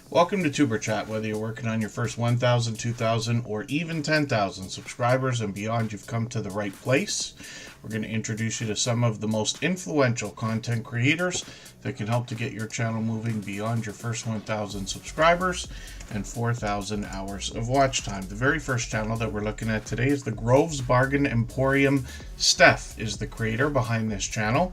Welcome to Superchat. Whether you're working on your first 1,000, 2,000, or even 10,000 subscribers and beyond, you've come to the right place. We're going to introduce you to some of the most influential content creators that can help to get your channel moving beyond your first 1,000 subscribers and 4,000 hours of watch time. The very first channel that we're looking at today is the Grove's Bargain Emporium. Steph is the creator behind this channel.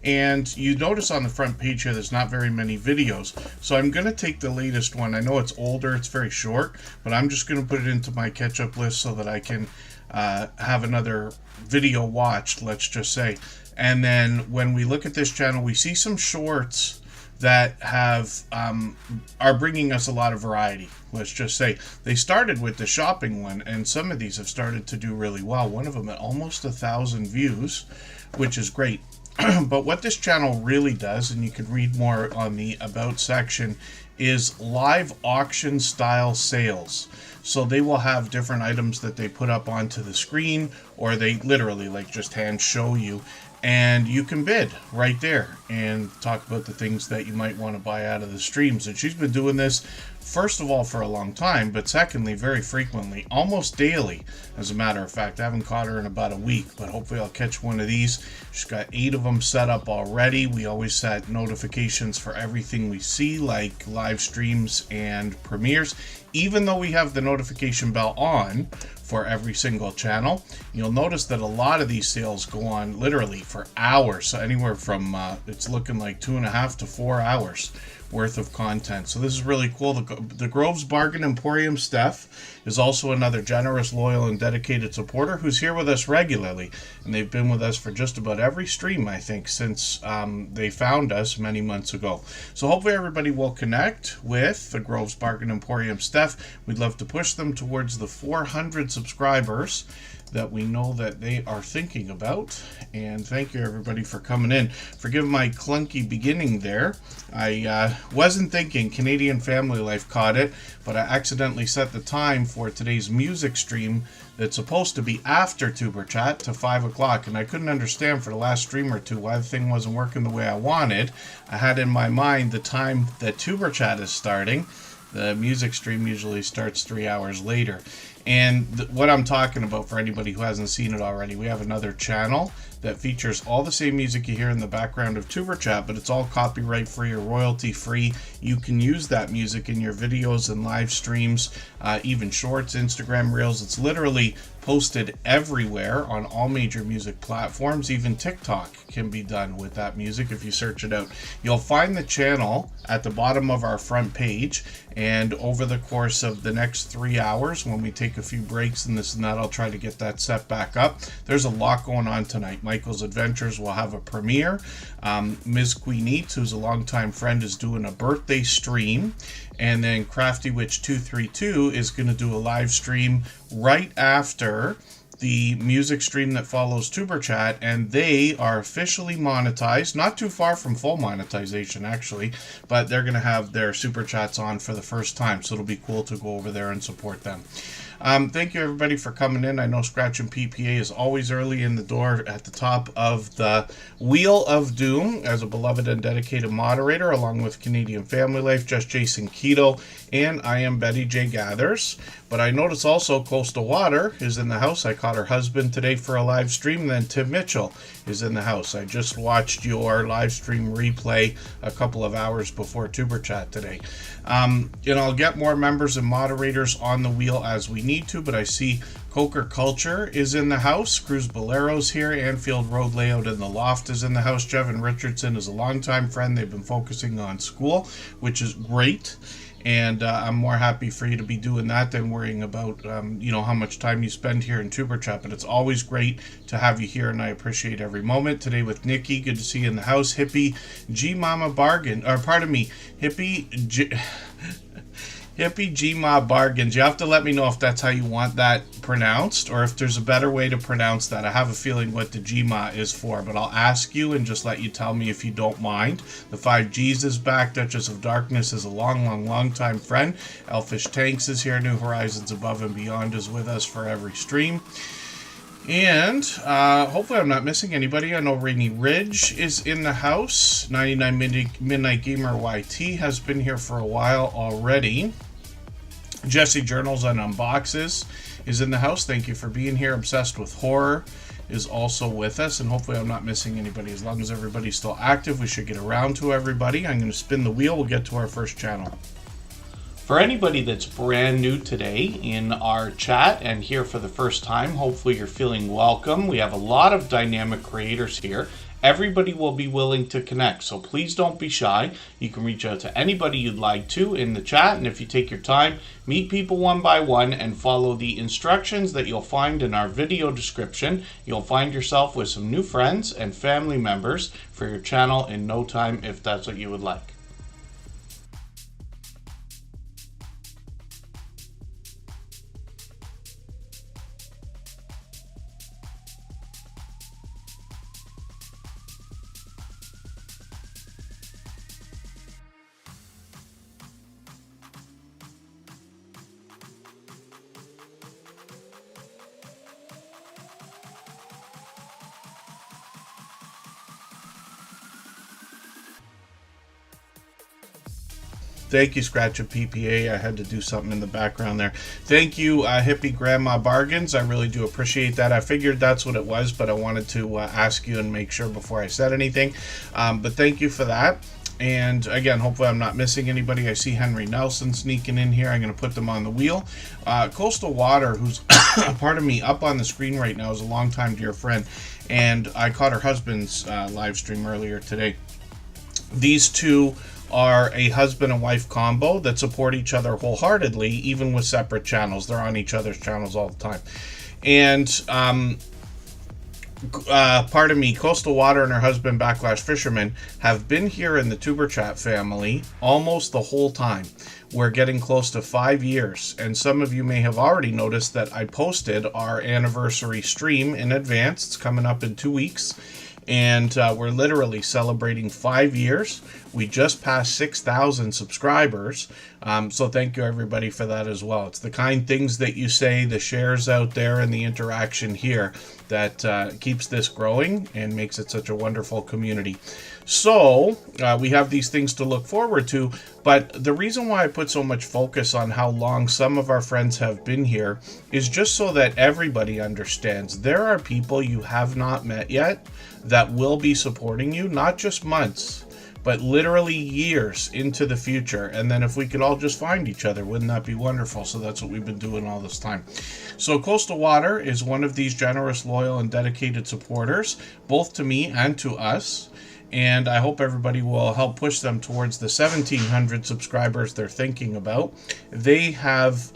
And you notice on the front page here, there's not very many videos. So I'm going to take the latest one. I know it's older, it's very short, but I'm just going to put it into my catch-up list so that I can have another video watched, let's just say. And then when we look at this channel, we see some shorts that have are bringing us a lot of variety. Let's just say they started with the shopping one, and some of these have started to do really well. One of them at almost 1,000 views, which is great. But what this channel really does, and you can read more on the About section, is live auction style sales. So they will have different items that they put up onto the screen, or they literally like just hand show you, and you can bid right there and talk about the things that you might want to buy out of the streams. And she's been doing this, first of all, for a long time, but secondly, very frequently, almost daily. As a matter of fact, I haven't caught her in about a week, but hopefully I'll catch one of these. She's got 8 of them set up already. We always set notifications for everything we see, like live streams and premieres. Even though we have the notification bell on for every single channel, you'll notice that a lot of these sales go on literally for hours. So anywhere from, it's looking like 2.5 to 4 hours worth of content. So this is really cool. The Grove's Bargain Emporium Steph is also another generous, loyal, and dedicated supporter who's here with us regularly. And they've been with us for just about every stream, I think, since they found us many months ago. So hopefully everybody will connect with the Grove's Bargain Emporium Steph. We'd love to push them towards the 400 subscribers that we know that they are thinking about. And thank you everybody for coming in. Forgive my clunky beginning there. I wasn't thinking Canadian Family Life caught it, but I accidentally set the time for today's music stream that's supposed to be after Superchat to 5 o'clock, and I couldn't understand for the last stream or two why the thing wasn't working the way I wanted. I had in my mind the time that Superchat is starting. The music stream usually starts 3 hours later. And what I'm talking about, for anybody who hasn't seen it already, we have another channel that features all the same music you hear in the background of Superchat, but it's all copyright free or royalty free. You can use that music in your videos and live streams, even shorts, Instagram reels. It's literally posted everywhere on all major music platforms. Even TikTok can be done with that music if you search it out. You'll find the channel at the bottom of our front page, and over the course of the next 3 hours, when we take a few breaks and this and that, I'll try to get that set back up. There's a lot going on tonight. Michael's Adventures will have a premiere. Ms. Queen Eats, who's a longtime friend, is doing a birthday stream. And then Crafty Witch 232 is going to do a live stream right after the music stream that follows Superchat, and they are officially monetized. Not too far from full monetization, actually, but they're going to have their Superchats on for the first time, so it'll be cool to go over there and support them. Thank you everybody for coming in. I know Scratch and PPA is always early in the door at the top of the Wheel of Doom as a beloved and dedicated moderator, along with Canadian Family Life, Just Jason Keto, and I am Betty J. Gathers. But I notice also Coastal Water is in the house. I caught her husband today for a live stream, and then Tim Mitchell is in the house. I just watched your live stream replay a couple of hours before Tuber Chat today. I'll get more members and moderators on the wheel as we need to, but I see Coker Culture is in the house. Cruz Bolero's here. Anfield Road Layout in the Loft is in the house. Jevin Richardson is a longtime friend. They've been focusing on school, which is great. And I'm more happy for you to be doing that than worrying about, how much time you spend here in Tuber Chat. But it's always great to have you here, and I appreciate every moment. Today with Nikki, good to see you in the house. Hippie G Mama Bargain, or pardon me, Hippie G-Ma Bargains. You have to let me know if that's how you want that pronounced, or if there's a better way to pronounce that. I have a feeling what the G-Ma is for, but I'll ask you and just let you tell me if you don't mind. The 5Gs is back. Duchess of Darkness is a long time friend. Elfish Tanks is here. New Horizons Above and Beyond is with us for every stream. And hopefully I'm not missing anybody. I know Rainy Ridge is in the house. 99 Midnight Gamer YT has been here for a while already. Jesse Journals and Unboxes is in the house. Thank you for being here. Obsessed with Horror is also with us, and hopefully I'm not missing anybody. As long as everybody's still active, we should get around to everybody. I'm going to spin the wheel. We'll get to our first channel. For anybody that's brand new today in our chat and here for the first time, hopefully you're feeling welcome. We have a lot of dynamic creators here. Everybody will be willing to connect, so please don't be shy. You can reach out to anybody you'd like to in the chat, and if you take your time, meet people one by one and follow the instructions that you'll find in our video description. You'll find yourself with some new friends and family members for your channel in no time if that's what you would like. Thank you, Scratch of PPA. I had to do something in the background there. Thank you, Hippie Grandma Bargains. I really do appreciate that. I figured that's what it was, but I wanted to ask you and make sure before I said anything. But thank you for that. And again, hopefully I'm not missing anybody. I see Henry Nelson sneaking in here. I'm going to put them on the wheel. Coastal Water, who's, pardon me, up on the screen right now, is a longtime dear friend. And I caught her husband's live stream earlier today. These two are a husband and wife combo that support each other wholeheartedly, even with separate channels. They're on each other's channels all the time. And pardon me, Coastal Water and her husband Backlash Fisherman have been here in the Superchat family almost the whole time. We're getting close to 5 years, and some of you may have already noticed that I posted our anniversary stream in advance. It's coming up in 2 weeks. And we're literally celebrating 5 years. We just passed 6,000 subscribers. So thank you everybody for that as well. It's the kind things that you say, the shares out there, and the interaction here that keeps this growing and makes it such a wonderful community. So we have these things to look forward to. But the reason why I put so much focus on how long some of our friends have been here is just so that everybody understands there are people you have not met yet that will be supporting you, not just months, but literally years into the future. And then if we could all just find each other, wouldn't that be wonderful? So that's what we've been doing all this time. So Coastal Water is one of these generous, loyal, and dedicated supporters, both to me and to us. And I hope everybody will help push them towards the 1,700 subscribers they're thinking about. They have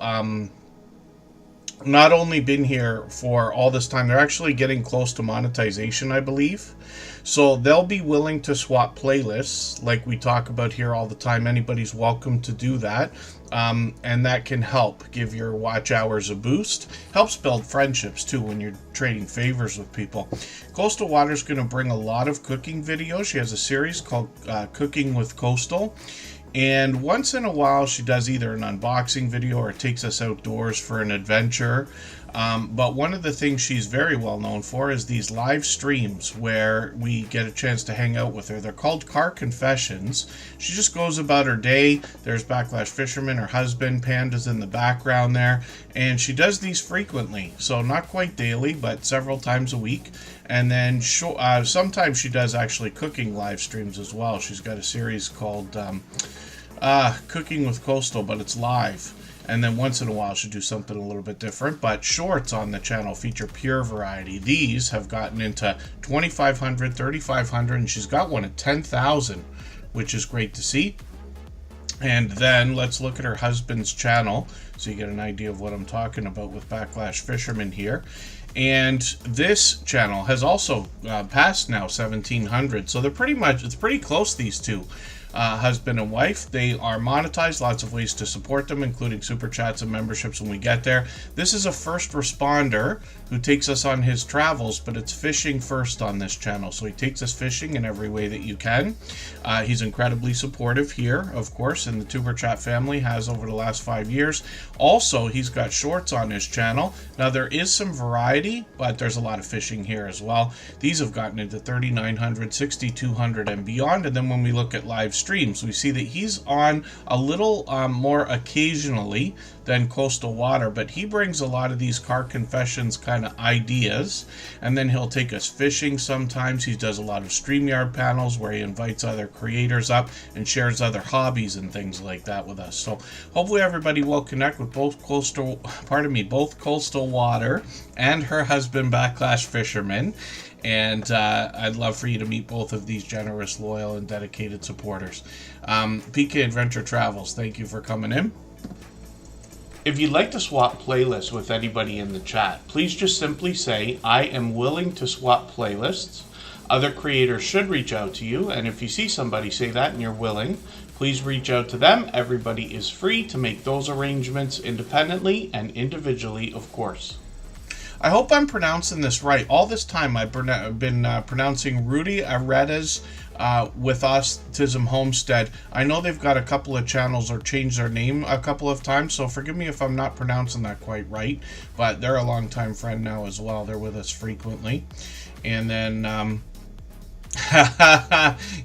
not only been here for all this time, they're actually getting close to monetization, I believe. So they'll be willing to swap playlists like we talk about here all the time. Anybody's welcome to do that. And that can help give your watch hours a boost. Helps build friendships too when you're trading favors with people. Coastal Water's going to bring a lot of cooking videos. She has a series called Cooking with Coastal. And once in a while, she does either an unboxing video or takes us outdoors for an adventure. But one of the things she's very well known for is these live streams where we get a chance to hang out with her. They're called Car Confessions. She just goes about her day. There's Backlash Fisherman, her husband, Panda's in the background there. And she does these frequently. So not quite daily, but several times a week. And then sometimes she does actually cooking live streams as well. She's got a series called Cooking with Coastal, but it's live. And then once in a while she'll do something a little bit different. But shorts on the channel feature pure variety. These have gotten into 2,500, 3,500, and she's got one at 10,000, which is great to see. And then let's look at her husband's channel so you get an idea of what I'm talking about with Backlash Fisherman here. And this channel has also passed now 1,700, so they're it's pretty close, these two. husband and wife. They are monetized, lots of ways to support them, including super chats and memberships when we get there. This is a first responder who takes us on his travels, but it's fishing first on this channel. So he takes us fishing in every way that you can. He's incredibly supportive here, of course, and the Tuber Chat family has over the last 5 years. Also, he's got shorts on his channel. Now, there is some variety, but there's a lot of fishing here as well. These have gotten into 3,900, 6,200 and beyond. And then when we look at live streams, we see that he's on a little more occasionally than Coastal Water, but he brings a lot of these car confessions kind of ideas, and then he'll take us fishing sometimes. He does a lot of StreamYard panels where he invites other creators up and shares other hobbies and things like that with us. So hopefully everybody will connect with both Coastal Water and her husband Backlash Fisherman. And I'd love for you to meet both of these generous, loyal, and dedicated supporters. PK Adventure Travels, thank you for coming in. If you'd like to swap playlists with anybody in the chat, please just simply say, I am willing to swap playlists. Other creators should reach out to you, and if you see somebody say that and you're willing, please reach out to them. Everybody is free to make those arrangements independently and individually, of course. I hope I'm pronouncing this right. All this time I've been pronouncing Rudy Areda's with Autism Homestead. I know they've got a couple of channels or changed their name a couple of times, so forgive me if I'm not pronouncing that quite right, but they're a longtime friend now as well. They're with us frequently. And then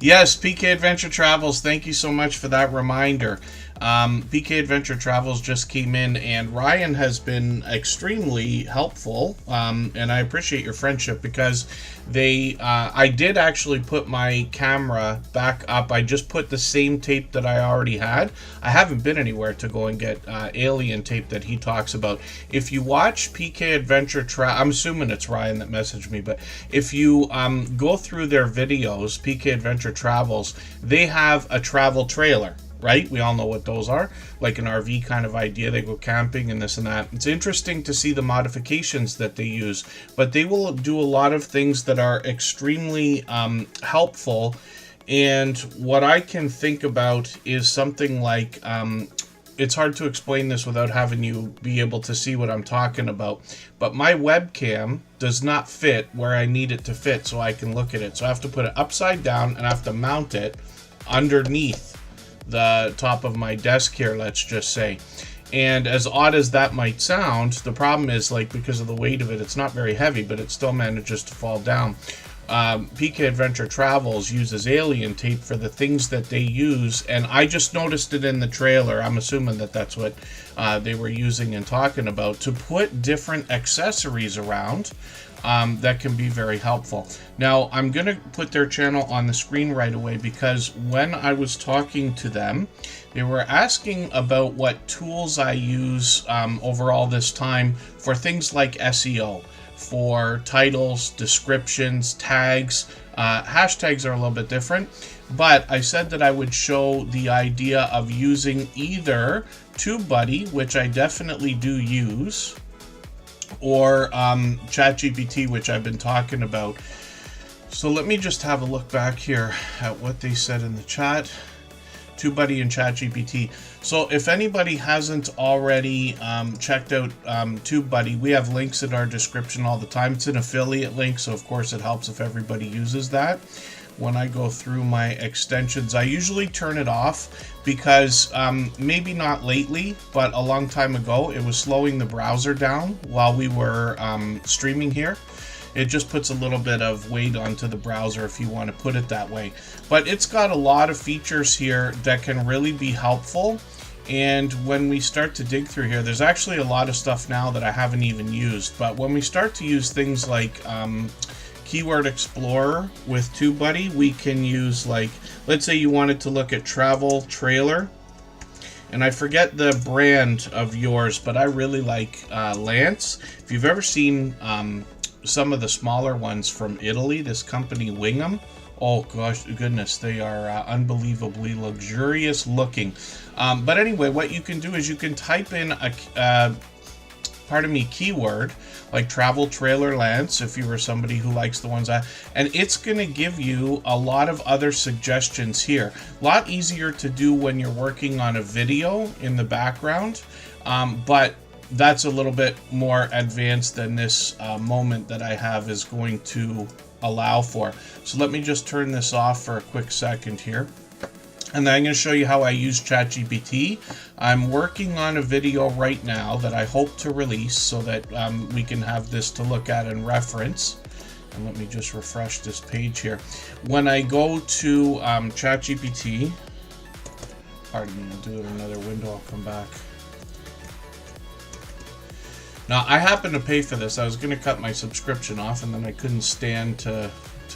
yes, PK Adventure Travels, thank you so much for that reminder. PK Adventure Travels just came in, and Ryan has been extremely helpful, and I appreciate your friendship, because I did actually put my camera back up. I just put the same tape that I already had. I haven't been anywhere to go and get alien tape that he talks about. If you watch PK Adventure I'm assuming it's Ryan that messaged me, but if you go through their videos, PK Adventure Travels, they have a travel trailer. Right? We all know what those are, like an RV kind of idea. They go camping and this and that. It's interesting to see the modifications that they use, but they will do a lot of things that are extremely helpful. And what I can think about is something like, it's hard to explain this without having you be able to see what I'm talking about, but my webcam does not fit where I need it to fit so I can look at it. So I have to put it upside down and I have to mount it underneath the top of my desk here, let's just say. And as odd as that might sound, the problem is, like, because of the weight of it, it's not very heavy, but it still manages to fall down. PK Adventure Travels uses alien tape for the things that they use, and I just noticed it in the trailer. I'm assuming that that's what they were using and talking about, to put different accessories around that can be very helpful. Now, I'm going to put their channel on the screen right away, because when I was talking to them, they were asking about what tools I use over all this time for things like SEO, for titles, descriptions, tags. Hashtags are a little bit different, but I said that I would show the idea of using either TubeBuddy, which I definitely do use, or ChatGPT, which I've been talking about. So let me just have a look back here at what they said in the chat. TubeBuddy and ChatGPT. So if anybody hasn't already checked out TubeBuddy, we have links in our description all the time. It's an affiliate link, so of course it helps if everybody uses that. When I go through my extensions, I usually turn it off because maybe not lately, but a long time ago, it was slowing the browser down while we were streaming here. It just puts a little bit of weight onto the browser, if you want to put it that way. But it's got a lot of features here that can really be helpful. And when we start to dig through here, there's actually a lot of stuff now that I haven't even used. But when we start to use things like Keyword Explorer with TubeBuddy, we can use, like, let's say you wanted to look at travel trailer. And I forget the brand of yours, but I really like Lance. If you've ever seen some of the smaller ones from Italy, this company Wingham, oh gosh, goodness, they are unbelievably luxurious looking. But anyway, what you can do is you can type in keyword, like travel trailer lens, if you were somebody who likes the ones that, and it's going to give you a lot of other suggestions here. A lot easier to do when you're working on a video in the background, but that's a little bit more advanced than this moment that I have is going to allow for. So let me just turn this off for a quick second here. And then I'm going to show you how I use ChatGPT. I'm working on a video right now that I hope to release so that we can have this to look at and reference. And let me just refresh this page here. When I go to ChatGPT, pardon me, I'll do it in another window, I'll come back. Now, I happen to pay for this. I was going to cut my subscription off, and then I couldn't stand to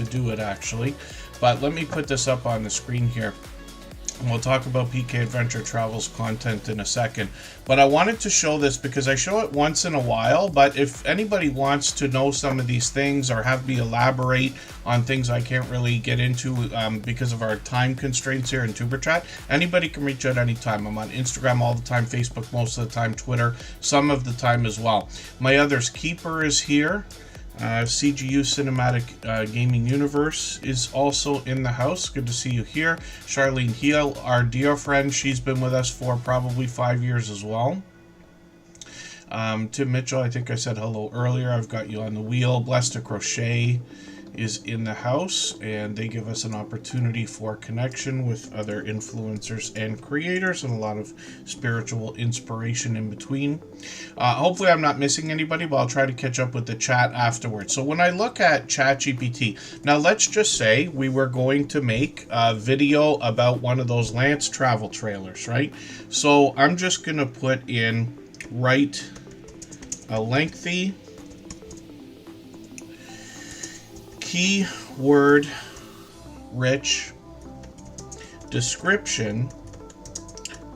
do it, actually. But let me put this up on the screen here. And we'll talk about PK Adventure Travel's content in a second. But I wanted to show this because I show it once in a while. But if anybody wants to know some of these things or have me elaborate on things I can't really get into because of our time constraints here in Superchat, anybody can reach out anytime. I'm on Instagram all the time, Facebook most of the time, Twitter some of the time as well. My others, Keeper is here. CGU Cinematic Gaming Universe is also in the house. Good to see you here. Charlene Heel, our dear friend, she's been with us for probably 5 years as well. Tim Mitchell, I think I said hello earlier. I've got you on the wheel. Blessed to Crochet is in the house, and they give us an opportunity for connection with other influencers and creators and a lot of spiritual inspiration in between. Hopefully I'm not missing anybody, but I'll try to catch up with the chat afterwards. So when I look at ChatGPT, now let's just say we were going to make a video about one of those Lance travel trailers, right? So I'm just going to put in, write a lengthy keyword rich description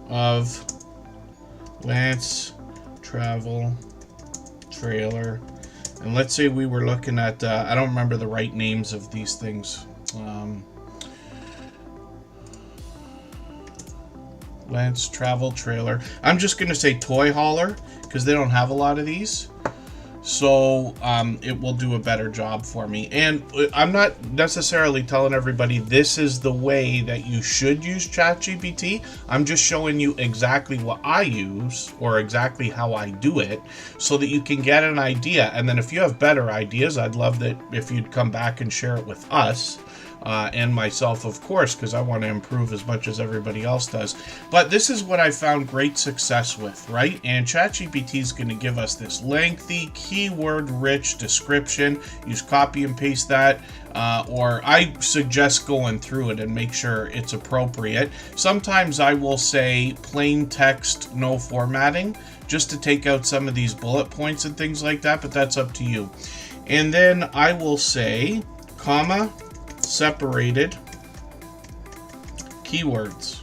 of Lance travel trailer. And let's say we were looking at I don't remember the right names of these things. Lance travel trailer. I'm just gonna say toy hauler because they don't have a lot of these. So it will do a better job for me. And I'm not necessarily telling everybody this is the way that you should use ChatGPT. I'm just showing you exactly what I use or exactly how I do it so that you can get an idea. And then if you have better ideas, I'd love that if you'd come back and share it with us. And myself, of course, because I want to improve as much as everybody else does. But this is what I found great success with, right? And ChatGPT is going to give us this lengthy, keyword-rich description. Use copy and paste that, or I suggest going through it and make sure it's appropriate. Sometimes I will say plain text, no formatting, just to take out some of these bullet points and things like that, but that's up to you. And then I will say, comma, separated keywords.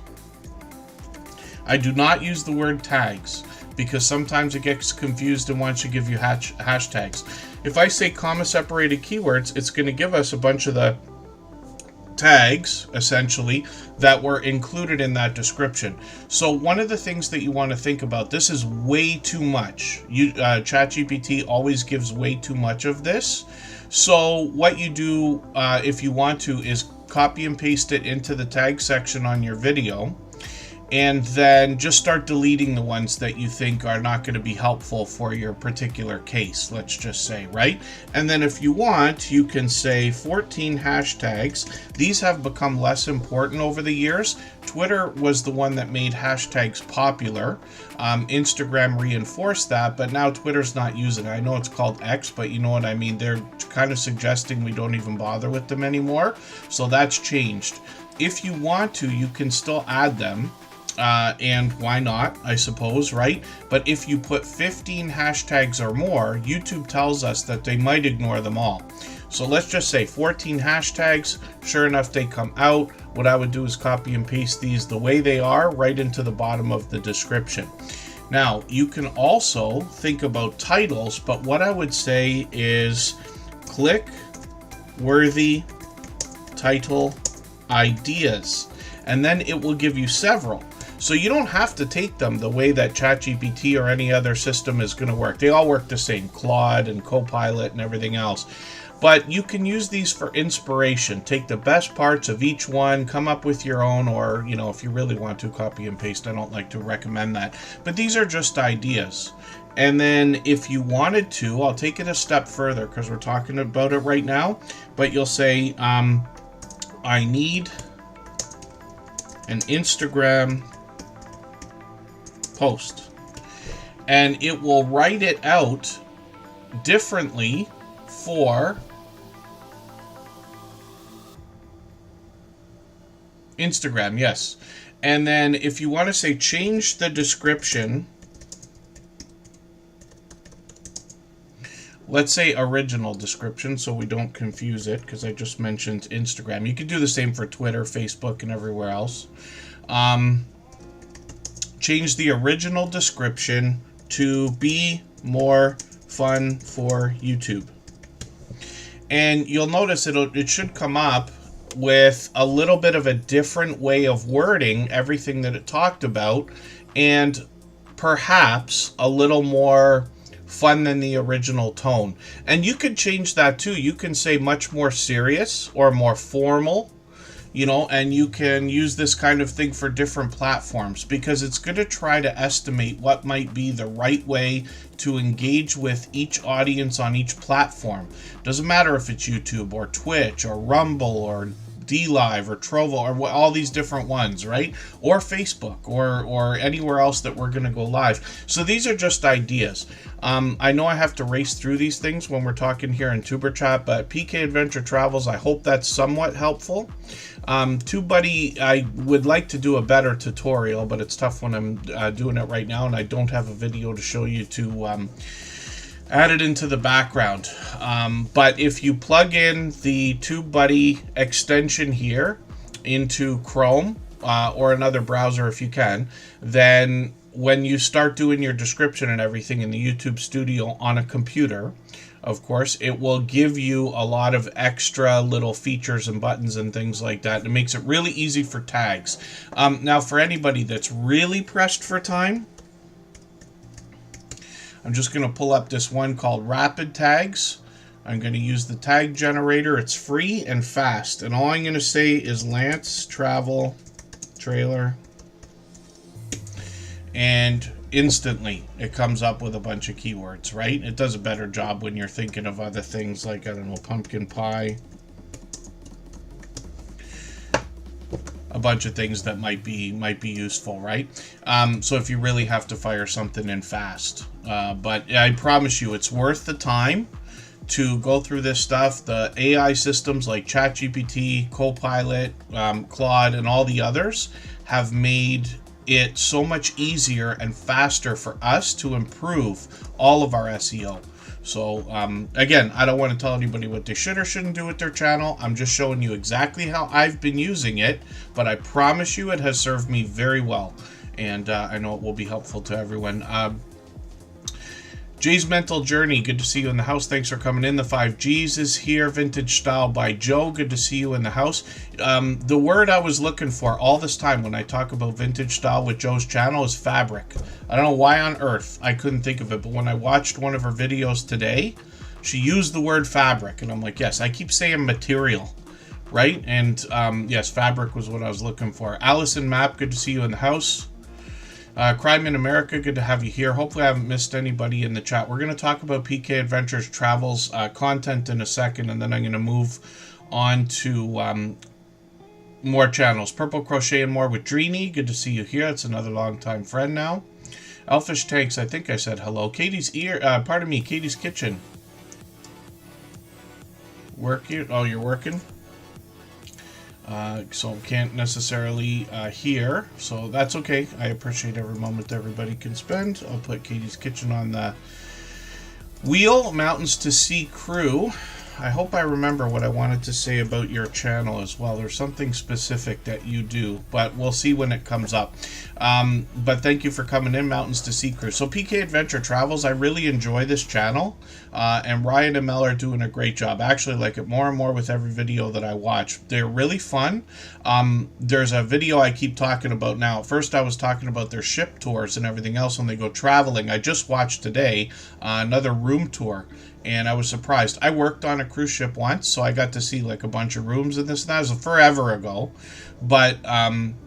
I do not use the word tags because sometimes it gets confused and wants to give you hashtags. If I say comma separated keywords, it's going to give us a bunch of the tags essentially that were included in that description. So one of the things that you want to think about, this is way too much. ChatGPT always gives way too much of this. So what you do if you want to is copy and paste it into the tag section on your video, and then just start deleting the ones that you think are not going to be helpful for your particular case, let's just say, right? And then if you want, you can say 14 hashtags. These have become less important over the years. Twitter was the one that made hashtags popular. Instagram reinforced that, but now Twitter's not using it. I know it's called X, but you know what I mean. They're kind of suggesting we don't even bother with them anymore. So that's changed. If you want to, you can still add them. And why not, I suppose, right? But if you put 15 hashtags or more, YouTube tells us that they might ignore them all. So let's just say 14 hashtags. Sure enough, they come out. What I would do is copy and paste these the way they are right into the bottom of the description. Now, you can also think about titles, but what I would say is click-worthy title ideas. And then it will give you several. So you don't have to take them the way that ChatGPT or any other system is going to work. They all work the same, Claude and Copilot and everything else. But you can use these for inspiration. Take the best parts of each one, come up with your own, or, you know, if you really want to, copy and paste. I don't like to recommend that. But these are just ideas. And then if you wanted to, I'll take it a step further because we're talking about it right now. But you'll say, I need an Instagram post. And it will write it out differently for Instagram, yes. And then if you want to say change the description, let's say original description so we don't confuse it, because I just mentioned Instagram. You could do the same for Twitter, Facebook, and everywhere else. Change the original description to be more fun for YouTube. And you'll notice it should come up with a little bit of a different way of wording everything that it talked about, and perhaps a little more fun than the original tone. And you could change that too. You can say much more serious or more formal, you know, and you can use this kind of thing for different platforms, because it's going to try to estimate what might be the right way to engage with each audience on each platform. Doesn't matter if it's YouTube or Twitch or Rumble or DLive or Trovo or all these different ones, right? Or Facebook or anywhere else that we're going to go live. So these are just ideas. I know I have to race through these things when we're talking here in TuberChat, but PK Adventure Travels, I hope that's somewhat helpful. TubeBuddy, I would like to do a better tutorial, but it's tough when I'm doing it right now and I don't have a video to show you to add it into the background. But if you plug in the TubeBuddy extension here into Chrome or another browser if you can, then when you start doing your description and everything in the YouTube studio on a computer, of course, it will give you a lot of extra little features and buttons and things like that. It makes it really easy for tags. Now, for anybody that's really pressed for time, I'm just going to pull up this one called Rapid Tags. I'm going to use the tag generator. It's free and fast. And all I'm going to say is Lance Travel Trailer. And instantly it comes up with a bunch of keywords, right? It does a better job when you're thinking of other things like, I don't know, pumpkin pie. A bunch of things that might be useful, right? So if you really have to fire something in fast. But I promise you, it's worth the time to go through this stuff. The AI systems like ChatGPT, Copilot, Claude, and all the others have made it so much easier and faster for us to improve all of our SEO. So again, I don't want to tell anybody what they should or shouldn't do with their channel. I'm just showing you exactly how I've been using it, but I promise you it has served me very well, and I know it will be helpful to everyone. Jay's Mental Journey, good to see you in the house. Thanks for coming in. The 5Gs is here. Vintage Style by Joe, good to see you in the house. The word I was looking for all this time when I talk about vintage style with Joe's channel is fabric. I don't know why on earth I couldn't think of it, but when I watched one of her videos today, she used the word fabric, and I'm like, yes, I keep saying material, right? And yes, fabric was what I was looking for. Allison Mapp, good to see you in the house. Crime in America, good to have you here. Hopefully I haven't missed anybody in the chat. We're going to talk about PK Adventures Travels content in a second, and then I'm going to move on to more channels. Purple Crochet and More with Dreeny, good to see you here. It's another long-time friend now. Elfish Tanks, I think I said hello. Katie's Katie's Kitchen. Working? Oh, you're working? So can't necessarily hear, so that's okay. I appreciate every moment everybody can spend. I'll put Katie's Kitchen on the wheel. Mountains to Sea crew. I hope I remember what I wanted to say about your channel as well. There's something specific that you do, but we'll see when it comes up. But thank you for coming in, Mountains to Sea Crew. So PK Adventure Travels, I really enjoy this channel, and Ryan and Mel are doing a great job. I actually like it more and more with every video that I watch. They're really fun. There's a video I keep talking about now. At first I was talking about their ship tours and everything else when they go traveling. I just watched today another room tour, and I was surprised. I worked on a cruise ship once, so I got to see like a bunch of rooms and this and that. It was forever ago. But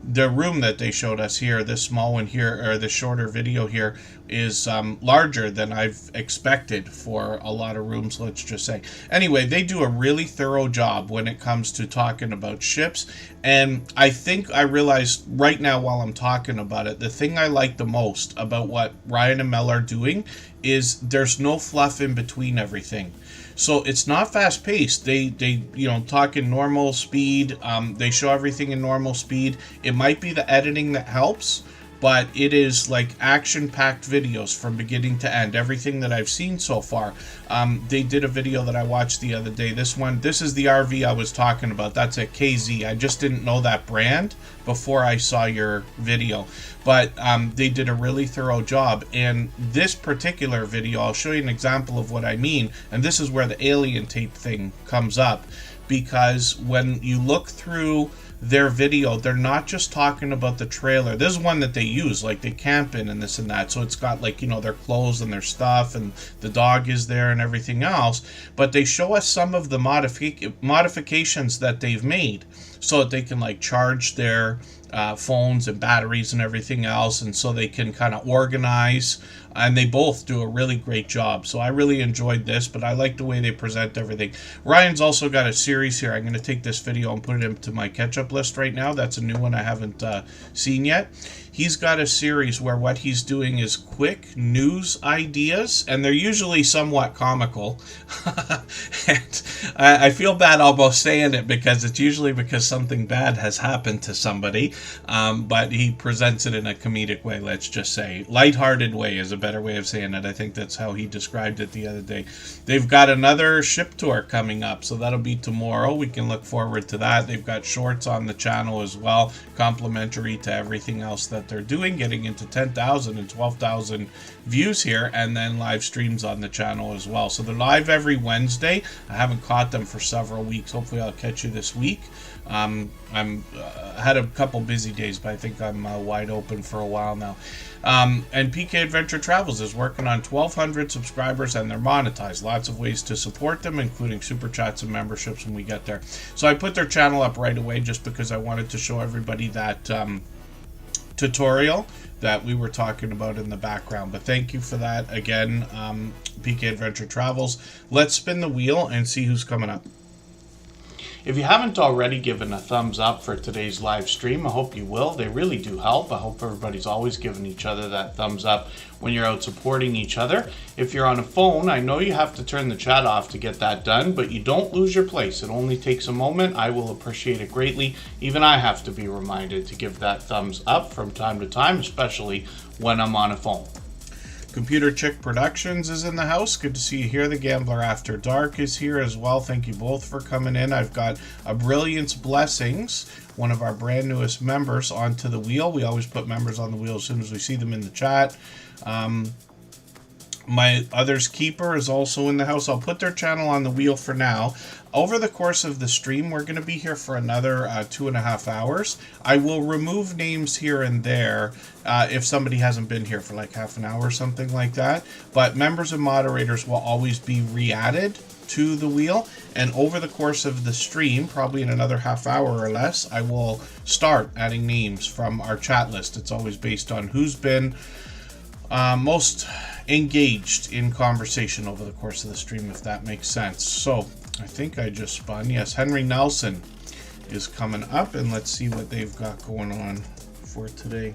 the room that they showed us here, this small one here, or the shorter video here, is larger than I've expected for a lot of rooms, let's just say. Anyway, they do a really thorough job when it comes to talking about ships. And I think I realized right now while I'm talking about it, the thing I like the most about what Ryan and Mel are doing is there's no fluff in between everything. So it's not fast paced. They talk in normal speed. They show everything in normal speed. It might be the editing that helps, but it is like action-packed videos from beginning to end. Everything that I've seen so far. They did a video that I watched the other day. This is the RV I was talking about. That's a KZ. I just didn't know that brand before I saw your video. But they did a really thorough job. And this particular video, I'll show you an example of what I mean. And this is where the alien tape thing comes up. Because when you look through their video, they're not just talking about the trailer. This is one that they use, like they camp in and this and that. So it's got like, their clothes and their stuff, and the dog is there and everything else. But they show us some of the modifications that they've made so that they can like charge their phones and batteries and everything else, and so they can kind of organize, and they both do a really great job. So I really enjoyed this, but I like the way they present everything. Ryan's also got a series here. I'm going to take this video and put it into my catch-up list right now. That's a new one I haven't seen yet. He's got a series where what he's doing is quick news ideas, and they're usually somewhat comical. And I feel bad almost saying it, because it's usually because something bad has happened to somebody, but he presents it in a comedic way, let's just say. Lighthearted way is a better way of saying it. I think that's how he described it the other day. They've got another ship tour coming up, so that'll be tomorrow. We can look forward to that. They've got shorts on the channel as well, complimentary to everything else that they're doing, getting into 10,000 and 12,000 views here, and then live streams on the channel as well. So they're live every Wednesday. I haven't caught them for several weeks. Hopefully I'll catch you this week. I'm had a couple busy days, but I think I'm wide open for a while now. And PK Adventure Travels is working on 1,200 subscribers, and they're monetized. Lots of ways to support them, including super chats and memberships when we get there. So I put their channel up right away just because I wanted to show everybody that tutorial that we were talking about in the background. But thank you for that again, PK Adventure Travels. Let's spin the wheel and see who's coming up. If you haven't already given a thumbs up for today's live stream, I hope you will. They really do help. I hope everybody's always giving each other that thumbs up when you're out supporting each other. If you're on a phone, I know you have to turn the chat off to get that done, but you don't lose your place. It only takes a moment. I will appreciate it greatly. Even I have to be reminded to give that thumbs up from time to time, especially when I'm on a phone. Computer Chick Productions is in the house. Good to see you here. The Gambler After Dark is here as well. Thank you both for coming in. I've got a Brilliance Blessings, one of our brand newest members, onto the wheel. We always put members on the wheel as soon as we see them in the chat. My Others Keeper is also in the house. I'll put their channel on the wheel for now. Over the course of the stream, we're going to be here for another 2.5 hours. I will remove names here and there if somebody hasn't been here for like half an hour or something like that. But members and moderators will always be re-added to the wheel. And over the course of the stream, probably in another half hour or less, I will start adding names from our chat list. It's always based on who's been most engaged in conversation over the course of the stream, if that makes sense. So I think I just spun. Yes, Henry Nelson is coming up, and let's see what they've got going on for today.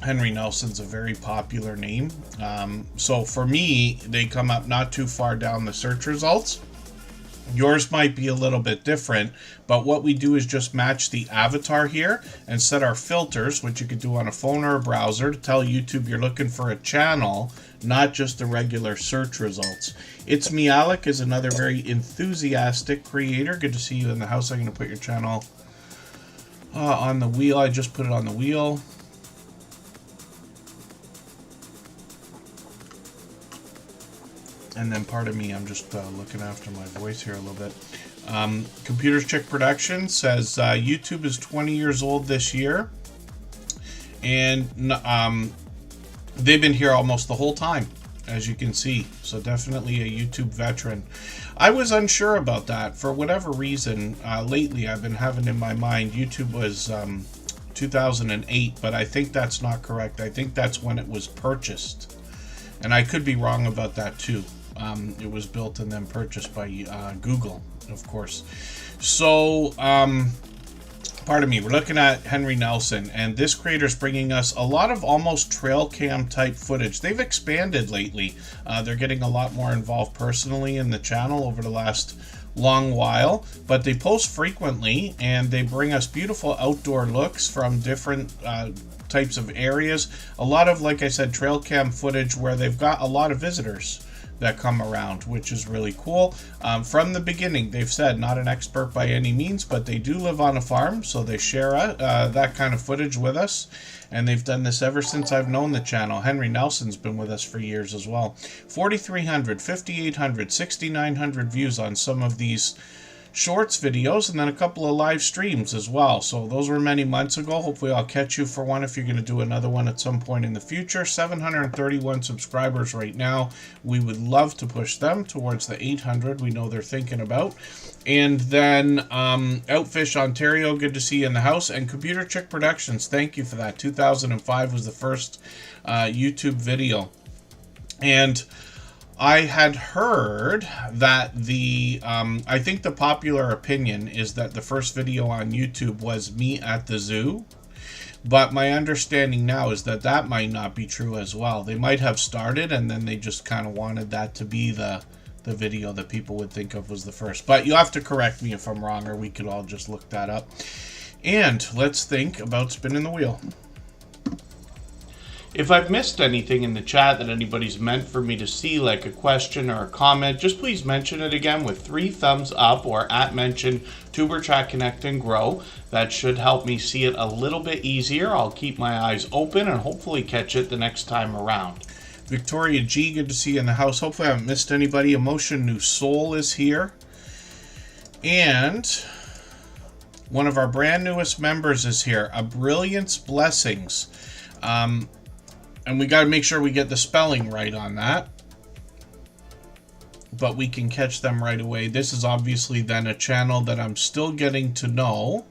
Henry Nelson's a very popular name. So for me, they come up not too far down the search results. Yours might be a little bit different, but what we do is just match the avatar here and set our filters, which you could do on a phone or a browser, to tell YouTube you're looking for a channel, not just the regular search results. It's Me Alec is another very enthusiastic creator. Good to see you in the house. I'm going to put your channel on the wheel. I just put it on the wheel. And then pardon me, I'm just looking after my voice here a little bit. Computers Chick Production says YouTube is 20 years old this year. And they've been here almost the whole time, as you can see. So definitely a YouTube veteran. I was unsure about that. For whatever reason, lately I've been having in my mind YouTube was 2008, but I think that's not correct. I think that's when it was purchased. And I could be wrong about that too. It was built and then purchased by Google, of course. So, pardon me, we're looking at Henry Nelson, and this creator's bringing us a lot of almost trail cam type footage. They've expanded lately. They're getting a lot more involved personally in the channel over the last long while, but they post frequently, and they bring us beautiful outdoor looks from different types of areas. A lot of, like I said, trail cam footage where they've got a lot of visitors that come around, which is really cool. From the beginning, they've said not an expert by any means, but they do live on a farm, so they share that kind of footage with us, and they've done this ever since I've known the channel. Henry Nelson's been with us for years as well. 4,300, 5,800, 6,900 views on some of these shorts videos, and then a couple of live streams as well. So those were many months ago. Hopefully I'll catch you for one if you're going to do another one at some point in the future. 731 subscribers right now. We would love to push them towards the 800 we know they're thinking about. And then Outfish Ontario, good to see you in the house. And Computer Chick Productions, thank you for that. 2005 was the first YouTube video. And I had heard that I think the popular opinion is that the first video on YouTube was me at the zoo. But my understanding now is that that might not be true as well. They might have started and then they just kind of wanted that to be the video that people would think of was the first. But you'll have to correct me if I'm wrong, or we could all just look that up. And let's think about spinning the wheel. If I've missed anything in the chat that anybody's meant for me to see, like a question or a comment, just please mention it again with 3 thumbs up or @mention Superchat Connect and Grow. That should help me see it a little bit easier. I'll keep my eyes open and hopefully catch it the next time around. Victoria G, good to see you in the house. Hopefully I haven't missed anybody. Emotion New Soul is here. And one of our brand newest members is here, A Brilliance Blessings. And we got to make sure we get the spelling right on that. But we can catch them right away. This is obviously then a channel that I'm still getting to know.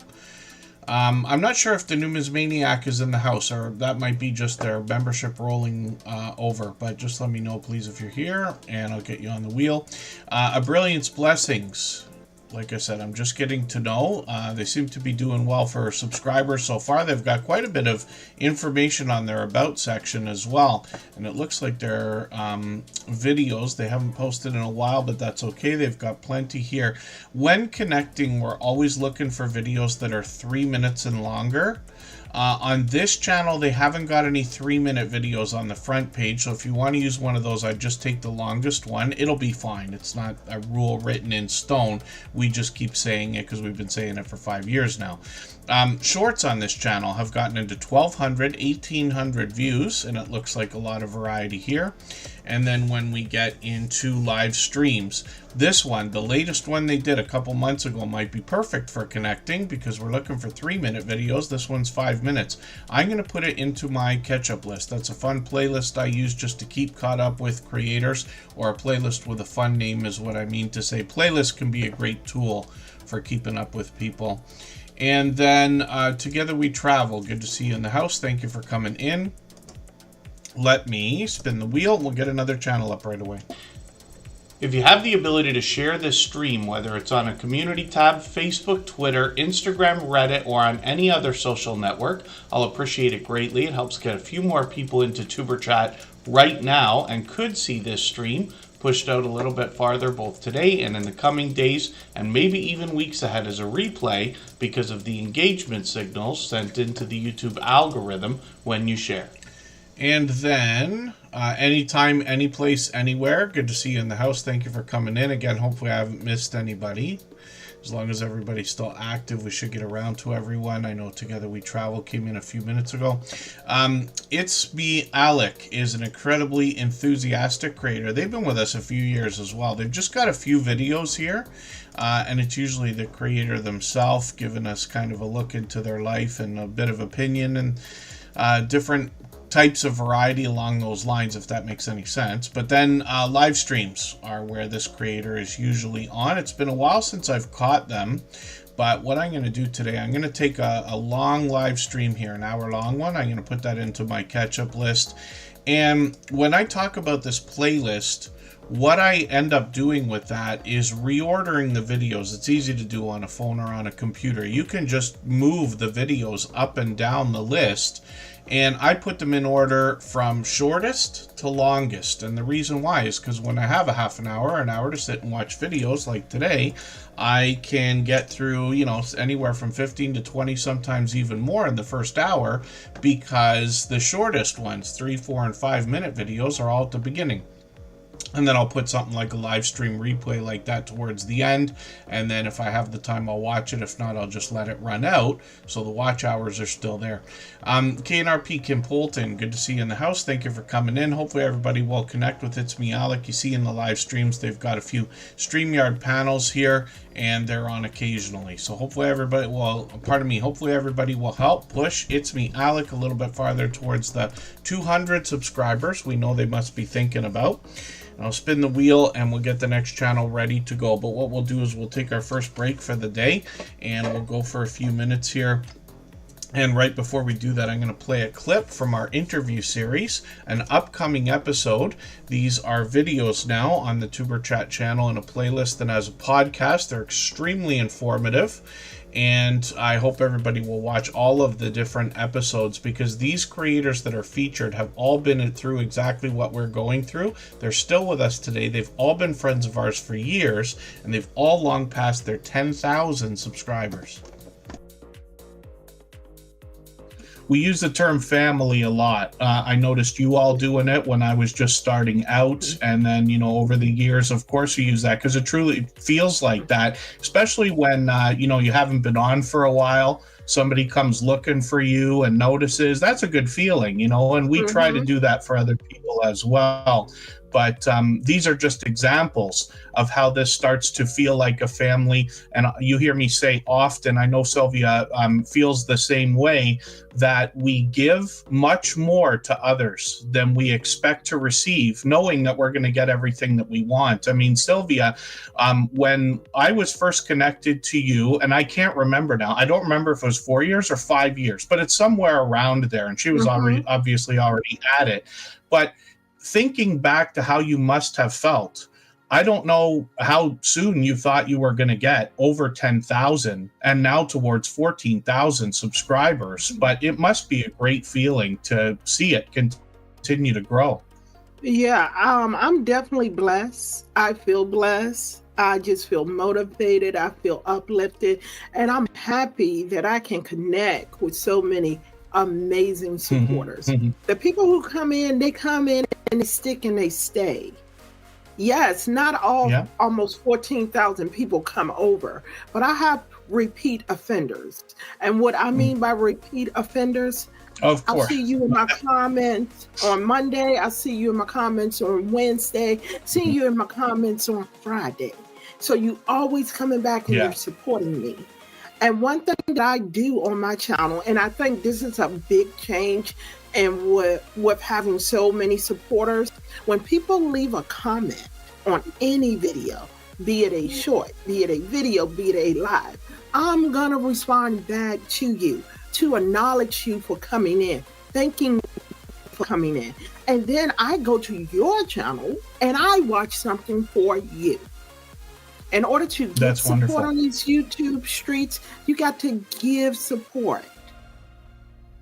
I'm not sure if the Numismaniac is in the house, or that might be just their membership rolling over. But just let me know, please, if you're here, and I'll get you on the wheel. A Brilliance Blessings. Like I said, I'm just getting to know. They seem to be doing well for subscribers so far. They've got quite a bit of information on their About section as well. And it looks like their videos, they haven't posted in a while, but that's okay. They've got plenty here. When connecting, we're always looking for videos that are 3 minutes and longer. On this channel, they haven't got any 3-minute videos on the front page, so if you want to use one of those, I'd just take the longest one. It'll be fine. It's not a rule written in stone. We just keep saying it because we've been saying it for 5 years now. Shorts on this channel have gotten into 1,200, 1,800 views, and it looks like a lot of variety here. And then when we get into live streams, this one, the latest one they did a couple months ago, might be perfect for connecting because we're looking for 3-minute videos. This one's 5 minutes. I'm going to put it into my catch-up list. That's a fun playlist I use just to keep caught up with creators, or a playlist with a fun name is what I mean to say. Playlist can be a great tool for keeping up with people. And then Together We Travel. Good to see you in the house. Thank you for coming in. Let me spin the wheel. We'll get another channel up right away. If you have the ability to share this stream, whether it's on a community tab, Facebook, Twitter, Instagram, Reddit, or on any other social network, I'll appreciate it greatly. It helps get a few more people into Tuber Chat right now and could see this stream pushed out a little bit farther both today and in the coming days, and maybe even weeks ahead as a replay because of the engagement signals sent into the YouTube algorithm when you share. And then anytime, any place, anywhere. Good to see you in the house. Thank you for coming in. Again, hopefully I haven't missed anybody. As long as everybody's still active, we should get around to everyone. I know Together We Travel came in a few minutes ago. It's Me, Alec, is an incredibly enthusiastic creator. They've been with us a few years as well. They've just got a few videos here, and it's usually the creator themselves giving us kind of a look into their life and a bit of opinion and different types of variety along those lines, if that makes any sense. But then live streams are where this creator is usually on. It's been a while since I've caught them, but what I'm going to do today, I'm going to take a long live stream here, an hour-long one. I'm going to put that into my catch-up list. And when I talk about this playlist, what I end up doing with that is reordering the videos. It's easy to do on a phone or on a computer. You can just move the videos up and down the list, and I put them in order from shortest to longest. And the reason why is because when I have a half an hour to sit and watch videos like today, I can get through, anywhere from 15 to 20, sometimes even more in the first hour, because the shortest ones, 3, 4, and 5 minute videos, are all at the beginning. And then I'll put something like a live stream replay like that towards the end. And then if I have the time, I'll watch it. If not, I'll just let it run out, so the watch hours are still there. KNRP Kim Polton, good to see you in the house. Thank you for coming in. Hopefully everybody will connect with It's Me, Alec. You see in the live streams, they've got a few StreamYard panels here, and they're on occasionally. So hopefully everybody will help push It's Me, Alec a little bit farther towards the 200 subscribers we know they must be thinking about. And I'll spin the wheel and we'll get the next channel ready to go. But what we'll do is we'll take our first break for the day, and we'll go for a few minutes here. And right before we do that, I'm going to play a clip from our interview series, an upcoming episode. These are videos now on the Superchat channel in a playlist and as a podcast. They're extremely informative, and I hope everybody will watch all of the different episodes, because these creators that are featured have all been through exactly what we're going through. They're still with us today. They've all been friends of ours for years, and they've all long passed their 10,000 subscribers. We use the term family a lot. I noticed you all doing it when I was just starting out. And then, over the years, of course, we use that because it truly feels like that, especially when, you haven't been on for a while. Somebody comes looking for you and notices. That's a good feeling, and we try to do that for other people as well. But these are just examples of how this starts to feel like a family. And you hear me say often, I know Sylvia feels the same way, that we give much more to others than we expect to receive, knowing that we're going to get everything that we want. I mean, Sylvia, when I was first connected to you, and I can't remember now, I don't remember if it was 4 years or 5 years, but it's somewhere around there. And she was obviously already at it. But thinking back to how you must have felt, I don't know how soon you thought you were going to get over 10,000 and now towards 14,000 subscribers, but it must be a great feeling to see it continue to grow. Yeah, I'm definitely blessed. I feel blessed. I just feel motivated. I feel uplifted. And I'm happy that I can connect with so many amazing supporters. The people who come in and they stick and they stay. Yes, not all, almost 14,000 people come over, but I have repeat offenders. And what I mean by repeat offenders, of course, I'll see you in my comments on Monday. I'll see you in my comments on Wednesday. See you in my comments on Friday. So you always coming back and you're supporting me. And one thing that I do on my channel, and I think this is a big change in with having so many supporters, when people leave a comment on any video, be it a short, be it a video, be it a live, I'm going to respond back to you to acknowledge you for coming in, thanking you for coming in. And then I go to your channel and I watch something for you. In order to get support on these YouTube streets, you got to give support.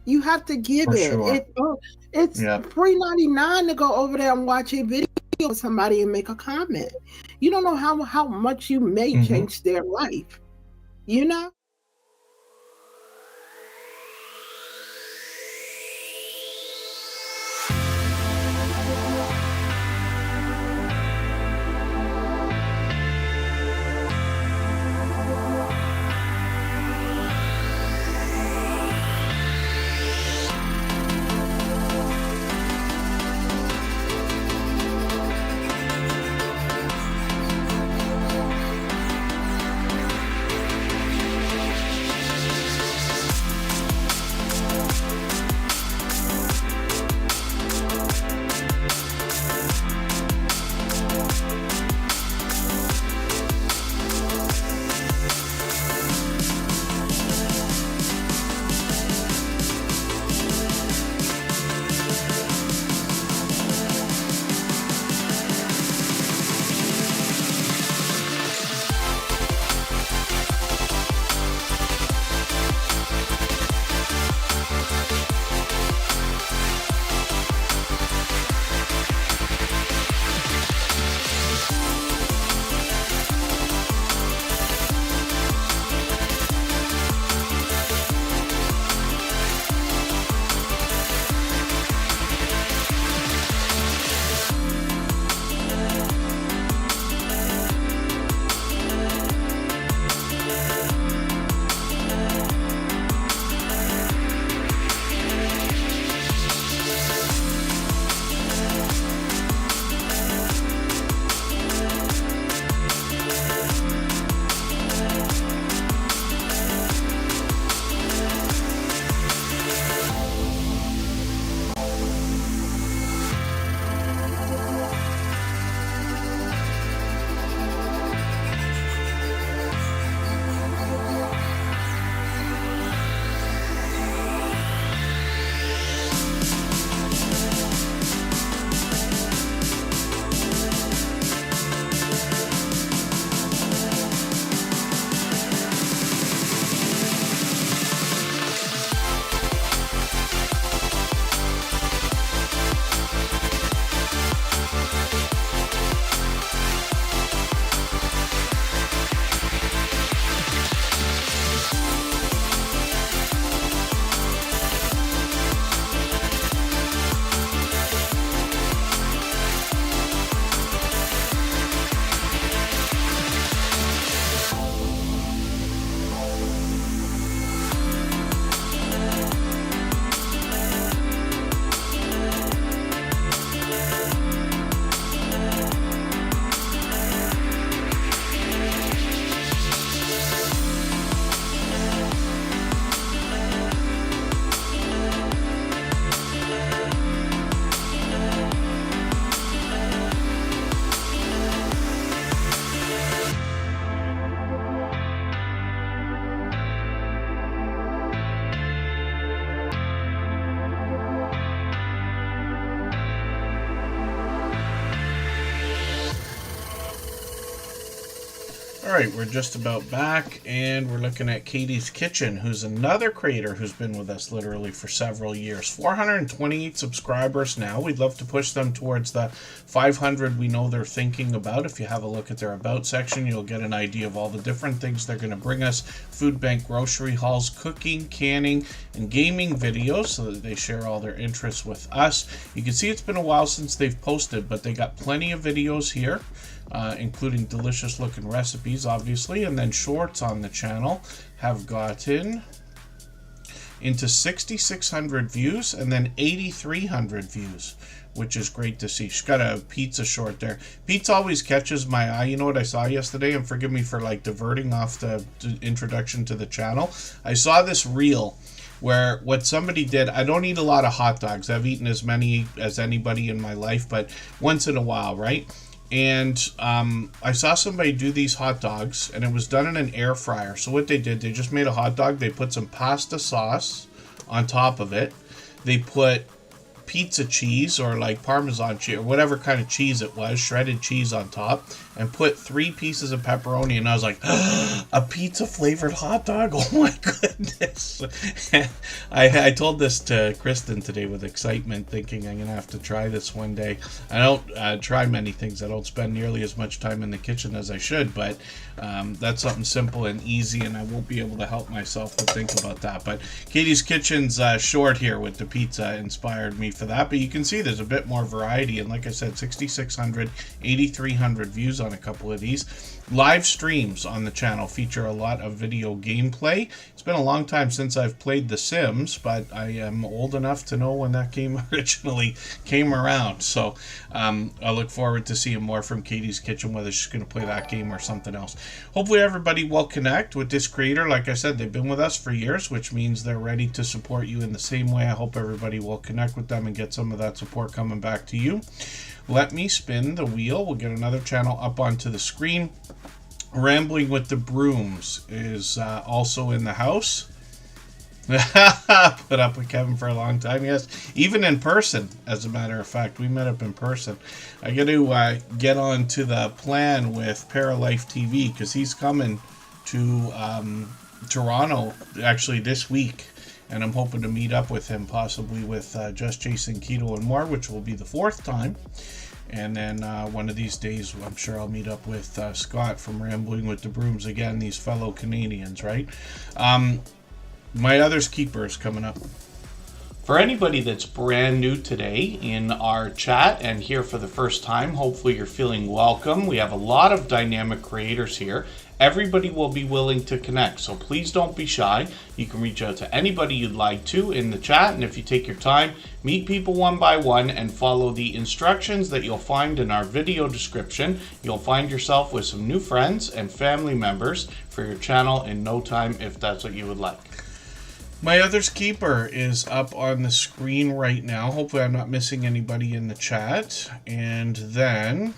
You have to give it. Sure. It's $3.99 to go over there and watch a video with somebody and make a comment. You don't know how much you may change their life. You know? Alright, we're just about back, and we're looking at Katie's Kitchen, who's another creator who's been with us literally for several years. 428 subscribers now. We'd love to push them towards the 500 we know they're thinking about. If you have a look at their About section, you'll get an idea of all the different things they're going to bring us. Food bank, grocery hauls, cooking, canning, and gaming videos, so that they share all their interests with us. You can see it's been a while since they've posted, but they got plenty of videos here. Including delicious looking recipes, obviously, and then shorts on the channel have gotten into 6,600 views and then 8,300 views, which is great to see. She's got a pizza short there. Pizza always catches my eye. You know what I saw yesterday? And forgive me for like diverting off the introduction to the channel. I saw this reel where what somebody did, I don't eat a lot of hot dogs. I've eaten as many as anybody in my life, but once in a while, right? And I saw somebody do these hot dogs, and it was done in an air fryer. So what they did, they just made a hot dog. They put some pasta sauce on top of it. They put pizza cheese or like Parmesan cheese or whatever kind of cheese it was, shredded cheese on top, and put 3 pieces of pepperoni. And I was like, a pizza flavored hot dog? Oh my goodness. I told this to Kristen today with excitement, thinking I'm gonna have to try this one day. I don't try many things. I don't spend nearly as much time in the kitchen as I should, but that's something simple and easy, and I won't be able to help myself to think about that. But Katie's Kitchen's short here with the pizza inspired me for that. But you can see there's a bit more variety, and like I said, 6,600, 8,300 views on a couple of these. Live streams on the channel feature a lot of video gameplay. It's been a long time since I've played The Sims, but I am old enough to know when that game originally came around. So I look forward to seeing more from Katie's Kitchen, whether she's going to play that game or something else. Hopefully everybody will connect with this creator. Like I said, they've been with us for years, which means they're ready to support you in the same way. I hope everybody will connect with them and get some of that support coming back to you. Let me spin the wheel. We'll get another channel up onto the screen. Rambling with the Brooms is also in the house. Put up with Kevin for a long time, yes. Even in person, as a matter of fact. We met up in person. I got to get on to the plan with Paralife TV, because he's coming to Toronto, actually, this week. And I'm hoping to meet up with him, possibly with Just Jason Keto and more, which will be the 4th time. And then one of these days, I'm sure I'll meet up with Scott from Rambling with the Brooms again, these fellow Canadians, right? My Other's Keeper is coming up. For anybody that's brand new today in our chat and here for the first time, hopefully you're feeling welcome. We have a lot of dynamic creators here. Everybody will be willing to connect, so please don't be shy. You can reach out to anybody you'd like to in the chat, and if you take your time, meet people one by one and follow the instructions that you'll find in our video description. You'll find yourself with some new friends and family members for your channel in no time, if that's what you would like. My Other's Keeper is up on the screen right now. Hopefully I'm not missing anybody in the chat. And then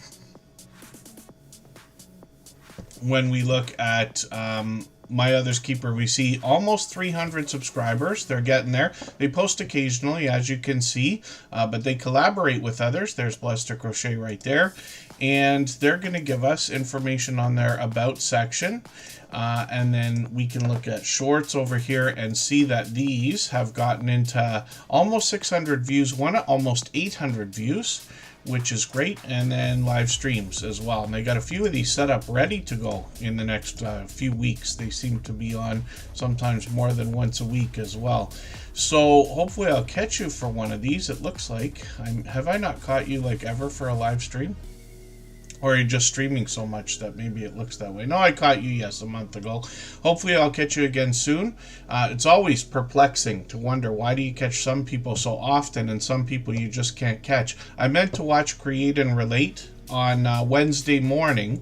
when we look at My Other's Keeper, we see almost 300 subscribers. They're getting there. They post occasionally, as you can see, but they collaborate with others. There's Blessed to Crochet right there. And they're going to give us information on their About section. And then we can look at shorts over here and see that these have gotten into almost 600 views, one at almost 800 views, which is great. And then live streams as well. And they got a few of these set up ready to go in the next few weeks. They seem to be on sometimes more than once a week as well. So hopefully I'll catch you for one of these. It looks like, have I not caught you like ever for a live stream? Or are you just streaming so much that maybe it looks that way? No, I caught you, yes, a month ago. Hopefully I'll catch you again soon. It's always perplexing to wonder, why do you catch some people so often and some people you just can't catch? I meant to watch Create and Relate on Wednesday morning,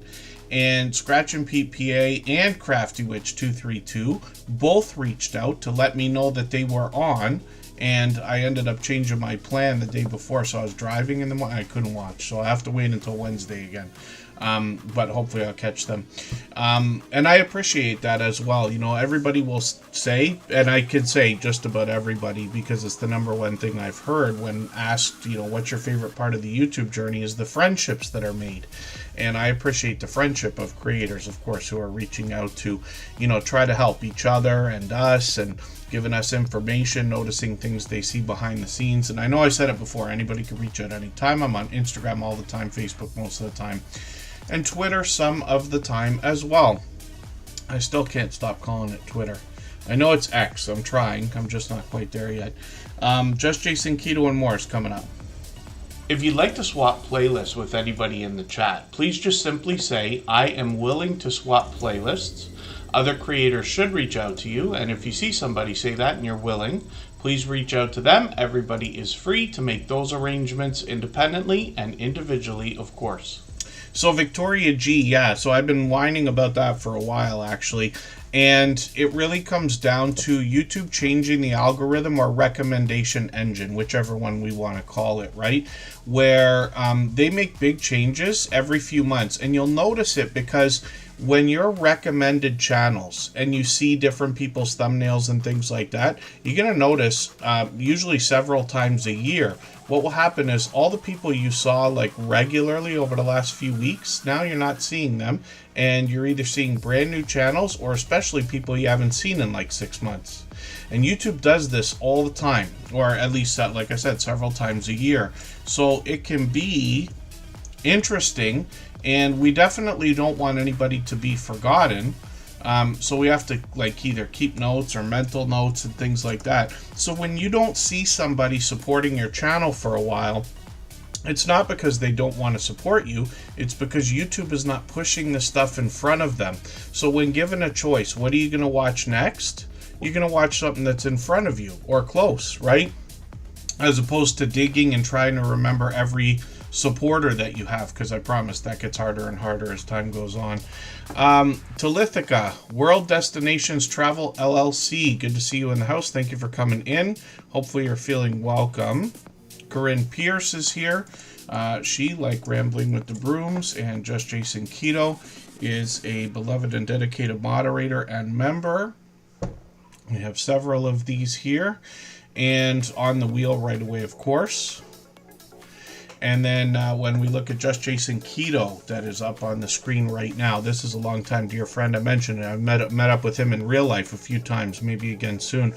and Scratch and Pete PA and Crafty Witch 232 both reached out to let me know that they were on. And I ended up changing my plan the day before, so I was driving in the morning. I couldn't watch, so I have to wait until Wednesday again. But hopefully I'll catch them. And I appreciate that as well. You know, everybody will say, and I can say just about everybody, because it's the number one thing I've heard when asked, you know, what's your favorite part of the YouTube journey, is the friendships that are made. And I appreciate the friendship of creators, of course, who are reaching out to, try to help each other and us, and giving us information, noticing things they see behind the scenes. And I know I said it before, anybody can reach out anytime. I'm on Instagram all the time, Facebook most of the time, and Twitter some of the time as well. I still can't stop calling it Twitter. I know it's X. I'm trying. I'm just not quite there yet. Just Jason Keto and more is coming up. If you'd like to swap playlists with anybody in the chat, please just simply say, I am willing to swap playlists. Other creators should reach out to you, and if you see somebody say that and you're willing, please reach out to them. Everybody is free to make those arrangements independently and individually, of course. So Victoria G, yeah, so I've been whining about that for a while, actually. And it really comes down to YouTube changing the algorithm or recommendation engine, whichever one we want to call it, right? Where they make big changes every few months. And you'll notice it because when you're recommended channels and you see different people's thumbnails and things like that, you're going to notice usually several times a year, what will happen is all the people you saw like regularly over the last few weeks, now you're not seeing them, and you're either seeing brand new channels or especially people you haven't seen in like 6 months. And YouTube does this all the time, or at least, like I said, several times a year. So it can be interesting, and we definitely don't want anybody to be forgotten. So we have to like either keep notes or mental notes and things like that. So when you don't see somebody supporting your channel for a while, it's not because they don't want to support you. It's because YouTube is not pushing the stuff in front of them. So when given a choice, what are you going to watch next? You're going to watch something that's in front of you or close, right? As opposed to digging and trying to remember every supporter that you have, because I promise that gets harder and harder as time goes on. Talithica, World Destinations Travel LLC, good to see you in the house. Thank you for coming in. Hopefully you're feeling welcome. Corinne Pierce is here. She, like Rambling with the Brooms and Just Jason Keto, is a beloved and dedicated moderator and member. We have several of these here, and on the wheel right away, of course. And then when we look at Just Jason Keto, that is up on the screen right now, this is a longtime dear friend. I mentioned it. I've met up with him in real life a few times, maybe again soon.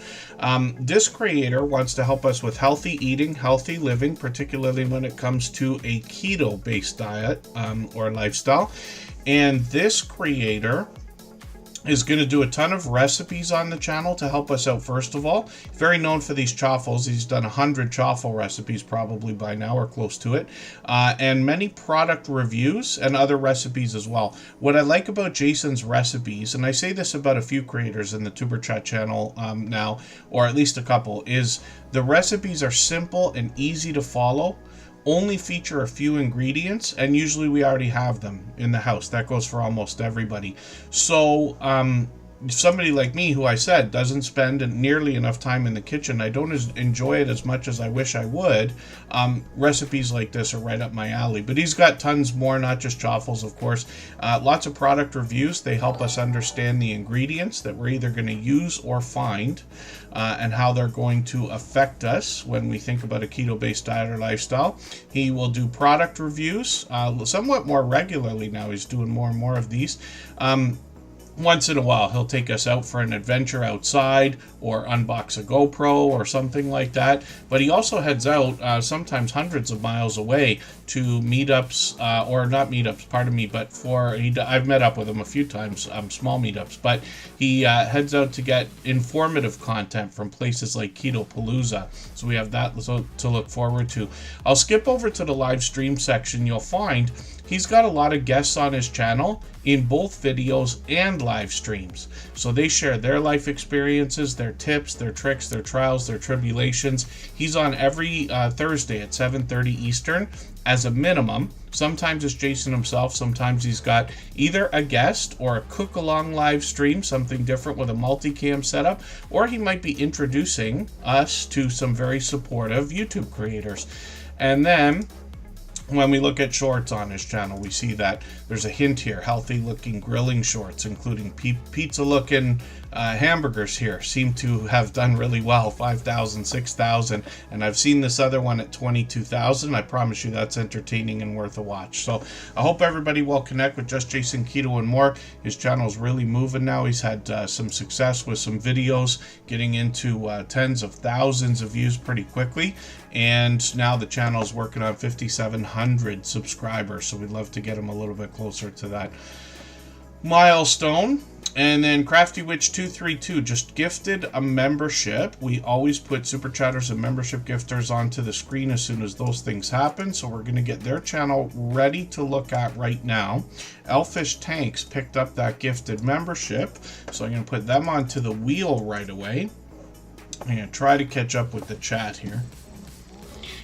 This creator wants to help us with healthy eating, healthy living, particularly when it comes to a keto-based diet or lifestyle. And this creator is going to do a ton of recipes on the channel to help us out. First of all, very known for these chaffles. He's done 100 chaffle recipes probably by now, or close to it, and many product reviews and other recipes as well. What I like about Jason's recipes, and I say this about a few creators in the Superchat channel now, or at least a couple, is the recipes are simple and easy to follow, only feature a few ingredients, and usually we already have them in the house. That goes for almost everybody. So somebody like me, who I said doesn't spend nearly enough time in the kitchen, I don't enjoy it as much as I wish I would, recipes like this are right up my alley. But he's got tons more, not just chaffles, of course. Lots of product reviews. They help us understand the ingredients that we're either going to use or find, and how they're going to affect us when we think about a keto-based diet or lifestyle. He will do product reviews somewhat more regularly now. He's doing more and more of these. Once in a while, he'll take us out for an adventure outside or unbox a GoPro or something like that. But he also heads out sometimes hundreds of miles away to meetups, or not meetups, pardon me, but I've met up with him a few times, small meetups. But he heads out to get informative content from places like Keto Palooza. So we have that to look forward to. I'll skip over to the live stream section. You'll find he's got a lot of guests on his channel in both videos and live streams. So they share their life experiences, their tips, their tricks, their trials, their tribulations. He's on every Thursday at 7:30 Eastern as a minimum. Sometimes it's Jason himself. Sometimes he's got either a guest or a cook-along live stream, something different with a multicam setup, or he might be introducing us to some very supportive YouTube creators. And then When we look at shorts on his channel, we see that there's a hint here. Healthy looking grilling shorts, including pizza looking hamburgers here, seem to have done really well. 5,000, 6,000, and I've seen this other one at 22,000. I promise you that's entertaining and worth a watch. So I hope everybody will connect with Just Jason Keto and more. His channel's really moving now. He's had some success with some videos getting into tens of thousands of views pretty quickly, and now the channel's working on 5,700 subscribers, so we'd love to get him a little bit closer to that milestone. And then Crafty Witch 232 just gifted a membership. We always put Super Chatters and membership gifters onto the screen as soon as those things happen, so we're going to get their channel ready to look at right now. Elfish Tanks picked up that gifted membership, so I'm going to put them onto the wheel right away. I'm going to try to catch up with the chat here.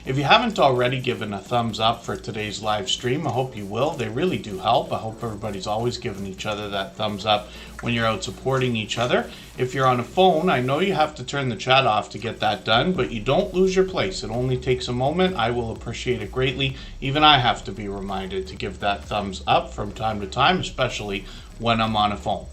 If you haven't already given a thumbs up for today's live stream, I hope you will. They really do help. I hope everybody's always giving each other that thumbs up when you're out supporting each other. If you're on a phone, I know you have to turn the chat off to get that done, but you don't lose your place. It only takes a moment. I will appreciate it greatly. Even I have to be reminded to give that thumbs up from time to time, especially when I'm on a phone.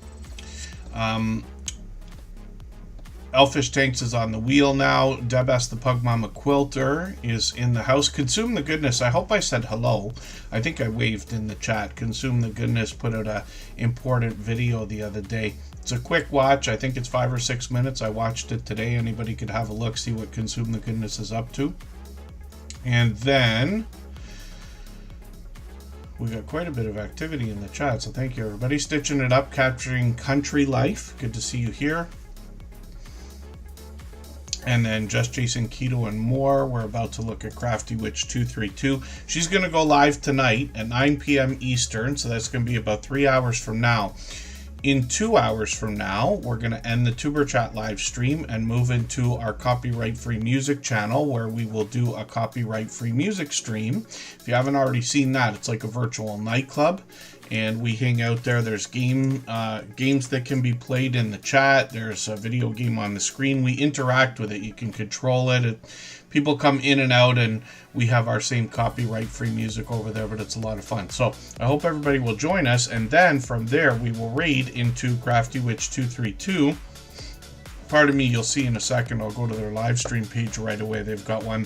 Elfish Tanks is on the wheel now. Debs the Pug Mama Quilter is in the house. Consume the Goodness, I hope I said hello. I think I waved in the chat. Consume the Goodness put out a important video the other day. It's a quick watch. I think it's 5 or 6 minutes. I watched it today. Anybody could have a look, see what Consume the Goodness is up to. And then we got quite a bit of activity in the chat, so thank you everybody. Stitching It Up, Capturing Country Life. Good to see you here. And then Just Jason Keto and more. We're about to look at Crafty Witch 232. She's going to go live tonight at 9 p.m. Eastern, so that's going to be about 3 hours from now. In 2 hours from now, we're going to end the Tuber Chat live stream and move into our copyright-free music channel, where we will do a copyright-free music stream. If you haven't already seen that, it's like a virtual nightclub, and we hang out there. There's games that can be played in the chat. There's a video game on the screen. We interact with it. You can control it. People come in and out, and we have our same copyright-free music over there, but it's a lot of fun. So I hope everybody will join us, and then from there we will raid into Crafty Witch 232. Pardon me, you'll see in a second. I'll go to their live stream page right away. They've got one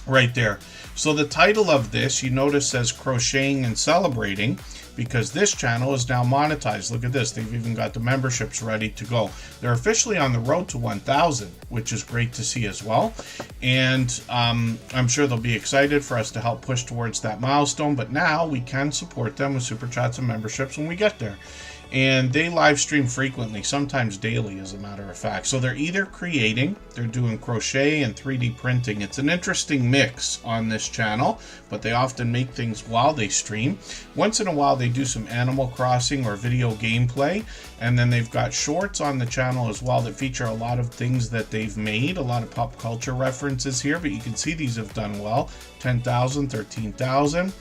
right there. So the title of this, you notice, says Crocheting and Celebrating, because this channel is now monetized. Look at this. They've even got the memberships ready to go. They're officially on the road to 1,000, which is great to see as well. And I'm sure they'll be excited for us to help push towards that milestone. But now we can support them with super chats and memberships when we get there. And they live stream frequently, sometimes daily, as a matter of fact. So they're either creating, they're doing crochet and 3D printing. It's an interesting mix on this channel, but they often make things while they stream. Once in a while, they do some Animal Crossing or video gameplay. And then they've got shorts on the channel as well that feature a lot of things that they've made, a lot of pop culture references here, but you can see these have done well. 10,000, 13,000.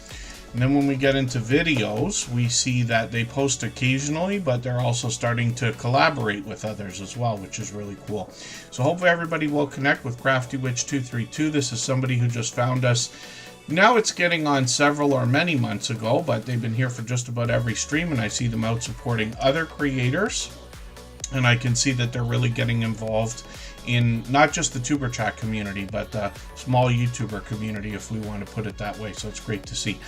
And then when we get into videos, we see that they post occasionally, but they're also starting to collaborate with others as well, which is really cool. So hopefully everybody will connect with Crafty Witch 232. This is somebody who just found us. Now it's getting on several or many months ago, but they've been here for just about every stream, and I see them out supporting other creators. And I can see that they're really getting involved in not just the Tuber Chat community, but the small YouTuber community, if we want to put it that way. So it's great to see.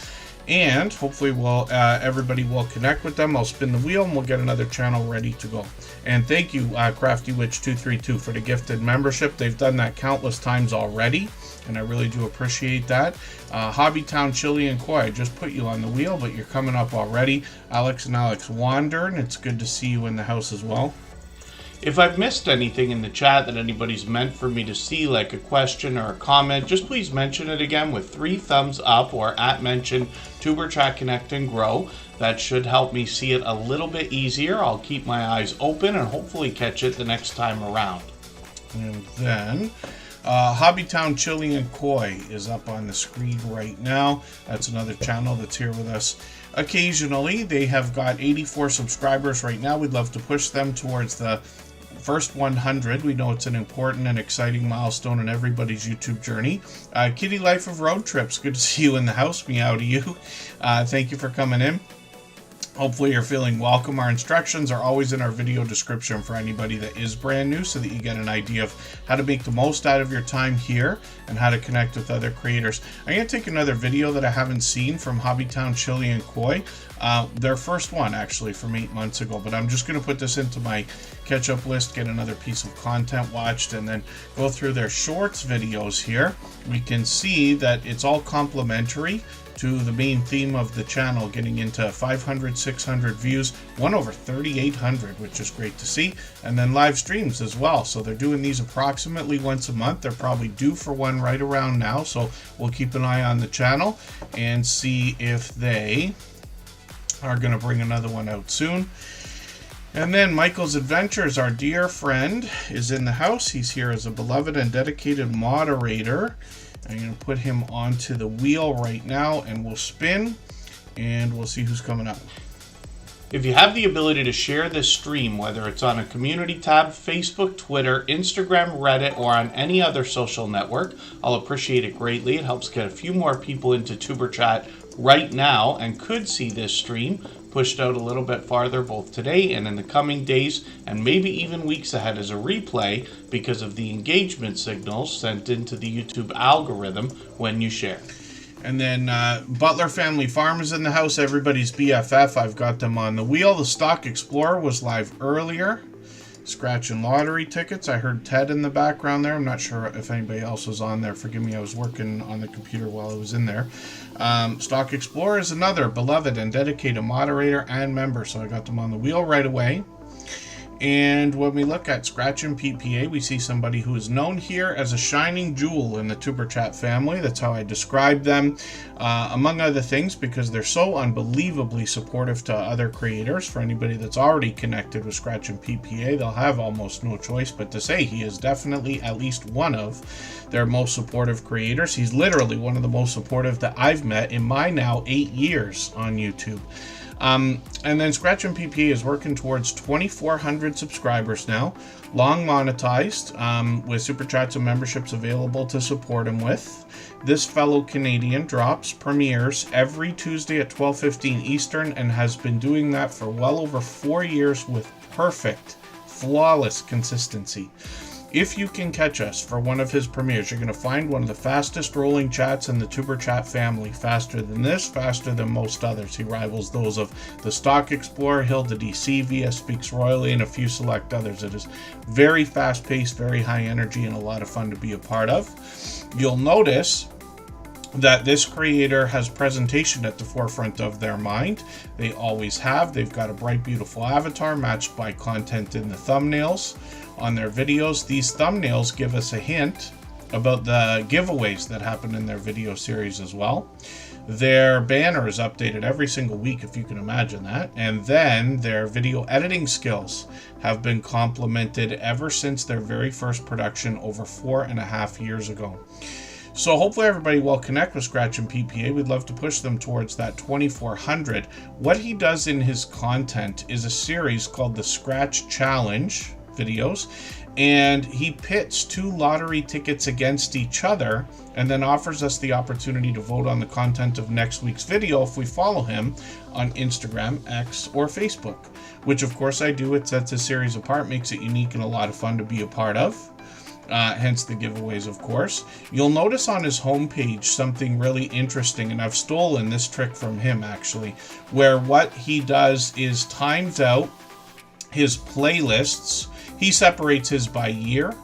And hopefully everybody will connect with them. I'll spin the wheel and we'll get another channel ready to go. And thank you, Crafty Witch 232, for the gifted membership. They've done that countless times already, and I really do appreciate that. Hobbytown Chili and Koi, I just put you on the wheel, but you're coming up already. Alex and Alex Wander, and it's good to see you in the house as well. If I've missed anything in the chat that anybody's meant for me to see, like a question or a comment, just please mention it again with 3 thumbs up or @mention Tuber Chat Connect and Grow. That should help me see it a little bit easier. I'll keep my eyes open and hopefully catch it the next time around. And then Hobbytown Chili and Koi is up on the screen right now. That's another channel that's here with us occasionally. They have got 84 subscribers right now. We'd love to push them towards the first 100. We know it's an important and exciting milestone in everybody's YouTube journey. Kitty Life of Road Trips, good to see you in the house. Meow to you. Thank you for coming in. Hopefully you're feeling welcome. Our instructions are always in our video description for anybody that is brand new, so that you get an idea of how to make the most out of your time here and how to connect with other creators. I'm going to take another video that I haven't seen from Hobbytown Chili and Koi. Their first one actually from 8 months ago, but I'm just going to put this into my catch-up list, get another piece of content watched, and then go through their shorts videos here. We can see that it's all complementary to the main theme of the channel, getting into 500, 600 views, one over 3,800, which is great to see, and then live streams as well. So they're doing these approximately once a month. They're probably due for one right around now, so we'll keep an eye on the channel and see if they are going to bring another one out soon. And then Michael's Adventures, our dear friend, is in the house. He's here as a beloved and dedicated moderator. I'm going to put him onto the wheel right now, and we'll spin, and we'll see who's coming up. If you have the ability to share this stream, whether it's on a community tab, Facebook, Twitter, Instagram, Reddit, or on any other social network, I'll appreciate it greatly. It helps get a few more people into Tuber Chat right now and could see this stream pushed out a little bit farther both today and in the coming days, and maybe even weeks ahead as a replay because of the engagement signals sent into the YouTube algorithm when you share. And then Butler Family Farm is in the house, everybody's BFF. I've got them on the wheel. The Stock Explorer was live earlier. Scratch and lottery tickets. I heard Ted in the background there. I'm not sure if anybody else was on there. Forgive me, I was working on the computer while I was in there. Stock Explorer is another beloved and dedicated moderator and member, so I got them on the wheel right away. And when we look at Scratch and PPA, we see somebody who is known here as a shining jewel in the Tuber Chat family. That's how I describe them, among other things, because they're so unbelievably supportive to other creators. For anybody that's already connected with Scratch and PPA, they'll have almost no choice but to say he is definitely at least one of their most supportive creators. He's literally one of the most supportive that I've met in my now 8 years on YouTube. And then Scratch and PPA is working towards 2,400 subscribers now, long monetized, with super chats and memberships available to support him with. This fellow Canadian premieres every Tuesday at 12:15 Eastern and has been doing that for well over 4 years with perfect, flawless consistency. If you can catch us for one of his premieres, you're going to find one of the fastest rolling chats in the Tuber Chat family. Faster than this, faster than most others. He rivals those of the Stock Explorer, Hilda DC, VS Speaks Royally, and a few select others. It is very fast paced, very high energy, and a lot of fun to be a part of. You'll notice that this creator has presentation at the forefront of their mind. They always have. They've got a bright, beautiful avatar matched by content in the thumbnails on their videos. These thumbnails give us a hint about the giveaways that happen in their video series as well. Their banner is updated every single week, if you can imagine that. And then their video editing skills have been complemented ever since their very first production over 4.5 years ago. So hopefully everybody will connect with Scratch and PPA. We'd love to push them towards that 2,400. What he does in his content is a series called the Scratch Challenge videos, and he pits 2 lottery tickets against each other and then offers us the opportunity to vote on the content of next week's video if we follow him on Instagram, X, or Facebook, which of course I do. It sets his series apart, makes it unique and a lot of fun to be a part of. Hence the giveaways, of course. You'll notice on his homepage something really interesting, and I've stolen this trick from him actually, where what he does is times out his playlists. He separates his by year,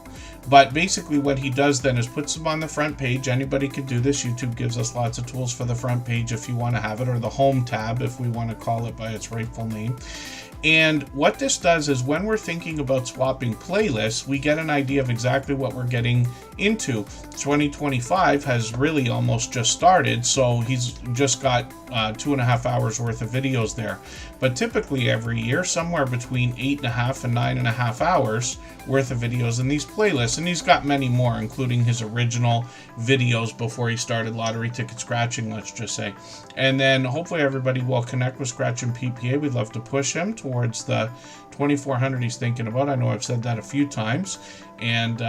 but basically what he does then is puts them on the front page. Anybody can do this. YouTube gives us lots of tools for the front page if you want to have it, or the home tab if we want to call it by its rightful name. And what this does is when we're thinking about swapping playlists, we get an idea of exactly what we're getting into. 2025 has really almost just started, so he's just got 2.5 hours worth of videos there. but typically every year, somewhere between 8.5 and 9.5 hours worth of videos in these playlists. And he's got many more, including his original videos before he started lottery ticket scratching, let's just say. And then hopefully everybody will connect with Scratch and PPA. We'd love to push him towards the 2,400 he's thinking about. I know I've said that a few times. And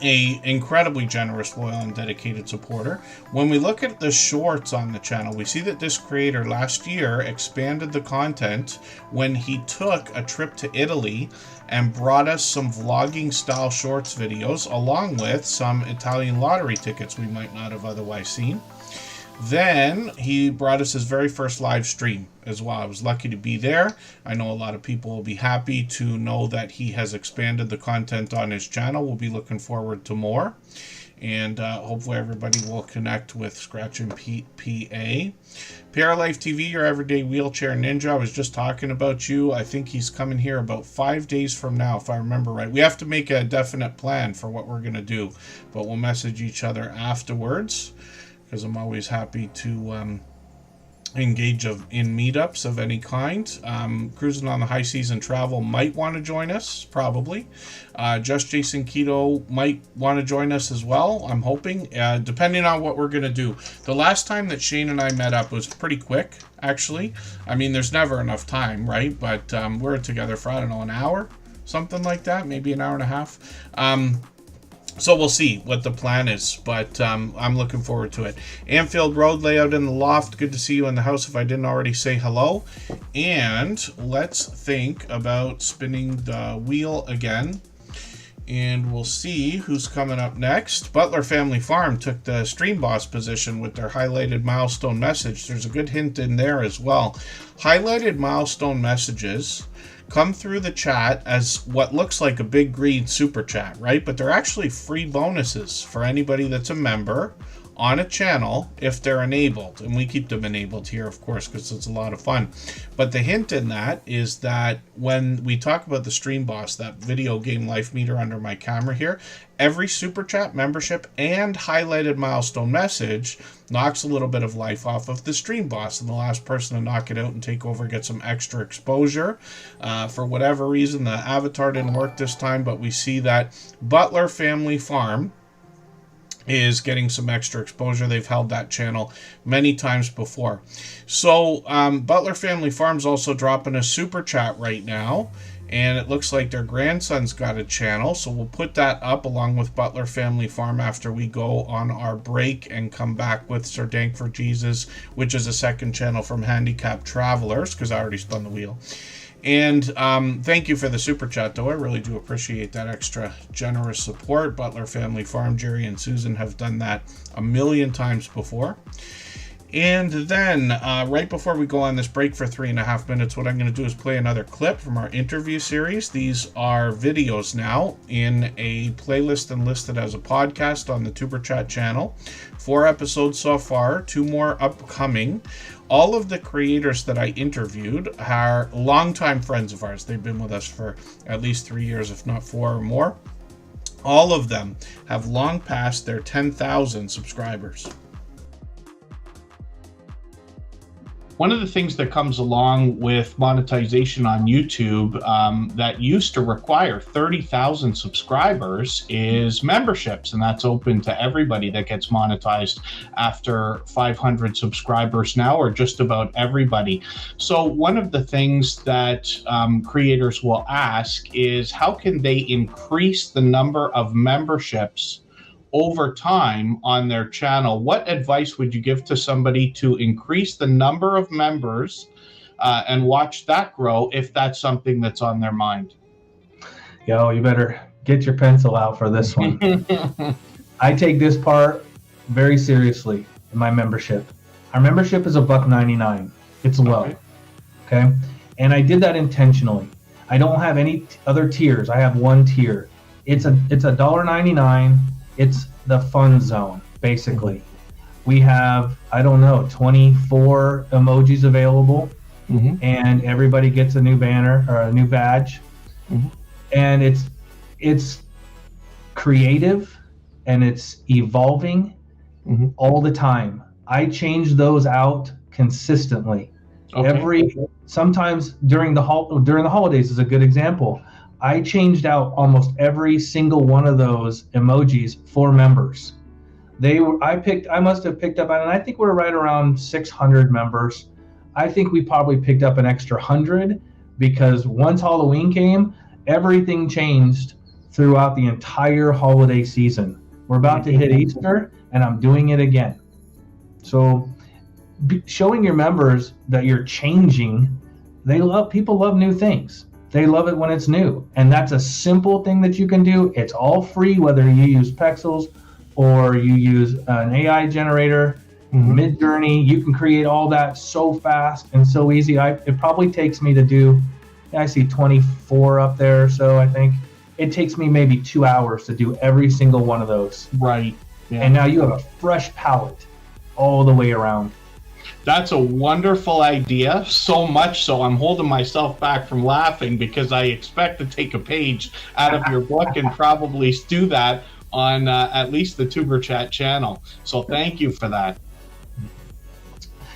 a incredibly generous, loyal, and dedicated supporter. When we look at the shorts on the channel, we see that this creator last year expanded the content when he took a trip to Italy and brought us some vlogging style shorts videos, along with some Italian lottery tickets we might not have otherwise seen. Then he brought us his very first live stream as well. I was lucky to be there. I know a lot of people will be happy to know that he has expanded the content on his channel. We'll be looking forward to more. And hopefully everybody will connect with Scratch and PA. PR Life TV, your everyday wheelchair ninja. I was just talking about you. I think he's coming here about 5 days from now, if I remember right. We have to make a definite plan for what we're going to do, but we'll message each other afterwards, because I'm always happy to engage in meetups of any kind. Cruising on the High Seas and Travel might want to join us, probably. Just Jason Keto might want to join us as well, I'm hoping, depending on what we're going to do. The last time that Shane and I met up was pretty quick, actually. I mean, there's never enough time, right? But we're together for, I don't know, an hour, something like that, maybe an hour and a half. So we'll see what the plan is, but I'm looking forward to it. Anfield Road layout in the loft. Good to see you in the house if I didn't already say hello. And let's think about spinning the wheel again. And we'll see who's coming up next. Butler Family Farm took the stream boss position with their highlighted milestone message. There's a good hint in there as well. Highlighted milestone messages come through the chat as what looks like a big green super chat, right? But they're actually free bonuses for anybody that's a member on a channel if they're enabled. And we keep them enabled here, of course, because it's a lot of fun. But the hint in that is that when we talk about the stream boss, that video game life meter under my camera here, every super chat, membership, and highlighted milestone message knocks a little bit of life off of the stream boss, and the last person to knock it out and take over gets some extra exposure. For whatever reason, the avatar didn't work this time, but we see that Butler Family Farm is getting some extra exposure. They've held that channel many times before. So Butler Family Farm's also dropping a super chat right now, and it looks like their grandson's got a channel, so we'll put that up along with Butler Family Farm after we go on our break and come back with Sir Dank for Jesus, which is a second channel from Handicapped Travelers, because I already spun the wheel. And thank you for the super chat, though. I really do appreciate that extra generous support. Butler Family Farm, Jerry and Susan have done that a million times before. And then right before we go on this break for 3.5 minutes, what I'm going to do is play another clip from our interview series. These are videos now in a playlist and listed as a podcast on the Superchat channel. 4 episodes so far, 2 more upcoming. All of the creators that I interviewed are longtime friends of ours. They've been with us for at least 3 years, if not 4 or more. All of them have long passed their 10,000 subscribers. One of the things that comes along with monetization on YouTube that used to require 30,000 subscribers is memberships, and that's open to everybody that gets monetized after 500 subscribers now, or just about everybody. So one of the things that creators will ask is how can they increase the number of memberships over time on their channel? What advice would you give to somebody to increase the number of members and watch that grow if that's something that's on their mind? Yo, you better get your pencil out for this one. I take this part very seriously in my membership. Our membership is $1.99. It's low. Okay. And I did that intentionally. I don't have any other tiers. I have one tier. It's $1.99. It's the fun zone, basically. We have, I don't know, 24 emojis available, and everybody gets a new banner or a new badge. And it's creative and it's evolving all the time. I change those out consistently. Okay. Sometimes during the holidays is a good example. I changed out almost every single one of those emojis for members. I must have picked up, and I think we're right around 600 members. I think we probably picked up an extra 100 because once Halloween came, everything changed throughout the entire holiday season. We're about to hit Easter, and I'm doing it again. So showing your members that you're changing, people love new things. They love it when it's new. And that's a simple thing that you can do. It's all free, whether you use Pexels or you use an AI generator, Mid-Journey. You can create all that so fast and so easy. It probably takes me to do, I see 24 up there. So I think it takes me maybe 2 hours to do every single one of those. Right. Yeah. And now you have a fresh palette all the way around. That's a wonderful idea, so much so I'm holding myself back from laughing because I expect to take a page out of your book and probably do that on at least the Superchat channel. So thank you for that.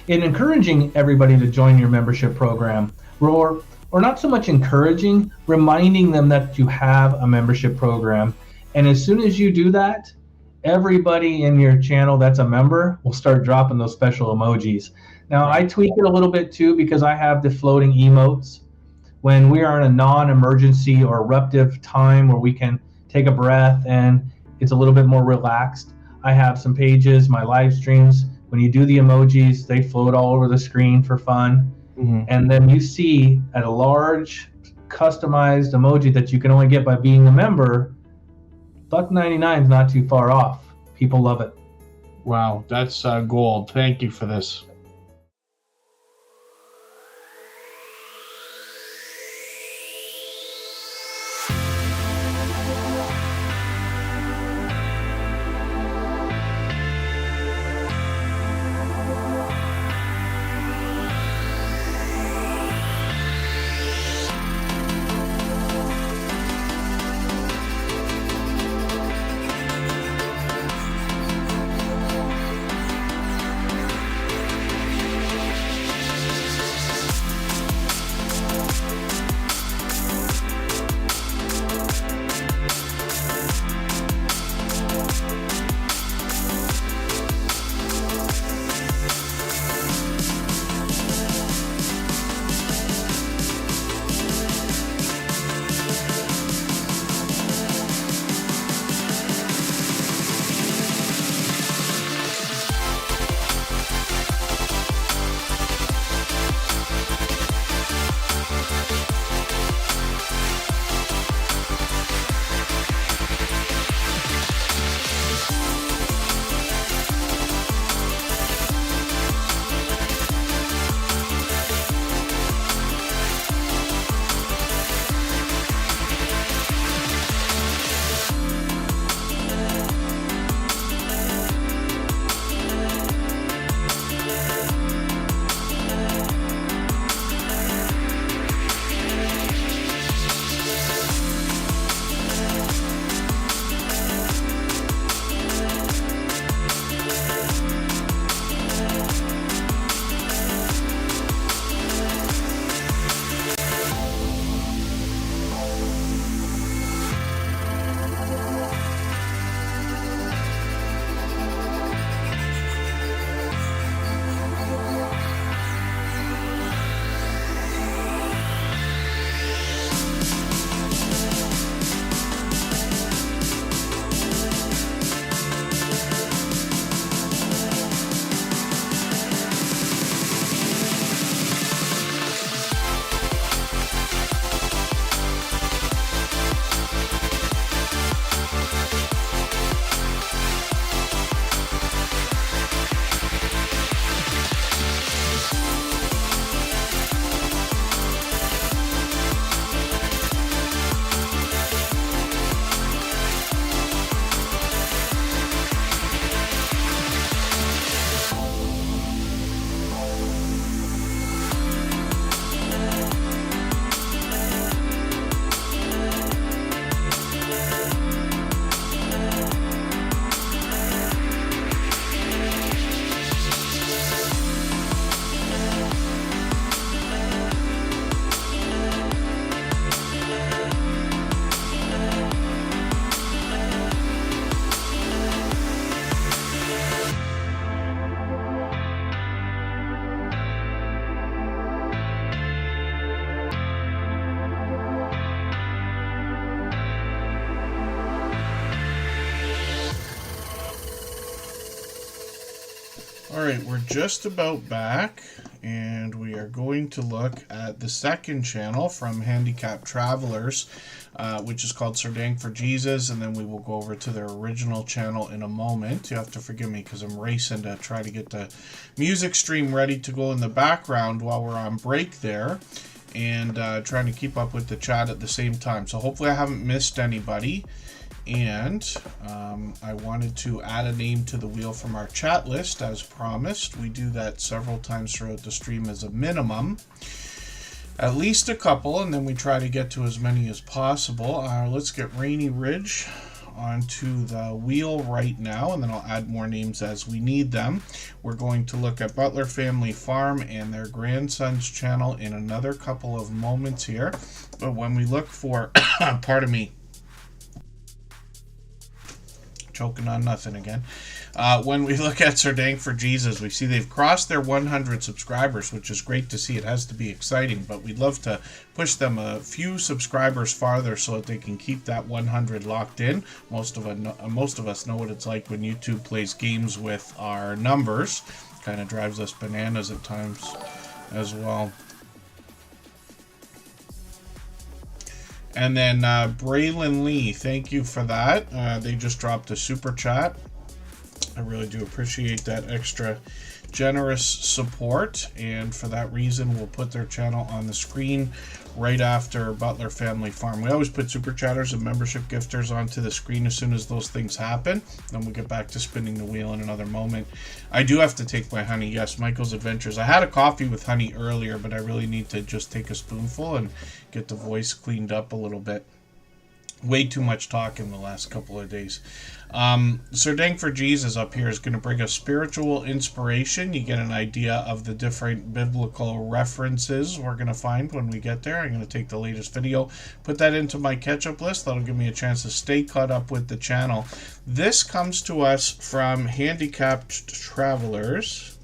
In encouraging everybody to join your membership program, or not so much encouraging, reminding them that you have a membership program. And as soon as you do that, everybody in your channel that's a member will start dropping those special emojis. Now, I tweak it a little bit too because I have the floating emotes. When we are in a non-emergency or eruptive time where we can take a breath and it's a little bit more relaxed, I have some pages, my live streams. When you do the emojis, they float all over the screen for fun. And then you see a large customized emoji that you can only get by being a member. $1.99 is not too far off. People love it. Wow, that's gold. Thank you for this. Alright, we're just about back, and we are going to look at the second channel from Handicapped Travelers, which is called Sir Dank for Jesus, and then we will go over to their original channel in a moment. You have to forgive me because I'm racing to try to get the music stream ready to go in the background while we're on break there, and trying to keep up with the chat at the same time. So hopefully I haven't missed anybody. And I wanted to add a name to the wheel from our chat list as promised. We do that several times throughout the stream as a minimum. At least a couple, and then we try to get to as many as possible. Let's get Rainy Ridge onto the wheel right now, and then I'll add more names as we need them. We're going to look at Butler Family Farm and their grandson's channel in another couple of moments here. But when we look for, pardon me, choking on nothing again. When we look at Sir Dank for Jesus, we see they've crossed their 100 subscribers, which is great to see. It has to be exciting, but we'd love to push them a few subscribers farther so that they can keep that 100 locked in. Most of us know what it's like when YouTube plays games with our numbers. Kind of drives us bananas at times as well. And then Braylon Lee, thank you for that. They just dropped a super chat. I really do appreciate that extra generous support, and for that reason we'll put their channel on the screen right after Butler Family Farm. We always put super chatters and membership gifters onto the screen as soon as those things happen. Then we'll get back to spinning the wheel in another moment. I do have to take my honey. Yes, Michael's Adventures. I had a coffee with honey earlier, but I really need to just take a spoonful and get the voice cleaned up a little bit. Way too much talking the last couple of days. Sir Dank for Jesus up here is going to bring us spiritual inspiration. You get an idea of the different biblical references we're going to find when we get there. I'm going to take the latest video, put that into my catch-up list. That'll give me a chance to stay caught up with the channel. This comes to us from Handicapped Travelers.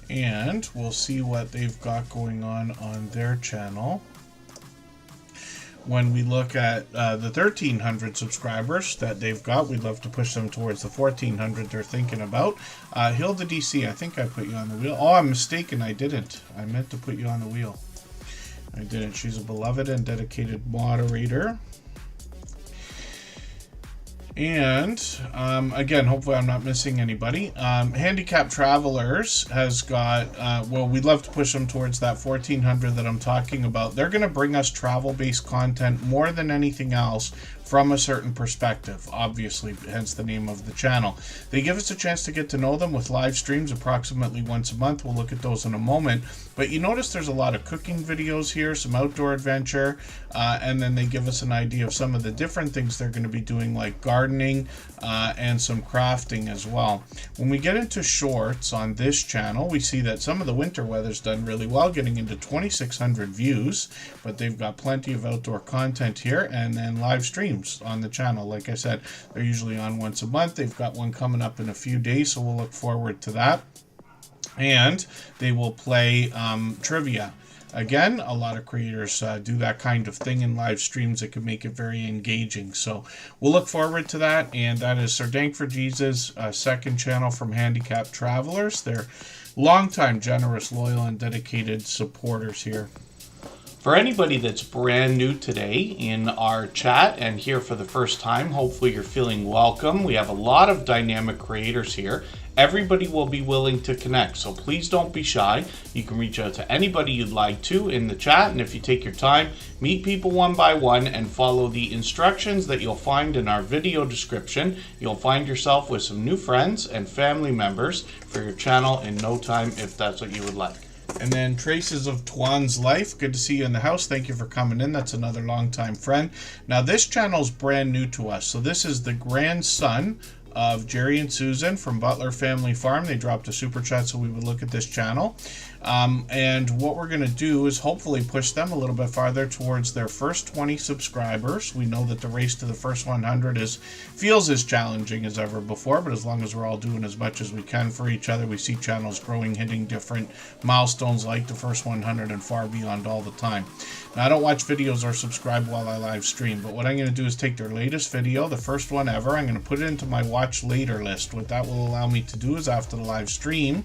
And we'll see what they've got going on their channel. When we look at the 1,300 subscribers that they've got, we'd love to push them towards the 1,400 they're thinking about. Hilda DC, I think I put you on the wheel. Oh, I'm mistaken. I didn't. I meant to put you on the wheel. I didn't. She's a beloved and dedicated moderator. And again, hopefully I'm not missing anybody. Handicapped Travelers has got, well, we'd love to push them towards that 1,400 that I'm talking about. They're going to bring us travel-based content more than anything else from a certain perspective, obviously, hence the name of the channel. They give us a chance to get to know them with live streams approximately once a month. We'll look at those in a moment. But you notice there's a lot of cooking videos here, some outdoor adventure, and then they give us an idea of some of the different things they're going to be doing, like gardening and some crafting as well. When we get into shorts on this channel, we see that some of the winter weather's done really well, getting into 2,600 views, but they've got plenty of outdoor content here, and then live streams on the channel. Like I said, they're usually on once a month. They've got one coming up in a few days, so we'll look forward to that. And they will play trivia. Again, a lot of creators do that kind of thing in live streams. It can make it very engaging. So we'll look forward to that. And that is Sir Dank for Jesus, second channel from Handicapped Travelers. They're longtime, generous, loyal, and dedicated supporters here. For anybody that's brand new today in our chat and here for the first time, hopefully you're feeling welcome. We have a lot of dynamic creators here. Everybody will be willing to connect, so please don't be shy. You can reach out to anybody you'd like to in the chat, and if you take your time, meet people one by one and follow the instructions that you'll find in our video description. You'll find yourself with some new friends and family members for your channel in no time if that's what you would like. And then Traces of Tuan's Life. Good to see you in the house. Thank you for coming in. That's another longtime friend. Now, this channel is brand new to us. So this is the grandson of Jerry and Susan from Butler Family Farm. They dropped a super chat so we would look at this channel. And what we're going to do is hopefully push them a little bit farther towards their first 20 subscribers. We know that the race to the first 100 feels as challenging as ever before, but as long as we're all doing as much as we can for each other, we see channels growing, hitting different milestones like the first 100 and far beyond all the time. Now, I don't watch videos or subscribe while I live stream, but what I'm going to do is take their latest video, the first one ever, I'm going to put it into my watch later list. What that will allow me to do is after the live stream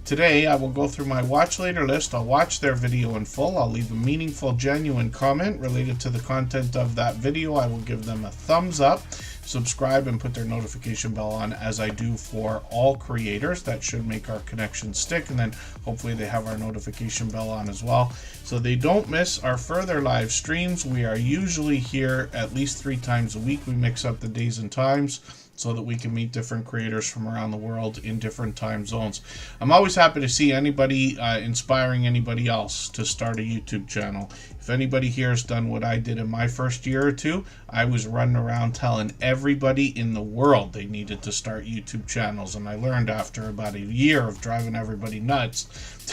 today, I will go through my watch later list. I'll watch their video in full. I'll leave a meaningful, genuine comment related to the content of that video. I will give them a thumbs up, subscribe, and put their notification bell on, as I do for all creators. That should make our connection stick, and then hopefully they have our notification bell on as well, so they don't miss our further live streams. We are usually here at least 3 times a week. We mix up the days and times so that we can meet different creators from around the world in different time zones. I'm always happy to see anybody inspiring anybody else to start a YouTube channel. If anybody here has done what I did in my first year or two, I was running around telling everybody in the world they needed to start YouTube channels, and I learned after about a year of driving everybody nuts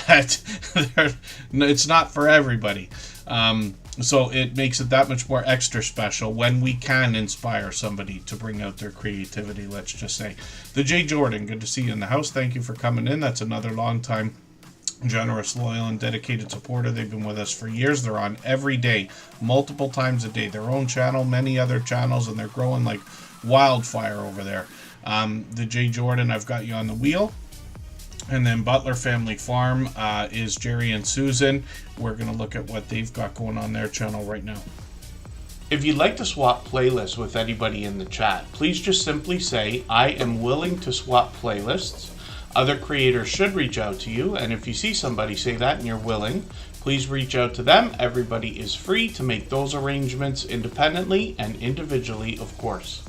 that it's not for everybody. So it makes it that much more extra special when we can inspire somebody to bring out their creativity, let's just say. The J. Jordan, good to see you in the house. Thank you for coming in. That's another long time, generous, loyal, and dedicated supporter. They've been with us for years. They're on every day, multiple times a day. Their own channel, many other channels, and they're growing like wildfire over there. The J. Jordan, I've got you on the wheel. And then Butler Family Farm is Jerry and Susan. We're going to look at what they've got going on their channel right now. If you'd like to swap playlists with anybody in the chat, please just simply say, I am willing to swap playlists. Other creators should reach out to you, and if you see somebody say that and you're willing, please reach out to them. Everybody is free to make those arrangements independently and individually, of course.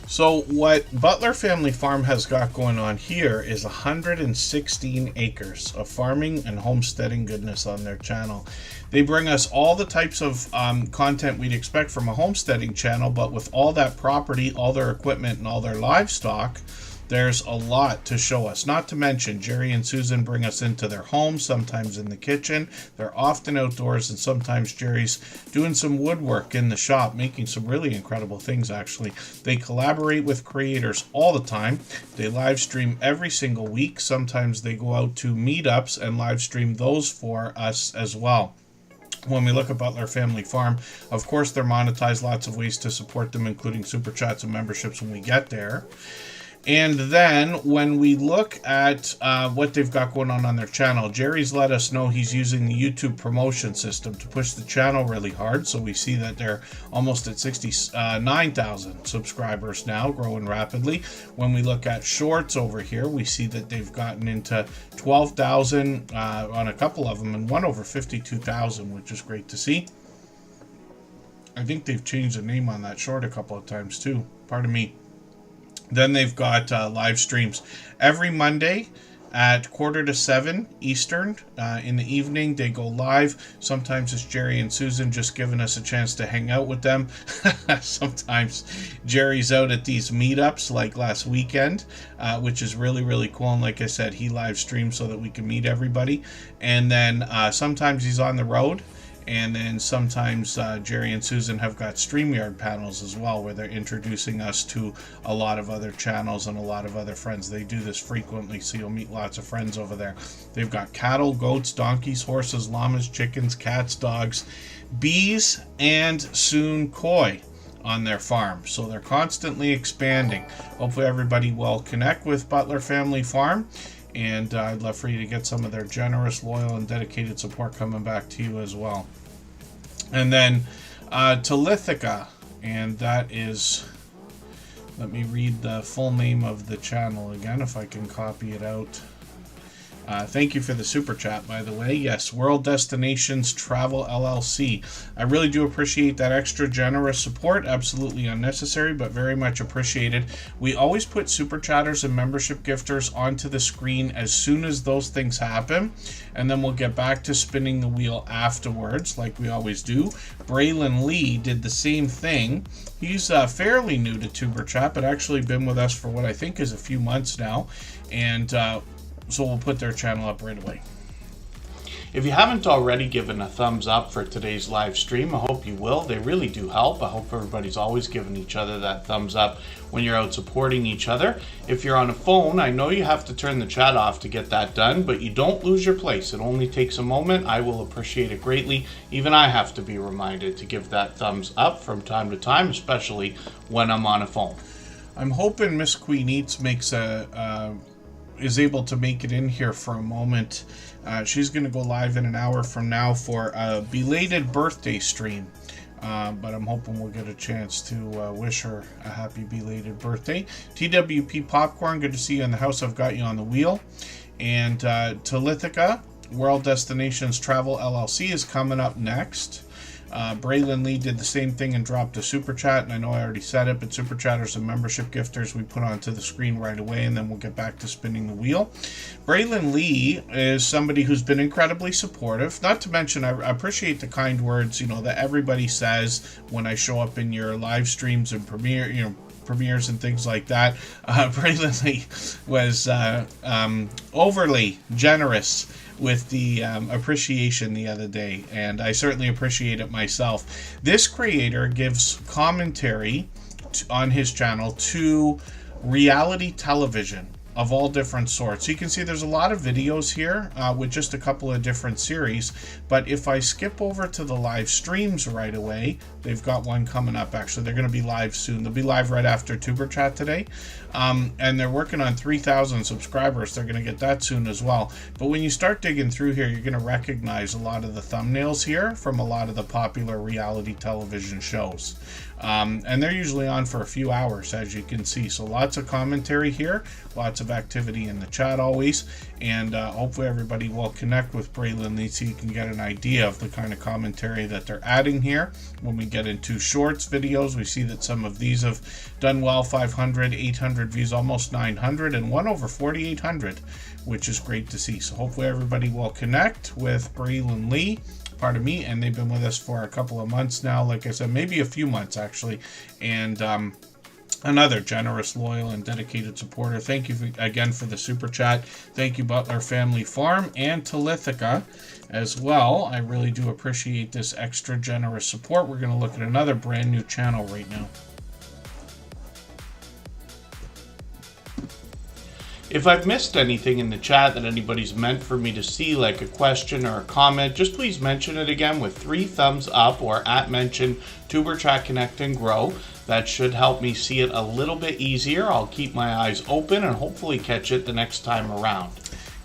So what Butler Family Farm has got going on here is 116 acres of farming and homesteading goodness on their channel. They bring us all the types of content we'd expect from a homesteading channel, but with all that property, all their equipment, and all their livestock, there's a lot to show us. Not to mention, Jerry and Susan bring us into their home, sometimes in the kitchen. They're often outdoors, and sometimes Jerry's doing some woodwork in the shop, making some really incredible things, actually. They collaborate with creators all the time. They live stream every single week. Sometimes they go out to meetups and live stream those for us as well. When we look at Butler Family Farm, of course, they're monetized. Lots of ways to support them, including super chats and memberships when we get there. And then when we look at what they've got going on their channel, Jerry's let us know he's using the YouTube promotion system to push the channel really hard. So we see that they're almost at 69,000 subscribers now, growing rapidly. When we look at shorts over here, we see that they've gotten into 12,000 on a couple of them, and one over 52,000, which is great to see. I think they've changed the name on that short a couple of times too. Pardon me. Then they've got live streams every Monday at 6:45 Eastern. In the evening, they go live. Sometimes it's Jerry and Susan just giving us a chance to hang out with them. Sometimes Jerry's out at these meetups like last weekend, which is really, really cool. And like I said, he live streams so that we can meet everybody. And then sometimes he's on the road. And then sometimes Jerry and Susan have got StreamYard panels as well, where they're introducing us to a lot of other channels and a lot of other friends. They do this frequently, so you'll meet lots of friends over there. They've got cattle, goats, donkeys, horses, llamas, chickens, cats, dogs, bees, and soon koi on their farm. So they're constantly expanding. Hopefully everybody will connect with Butler Family Farm. And I'd love for you to get some of their generous, loyal, and dedicated support coming back to you as well. And then to Lithica, and that is, let me read the full name of the channel again, if I can copy it out. Thank you for the super chat, by the way. Yes, World Destinations Travel LLC. I really do appreciate that extra generous support. Absolutely unnecessary, but very much appreciated. We always put super chatters and membership gifters onto the screen as soon as those things happen, and then we'll get back to spinning the wheel afterwards, like we always do. Braylon Lee did the same thing. He's fairly new to Tuber Chat, but actually been with us for what I think is a few months now, and so we'll put their channel up right away. If you haven't already given a thumbs up for today's live stream, I hope you will. They really do help. I hope everybody's always giving each other that thumbs up when you're out supporting each other. If you're on a phone, I know you have to turn the chat off to get that done, but you don't lose your place. It only takes a moment. I will appreciate it greatly. Even I have to be reminded to give that thumbs up from time to time, especially when I'm on a phone. I'm hoping Miss Queen Eats is able to make it in here for a moment. She's going to go live in an hour from now for a belated birthday stream. But I'm hoping we'll get a chance to wish her a happy belated birthday. TWP Popcorn, good to see you in the house. I've got you on the wheel. And Talithica, World Destinations Travel LLC is coming up next. Braylon Lee did the same thing and dropped a super chat, and I know I already said it, but super chatters and membership gifters we put onto the screen right away, and then we'll get back to spinning the wheel. Braylon Lee is somebody who's been incredibly supportive. Not to mention, I appreciate the kind words, that everybody says when I show up in your live streams and premieres and things like that. Braylon Lee was overly generous with the appreciation the other day, and I certainly appreciate it myself. This creator gives commentary on his channel to reality television of all different sorts. You can see there's a lot of videos here with just a couple of different series, but if I skip over to the live streams right away, they've got one coming up. Actually, they're going to be live soon. They'll be live right after Tuber Chat today, and they're working on 3,000 subscribers. They're going to get that soon as well. But when you start digging through here, you're going to recognize a lot of the thumbnails here from a lot of the popular reality television shows. And they're usually on for a few hours, as you can see. So lots of commentary here, lots of activity in the chat always, and hopefully everybody will connect with Braylon Lee so you can get an idea of the kind of commentary that they're adding here. When we get into shorts videos, we see that some of these have done well, 500, 800 views, almost 900, and one over 4,800, which is great to see. So hopefully everybody will connect with Braylon Lee. Pardon me, and they've been with us for a couple of months now, like I said, maybe a few months actually, and another generous, loyal, and dedicated supporter. Thank you again for the super chat. Thank you, Butler Family Farm, and Talithica as well. I really do appreciate this extra generous support. We're going to look at another brand new channel right now. If I've missed anything in the chat that anybody's meant for me to see, like a question or a comment, just please mention it again with 3 thumbs up or @mention Tuber Chat Connect and Grow. That should help me see it a little bit easier. I'll keep my eyes open and hopefully catch it the next time around.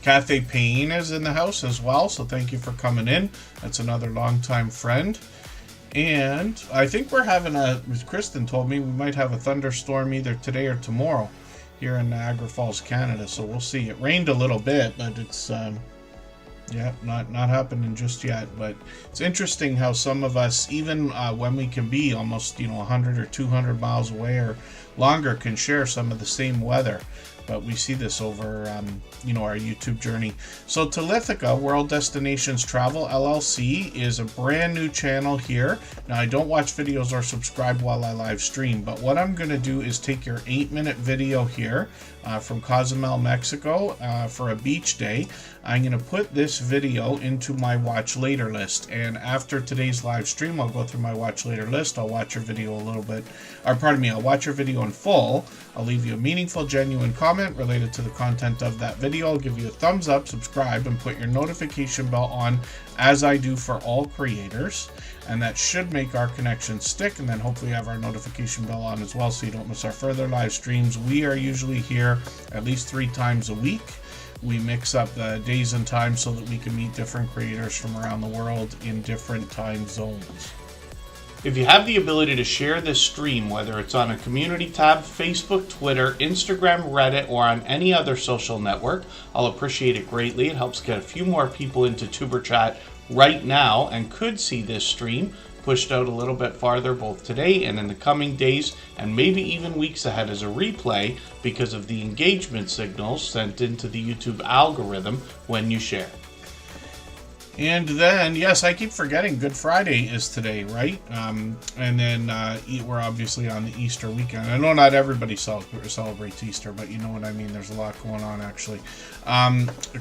Cathay Payne is in the house as well, so thank you for coming in. That's another longtime friend. And I think we're having as Kristen told me, we might have a thunderstorm either today or tomorrow here in Niagara Falls, Canada, so we'll see. It rained a little bit, but it's not happening just yet. But it's interesting how some of us, even when we can be almost 100 or 200 miles away or longer, can share some of the same weather. But we see this over our YouTube journey. So Talithica, World Destinations Travel LLC, is a brand new channel here. Now, I don't watch videos or subscribe while I live stream, but what I'm going to do is take your 8-minute video here from Cozumel, Mexico for a beach day. I'm going to put this video into my watch later list, and after today's live stream, I'll go through my watch later list. I'll watch your video I'll watch your video in full. I'll leave you a meaningful, genuine comment related to the content of that video. I'll give you a thumbs up, subscribe, and put your notification bell on, as I do for all creators, and that should make our connection stick, and then hopefully have our notification bell on as well so you don't miss our further live streams. We are usually here at least 3 times a week. We mix up the days and times so that we can meet different creators from around the world in different time zones. If you have the ability to share this stream, whether it's on a community tab, Facebook, Twitter, Instagram, Reddit, or on any other social network, I'll appreciate it greatly. It helps get a few more people into Tuber Chat right now and could see this stream pushed out a little bit farther both today and in the coming days and maybe even weeks ahead as a replay because of the engagement signals sent into the YouTube algorithm when you share. And then, yes, I keep forgetting Good Friday is today, right? And then we're obviously on the Easter weekend. I know not everybody celebrates Easter, but you know what I mean. There's a lot going on, actually.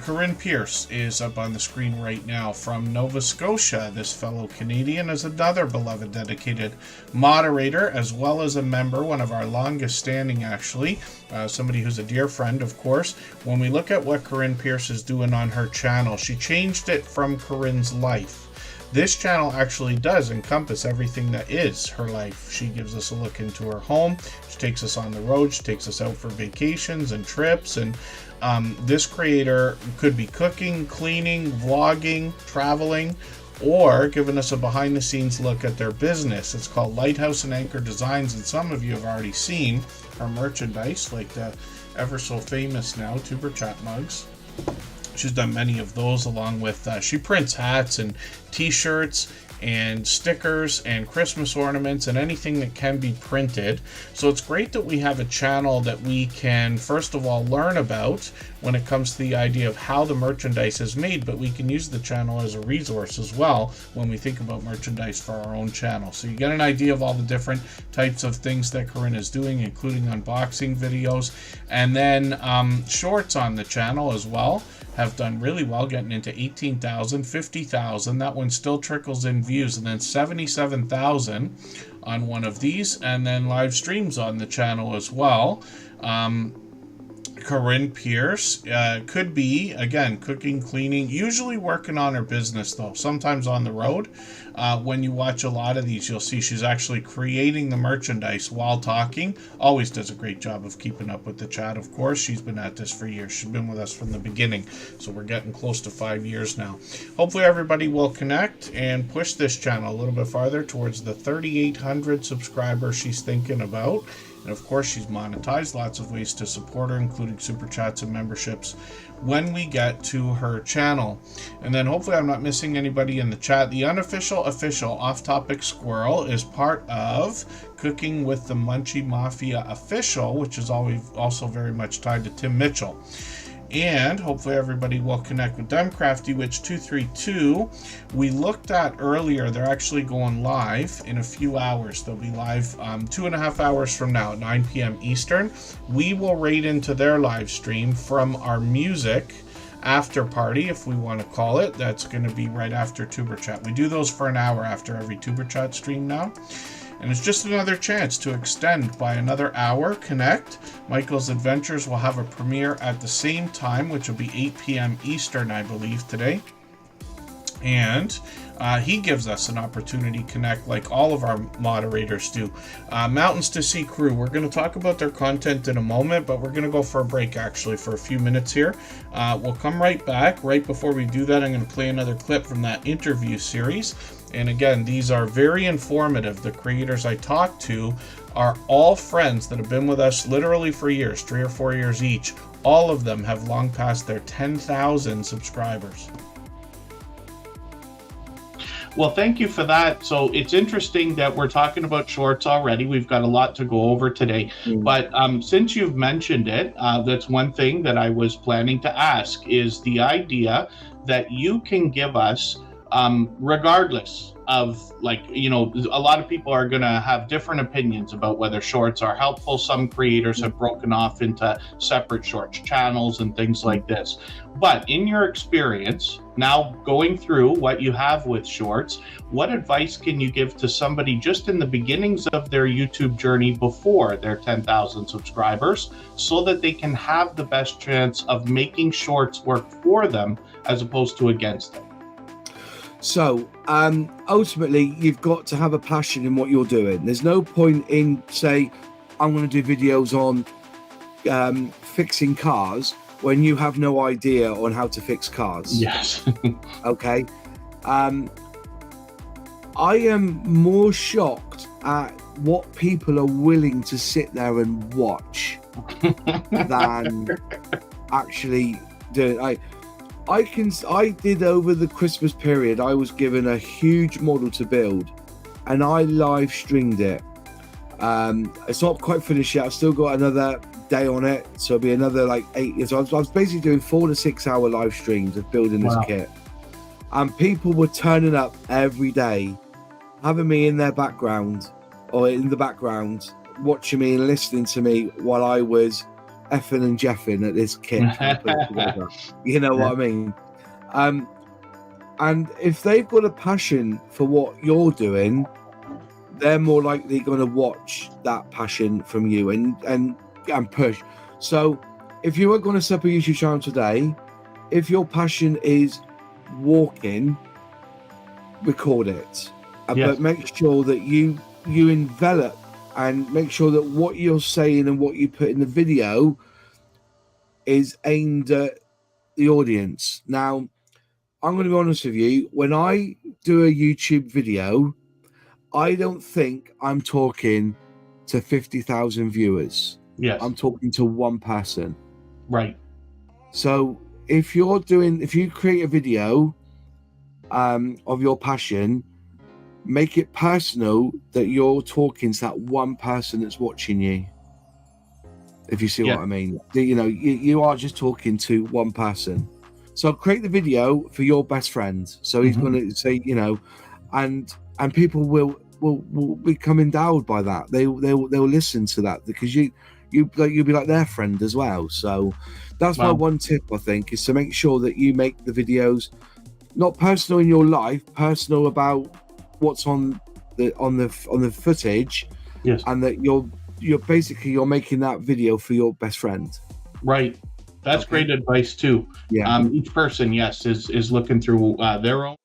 Corinne Pierce is up on the screen right now from Nova Scotia. This fellow Canadian is another beloved dedicated moderator, as well as a member, one of our longest standing, actually. Somebody who's a dear friend, of course. When we look at what Corinne Pierce is doing on her channel, she changed it from Corinne's life. This channel actually does encompass everything that is her life. She gives us a look into her home. She takes us on the road. She takes us out for vacations and trips. And this creator could be cooking, cleaning, vlogging, traveling, or giving us a behind-the-scenes look at their business. It's called Lighthouse and Anchor Designs, and some of you have already seen her merchandise, like the ever so famous now Superchat mugs. She's done many of those, along with she prints hats and t-shirts and stickers and Christmas ornaments and anything that can be printed. So it's great that we have a channel that we can, first of all, learn about when it comes to the idea of how the merchandise is made, but we can use the channel as a resource as well when we think about merchandise for our own channel. So you get an idea of all the different types of things that Corinne is doing, including unboxing videos, and then shorts on the channel as well have done really well, getting into 18,000, 50,000. That one still trickles in views, and then 77,000 on one of these, and then live streams on the channel as well. Corinne Pierce could be, again, cooking, cleaning, usually working on her business, though, sometimes on the road. When you watch a lot of these, you'll see she's actually creating the merchandise while talking. Always does a great job of keeping up with the chat, of course. She's been at this for years. She's been with us from the beginning, so we're getting close to 5 years now. Hopefully everybody will connect and push this channel a little bit farther towards the 3,800 subscribers she's thinking about. And of course, she's monetized. Lots of ways to support her, including super chats and memberships when we get to her channel. And then hopefully I'm not missing anybody in the chat. The unofficial official off-topic squirrel is part of Cooking with the Munchie Mafia official, which is always also very much tied to Tim Mitchell. And hopefully everybody will connect with them. Crafty Witch 232 we looked at earlier. They're actually going live in a few hours. They'll be live 2.5 hours from now at 9 p.m. Eastern. We will raid into their live stream from our music after party, if we want to call it. That's going to be right after Tuber Chat. We do those for an hour after every Tuber Chat stream now. And it's just another chance to extend by another hour. Connect. Michael's Adventures will have a premiere at the same time, which will be 8 p.m. Eastern, I believe, today. And he gives us an opportunity to connect like all of our moderators do. Mountains to Sea Crew, we're going to talk about their content in a moment, but we're going to go for a break actually for a few minutes here. We'll come right back. Right before we do that, I'm going to play another clip from that interview series. And again, these are very informative. The creators I talked to are all friends that have been with us literally for years, 3 or 4 years each. All of them have long passed their 10,000 subscribers. Well, thank you for that. So it's interesting that we're talking about shorts already. We've got a lot to go over today. But since you've mentioned it, that's one thing that I was planning to ask is the idea that you can give us, regardless of, like, you know, a lot of people are going to have different opinions about whether shorts are helpful. Some creators have broken off into separate shorts channels and things like this. But in your experience, now going through what you have with shorts, what advice can you give to somebody just in the beginnings of their YouTube journey before their 10,000 subscribers so that they can have the best chance of making shorts work for them as opposed to against them? So ultimately, you've got to have a passion in what you're doing. There's no point in, say, I'm going to do videos on fixing cars when you have no idea on how to fix cars. Yes. Okay. I am more shocked at what people are willing to sit there and watch than actually do it. I did over the Christmas period, I was given a huge model to build and I live streamed it. It's not quite finished yet. I've still got another day on it. So it'll be another like 8 years. So I was basically doing 4 to 6 hour live streams of building this kit. and people were turning up every day, having me in their background or in the background, watching me and listening to me while I was effing and jeffing at this kit. You know what I mean? And if they've got a passion for what you're doing, they're more likely going to watch that passion from you and push. So if you are going to set up a YouTube channel today, if your passion is walking, record it. But make sure that you envelop and make sure that what you're saying and what you put in the video is aimed at the audience. Now, I'm going to be honest with you. When I do a YouTube video, I don't think I'm talking to 50,000 viewers. Yes. I'm talking to one person. Right. So if you create a video of your passion, make it personal that you're talking to that one person that's watching you. If you see what I mean, you are just talking to one person. So create the video for your best friend. So he's going to say, and people will become endowed by that. They'll listen to that because you'll be like their friend as well. So that's my one tip, I think, is to make sure that you make the videos not personal in your life, personal about what's on the footage, and that you're making that video for your best friend. Right. That's great advice too. Yeah. Each person, is looking through their own.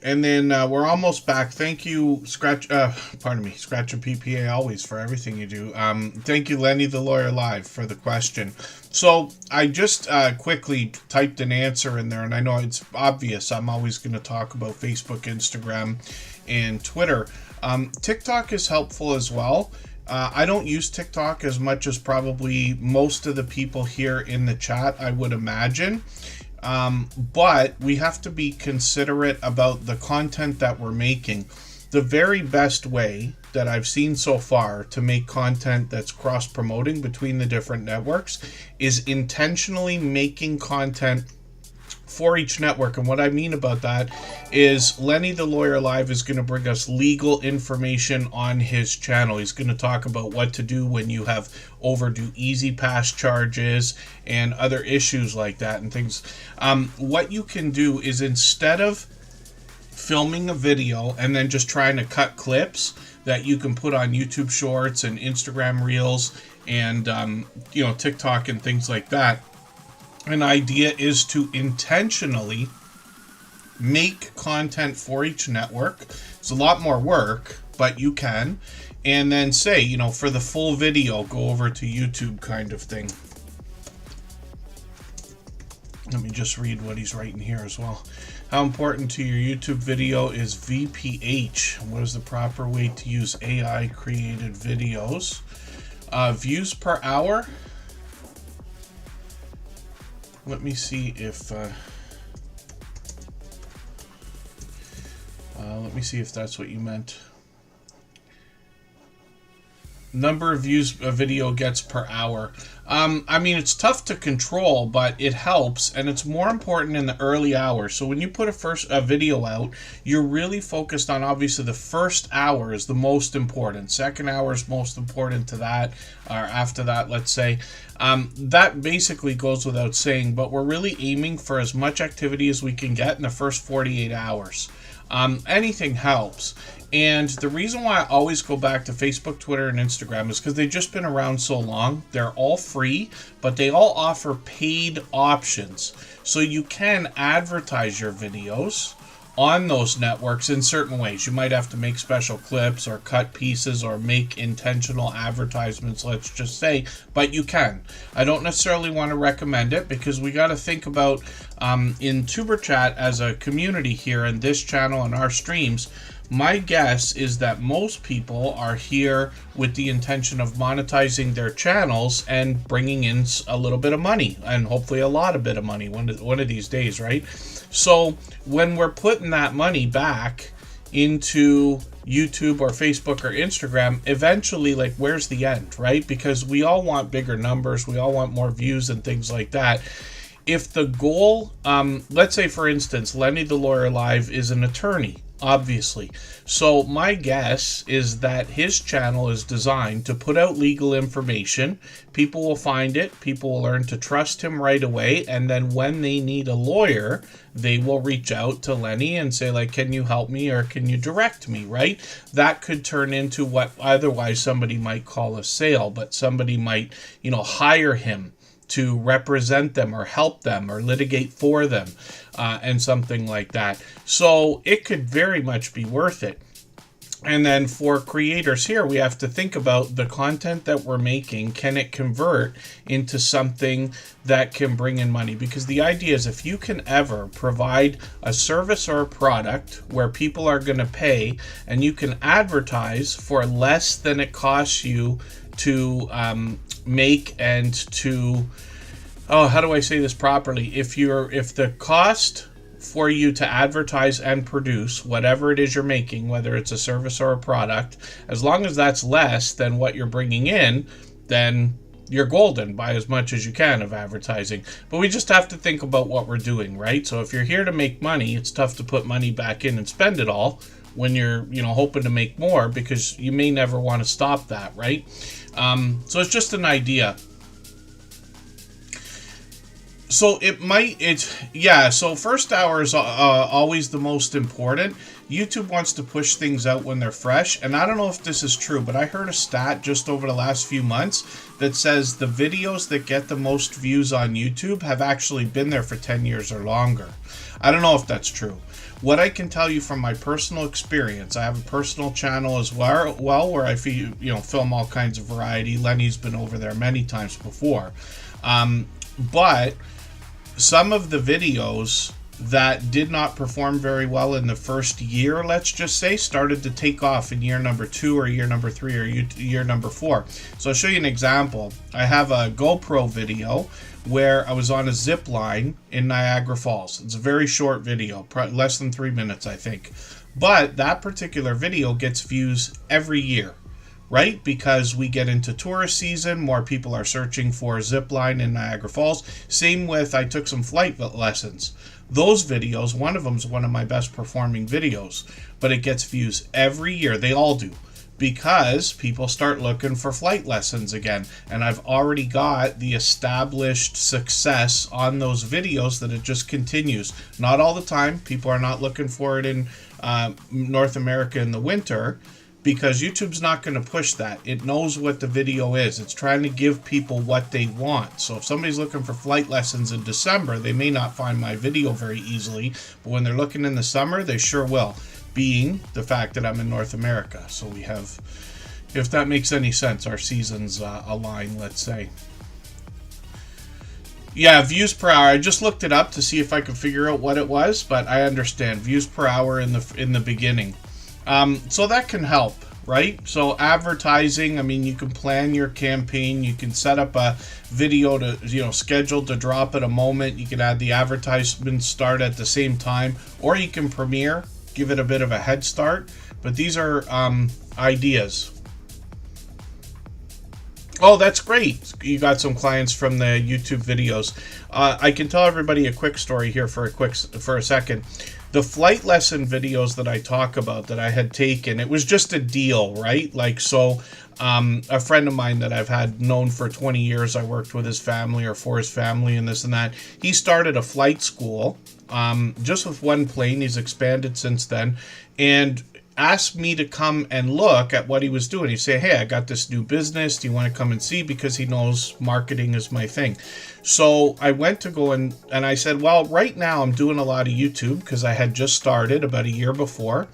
And then we're almost back. Thank you, Scratch and PPA always for everything you do. Thank you, Lenny the Lawyer Live, for the question. So I just quickly typed an answer in there, and I know it's obvious. I'm always going to talk about Facebook, Instagram, and Twitter. TikTok is helpful as well. I don't use TikTok as much as probably most of the people here in the chat, I would imagine. But we have to be considerate about the content that we're making. The very best way that I've seen so far to make content that's cross-promoting between the different networks is intentionally making content for each network. And what I mean about that is Lenny the Lawyer Live is going to bring us legal information on his channel. He's going to talk about what to do when you have overdue easy pass charges and other issues like that and things. What you can do is, instead of filming a video and then just trying to cut clips that you can put on YouTube Shorts and Instagram Reels and TikTok and things like that, an idea is to intentionally make content for each network. It's a lot more work, but you can. And then say, for the full video, go over to YouTube kind of thing. Let me just read what he's writing here as well. How important to your YouTube video is VPH? What is the proper way to use AI created videos? Views per hour. Let me see if that's what you meant. Number of views a video gets per hour. I mean, it's tough to control, but it helps, and it's more important in the early hours. So when you put a video out, you're really focused on, obviously, the first hour is the most important. Second hour is most important to that, or after that, let's say. That basically goes without saying, but we're really aiming for as much activity as we can get in the first 48 hours. Anything helps. And the reason why I always go back to Facebook, Twitter, and Instagram is because they've just been around so long. They're all free, but they all offer paid options. So you can advertise your videos on those networks in certain ways. You might have to make special clips or cut pieces or make intentional advertisements, let's just say, but you can. I don't necessarily want to recommend it because we got to think about in Superchat as a community here in this channel and our streams. My guess is that most people are here with the intention of monetizing their channels and bringing in a little bit of money, and hopefully a lot of bit of money one of these days, right? So when we're putting that money back into YouTube or Facebook or Instagram, eventually, like, where's the end, right? Because we all want bigger numbers, we all want more views and things like that. If the goal, let's say, for instance, Lenny the Lawyer Live is an attorney, obviously. So my guess is that his channel is designed to put out legal information. People will find it. People will learn to trust him right away. And then when they need a lawyer, they will reach out to Lenny and say, like, can you help me or can you direct me, right? That could turn into what otherwise somebody might call a sale, but somebody might, hire him to represent them or help them or litigate for them and something like that. So it could very much be worth it. And then for creators here, we have to think about the content that we're making. Can it convert into something that can bring in money? Because the idea is, if you can ever provide a service or a product where people are going to pay and you can advertise for less than it costs you to make and to, how do I say this properly? If the cost for you to advertise and produce whatever it is you're making, whether it's a service or a product, as long as that's less than what you're bringing in, then you're golden. Buy as much as you can of advertising. But we just have to think about what we're doing, right? So if you're here to make money, it's tough to put money back in and spend it all when you're hoping to make more, because you may never want to stop that, right? So it's just an idea. So so first hour is always the most important. YouTube wants to push things out when they're fresh, and I don't know if this is true, but I heard a stat just over the last few months that says the videos that get the most views on YouTube have actually been there for 10 years or longer. I don't know if that's true. What I can tell you from my personal experience, I have a personal channel as well where I film all kinds of variety. Lenny's been over there many times before. But some of the videos that did not perform very well in the first year, let's just say, started to take off in year number 2 or year number 3 or year number 4. So I'll show you an example. I have a GoPro video where I was on a zip line in Niagara Falls. It's a very short video, less than 3 minutes, I think. But that particular video gets views every year, right? Because we get into tourist season, more people are searching for zip line in Niagara Falls. Same with, I took some flight lessons. Those videos, one of them is one of my best performing videos, but it gets views every year. They all do, because people start looking for flight lessons again. And I've already got the established success on those videos that it just continues. Not all the time. People are not looking for it in North America in the winter, because YouTube's not going to push that. It knows what the video is. It's trying to give people what they want. So if somebody's looking for flight lessons in December, they may not find my video very easily, but when they're looking in the summer, they sure will, being the fact that I'm in North America. So we have, if that makes any sense, our seasons align, let's say. Yeah, views per hour. I just looked it up to see if I could figure out what it was, but I understand. Views per hour in the beginning. So that can help, right? So advertising, I mean, you can plan your campaign. You can set up a video to, scheduled to drop at a moment. You can add the advertisement start at the same time, or you can premiere, give it a bit of a head start. But these are ideas. Oh, that's great. You got some clients from the YouTube videos. I can tell everybody a quick story here for a second. The flight lesson videos that I talk about that I had taken, it was just a deal, right? Like, so a friend of mine that I've had known for 20 years, I worked with his family or for his family and this and that. He started a flight school just with one plane. He's expanded since then, and asked me to come and look at what he was doing. He'd say, hey, I got this new business. Do you want to come and see? Because he knows marketing is my thing. So I went to go and I said, well, right now I'm doing a lot of YouTube because I had just started about a year before.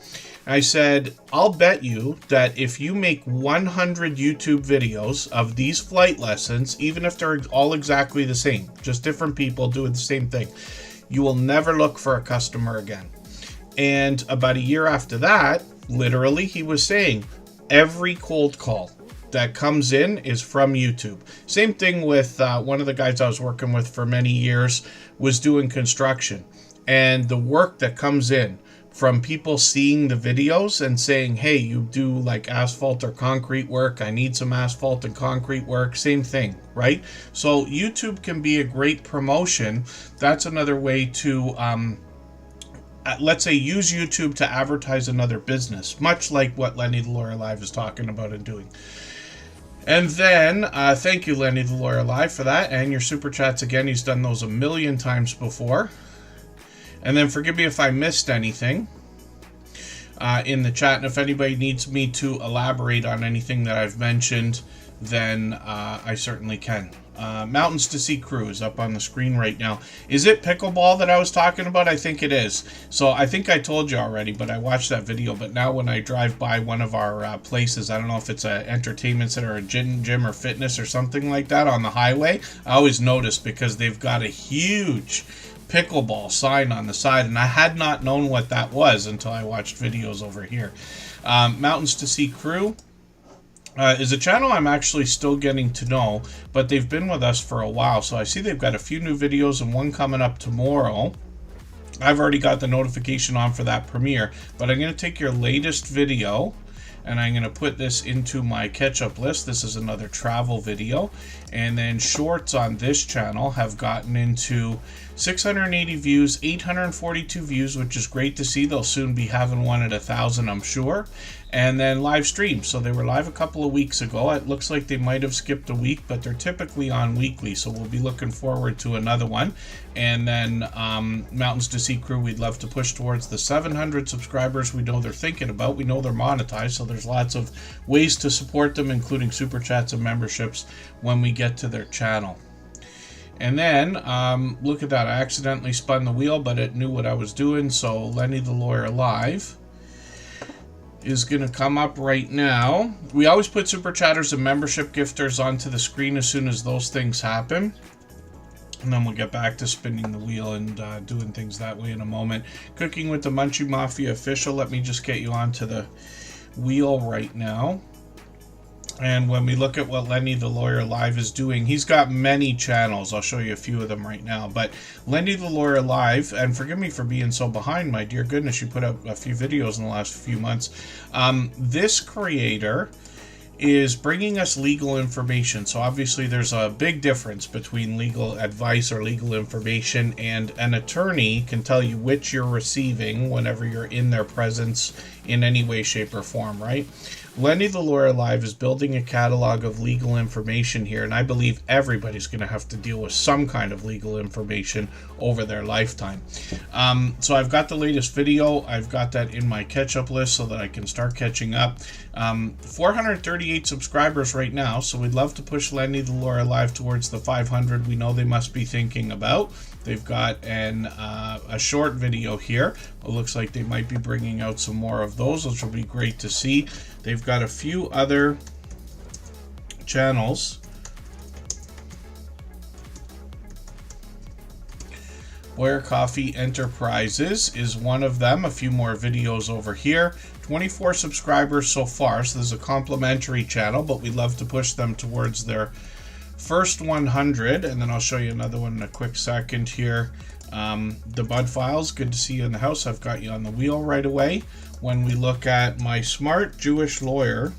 I said, I'll bet you that if you make 100 YouTube videos of these flight lessons, even if they're all exactly the same, just different people doing the same thing, you will never look for a customer again. And about a year after that, literally, he was saying every cold call that comes in is from YouTube. Same thing with one of the guys I was working with for many years, was doing construction. And the work that comes in from people seeing the videos and saying, hey, you do like asphalt or concrete work, I need some asphalt and concrete work, same thing, right? So YouTube can be a great promotion. That's another way to let's say use YouTube to advertise another business, much like what Lenny the Lawyer Live is talking about and doing. And then thank you, Lenny the Lawyer Live, for that, and your super chats again. He's done those a million times before. And then forgive me if I missed anything in the chat, and if anybody needs me to elaborate on anything that I've mentioned, then I certainly can. Mountains to Sea Crew is up on the screen right now. Is it pickleball that I was talking about? I think it is. So I think I told you already, but I watched that video. But now when I drive by one of our places, I don't know if it's an entertainment center or a gym or fitness or something like that on the highway, I always notice because they've got a huge pickleball sign on the side, and I had not known what that was until I watched videos over here. Mountains to Sea Crew is a channel I'm actually still getting to know, but they've been with us for a while. So I see they've got a few new videos and one coming up tomorrow. I've already got the notification on for that premiere, but I'm going to take your latest video and I'm going to put this into my catch-up list. This is another travel video. And then shorts on this channel have gotten into 680 views, 842 views, which is great to see. They'll soon be having one at 1,000, I'm sure. And then live streams. So they were live a couple of weeks ago. It looks like they might have skipped a week, but they're typically on weekly. So we'll be looking forward to another one. And then Mountains to Sea Crew, we'd love to push towards the 700 subscribers we know they're thinking about. We know they're monetized, so there's lots of ways to support them, including super chats and memberships when we get to their channel. And then, look at that, I accidentally spun the wheel, but it knew what I was doing. So Lenny the Lawyer Live is going to come up right now. We always put super chatters and membership gifters onto the screen as soon as those things happen. And then we'll get back to spinning the wheel and doing things that way in a moment. Cooking with the Munchie Mafia official. Let me just get you onto the wheel right now. And when we look at what Lenny the Lawyer Live is doing, he's got many channels. I'll show you a few of them right now. But Lenny the Lawyer Live, and forgive me for being so behind, my dear goodness, you put up a few videos in the last few months. This creator is bringing us legal information. So obviously there's a big difference between legal advice or legal information, and an attorney can tell you which you're receiving whenever you're in their presence in any way, shape, or form, right? Lenny the Lawyer Live is building a catalog of legal information here, and I believe everybody's going to have to deal with some kind of legal information over their lifetime. So I've got the latest video. I've got that in my catch-up list so that I can start catching up. 438 subscribers right now, so we'd love to push Lenny the Lawyer Live towards the 500 we know they must be thinking about. They've got a short video here. It looks like they might be bringing out some more of those, which will be great to see. They've got a few other channels. Boyer Coffee Enterprises is one of them. A few more videos over here. 24 subscribers so far, so there's a complimentary channel, but we'd love to push them towards their first 100, and then I'll show you another one in a quick second here. The Bud Files, good to see you in the house. I've got you on the wheel right away. When we look at My Smart Jewish Lawyer,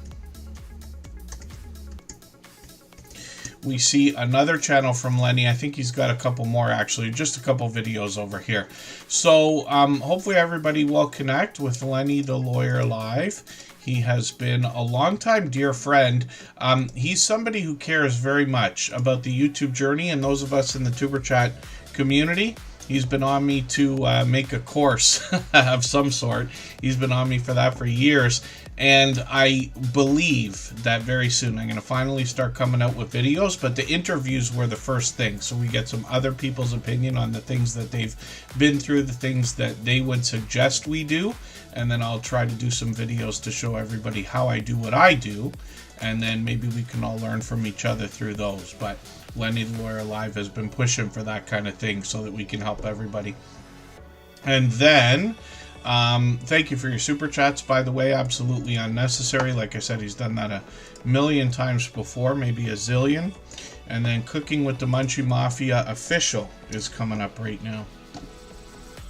we see another channel from Lenny. I think he's got a couple more, actually, just a couple videos over here. So hopefully everybody will connect with Lenny the Lawyer Live. He has been a longtime dear friend. He's somebody who cares very much about the YouTube journey, and those of us in the Tuber Chat community. He's been on me to make a course of some sort. He's been on me for that for years. And I believe that very soon I'm going to finally start coming out with videos, but the interviews were the first thing. So we get some other people's opinion on the things that they've been through, the things that they would suggest we do. And then I'll try to do some videos to show everybody how I do what I do. And then maybe we can all learn from each other through those. But Lenny the Lawyer Live has been pushing for that kind of thing so that we can help everybody. And then, thank you for your super chats, by the way. Absolutely unnecessary. Like I said, he's done that a million times before, maybe a zillion. And then Cooking with the Munchie Mafia official is coming up right now.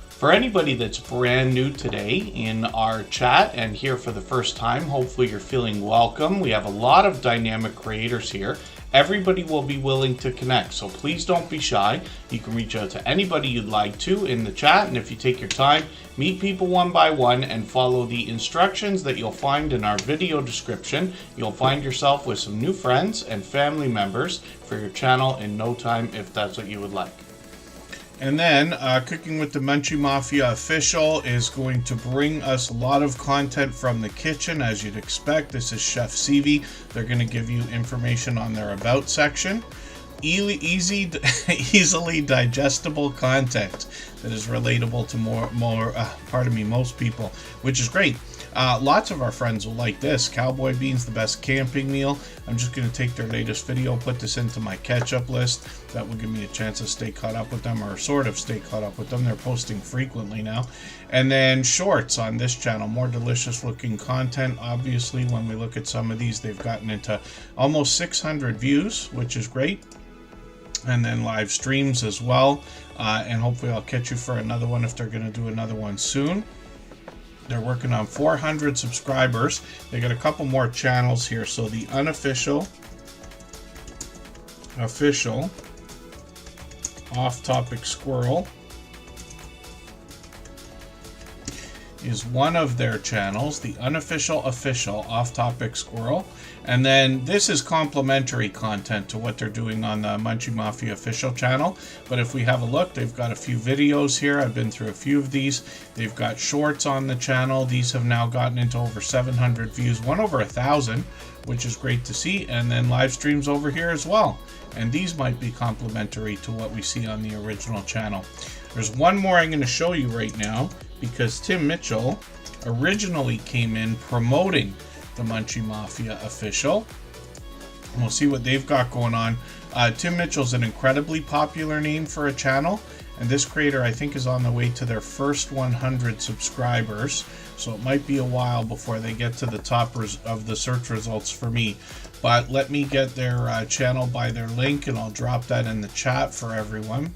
For anybody that's brand new today in our chat and here for the first time, hopefully you're feeling welcome. We have a lot of dynamic creators here. Everybody will be willing to connect, so please don't be shy. You can reach out to anybody you'd like to in the chat, and if you take your time, meet people one by one and follow the instructions that you'll find in our video description. You'll find yourself with some new friends and family members for your channel in no time if that's what you would like. And then Cooking with the Munchie Mafia official is going to bring us a lot of content from the kitchen, as you'd expect. This is Chef Seavey. They're going to give you information on their About section. Easily digestible content that is relatable to most people, which is great. Lots of our friends will like this. Cowboy Beans, the best camping meal. I'm just going to take their latest video, put this into my catch-up list. That will give me a chance to stay caught up with them, or sort of stay caught up with them. They're posting frequently now. And then shorts on this channel, more delicious looking content. Obviously, when we look at some of these, they've gotten into almost 600 views, which is great. And then live streams as well. And hopefully I'll catch you for another one if they're going to do another one soon. They're working on 400 subscribers. They got a couple more channels here. So the unofficial, official, off-topic squirrel. is one of their channels, the Unofficial Official Off Topic Squirrel. And then this is complimentary content to what they're doing on the Munchie Mafia official channel. But if we have a look, they've got a few videos here. I've been through a few of these. They've got shorts on the channel. These have now gotten into over 700 views, one over 1,000, which is great to see. And then live streams over here as well. And these might be complimentary to what we see on the original channel. There's one more I'm going to show you right now, because Tim Mitchell originally came in promoting the Munchie Mafia official. And we'll see what they've got going on. Tim Mitchell's an incredibly popular name for a channel, and this creator I think is on the way to their first 100 subscribers, so it might be a while before they get to the top of the search results for me. But let me get their channel by their link, and I'll drop that in the chat for everyone.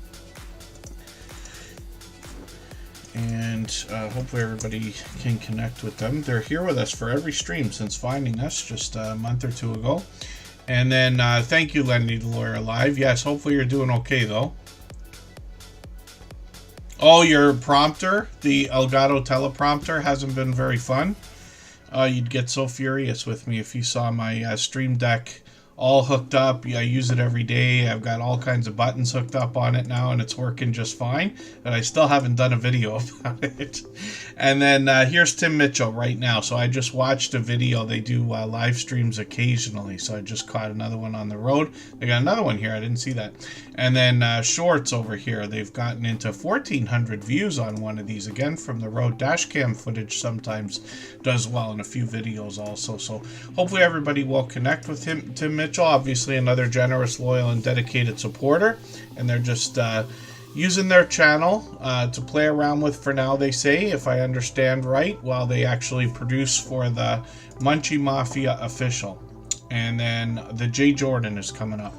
And hopefully everybody can connect with them. They're here with us for every stream since finding us just a month or two ago. And then thank you, Lenny the Lawyer Live. Yes, hopefully you're doing okay though. Oh, your prompter, the Elgato teleprompter, hasn't been very fun. You'd get so furious with me if you saw my Stream Deck all hooked up. I use it every day. I've got all kinds of buttons hooked up on it now, and it's working just fine. But I still haven't done a video about it. And then here's Tim Mitchell right now. So I just watched a video. They do live streams occasionally. So I just caught another one on the road. They got another one here. I didn't see that. And then shorts over here. They've gotten into 1,400 views on one of these. Again, from the road. Dash cam footage sometimes does well in a few videos also. So hopefully everybody will connect with him. Tim Mitchell, obviously another generous, loyal, and dedicated supporter. And they're just using their channel to play around with for now, they say, if I understand right, while they actually produce for the Munchie Mafia official. And then the Jay Jordan is coming up.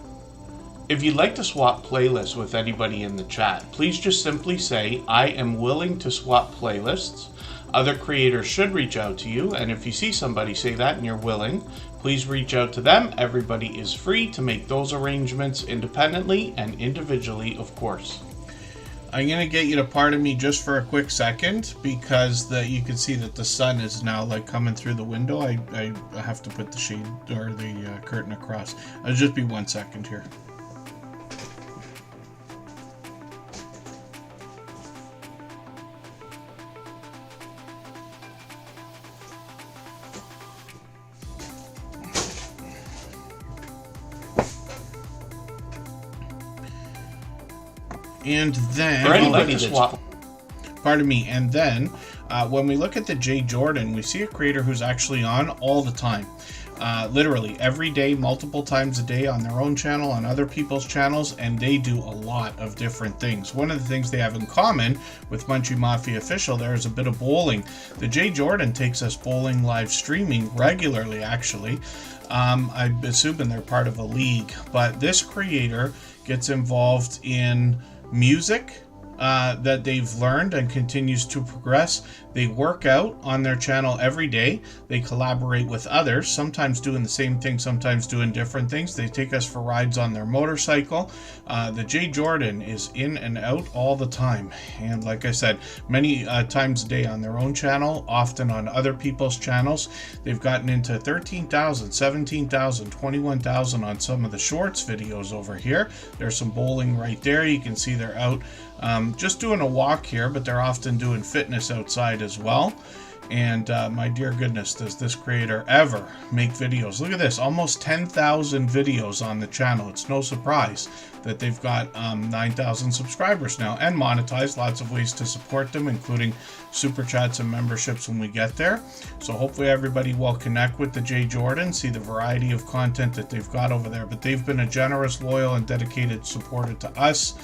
If you'd like to swap playlists with anybody in the chat, please just simply say, I am willing to swap playlists. Other creators should reach out to you, and if you see somebody say that and you're willing, please reach out to them. Everybody is free to make those arrangements independently and individually, of course. I'm going to get you to pardon me just for a quick second, because you can see that the sun is now like coming through the window. I have to put the shade or the curtain across. It'll just be 1 second here. And then, pardon me, and then when we look at the Jay Jordan, we see a creator who's actually on all the time. Literally every day, multiple times a day, on their own channel, on other people's channels, and they do a lot of different things. One of the things they have in common with Munchie Mafia Official, there is a bit of bowling. The Jay Jordan takes us bowling live streaming regularly, actually. I'm assuming they're part of a league, but this creator gets involved in music that they've learned and continues to progress. They work out on their channel every day. They collaborate with others, sometimes doing the same thing, sometimes doing different things. They take us for rides on their motorcycle. The Jay Jordan is in and out all the time. And like I said, many times a day on their own channel, often on other people's channels. They've gotten into 13,000, 17,000, 21,000 on some of the shorts videos over here. There's some bowling right there. You can see they're out just doing a walk here, but they're often doing fitness outside as well. And my dear goodness, does this creator ever make videos. Look at this, almost 10,000 videos on the channel. It's no surprise that they've got 9,000 subscribers now and monetized. Lots of ways to support them, including super chats and memberships when we get there. So hopefully everybody will connect with the Jay Jordan, see the variety of content that they've got over there. But they've been a generous, loyal, and dedicated supporter to us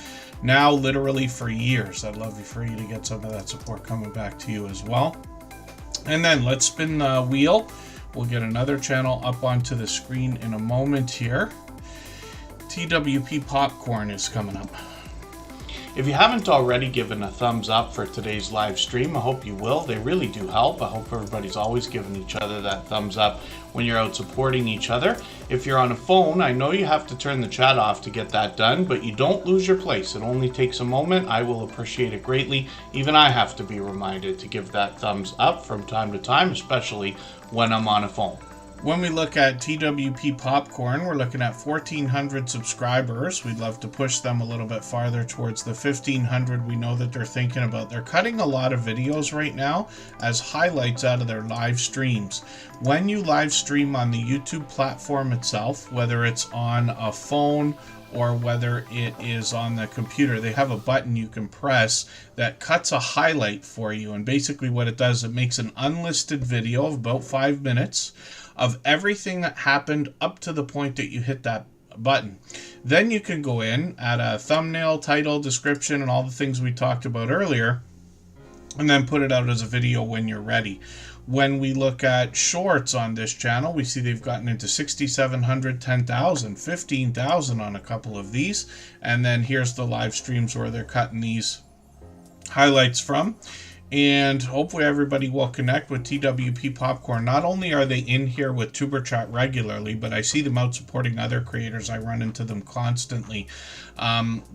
now literally for years. I'd love for you to get some of that support coming back to you as well. And then let's spin the wheel. We'll get another channel up onto the screen in a moment here. TWP Popcorn is coming up. If you haven't already given a thumbs up for today's live stream, I hope you will. They really do help. I hope everybody's always giving each other that thumbs up when you're out supporting each other. If you're on a phone, I know you have to turn the chat off to get that done, but you don't lose your place. It only takes a moment. I will appreciate it greatly. Even I have to be reminded to give that thumbs up from time to time, especially when I'm on a phone. When we look at TWP Popcorn, we're looking at 1,400 subscribers. We'd love to push them a little bit farther towards the 1,500 we know that they're thinking about. They're cutting a lot of videos right now as highlights out of their live streams. When you live stream on the YouTube platform itself, whether it's on a phone or whether it is on the computer, they have a button you can press that cuts a highlight for you. And basically what it does, it makes an unlisted video of about 5 minutes of everything that happened up to the point that you hit that button. Then you can go in, add a thumbnail, title, description, and all the things we talked about earlier, and then put it out as a video when you're ready. When we look at shorts on this channel, we see they've gotten into 6,700, 10,000, 15,000 on a couple of these. And then here's the live streams where they're cutting these highlights from. And hopefully everybody will connect with TWP Popcorn. Not only are they in here with Tuber Chat regularly, but I see them out supporting other creators. I run into them constantly.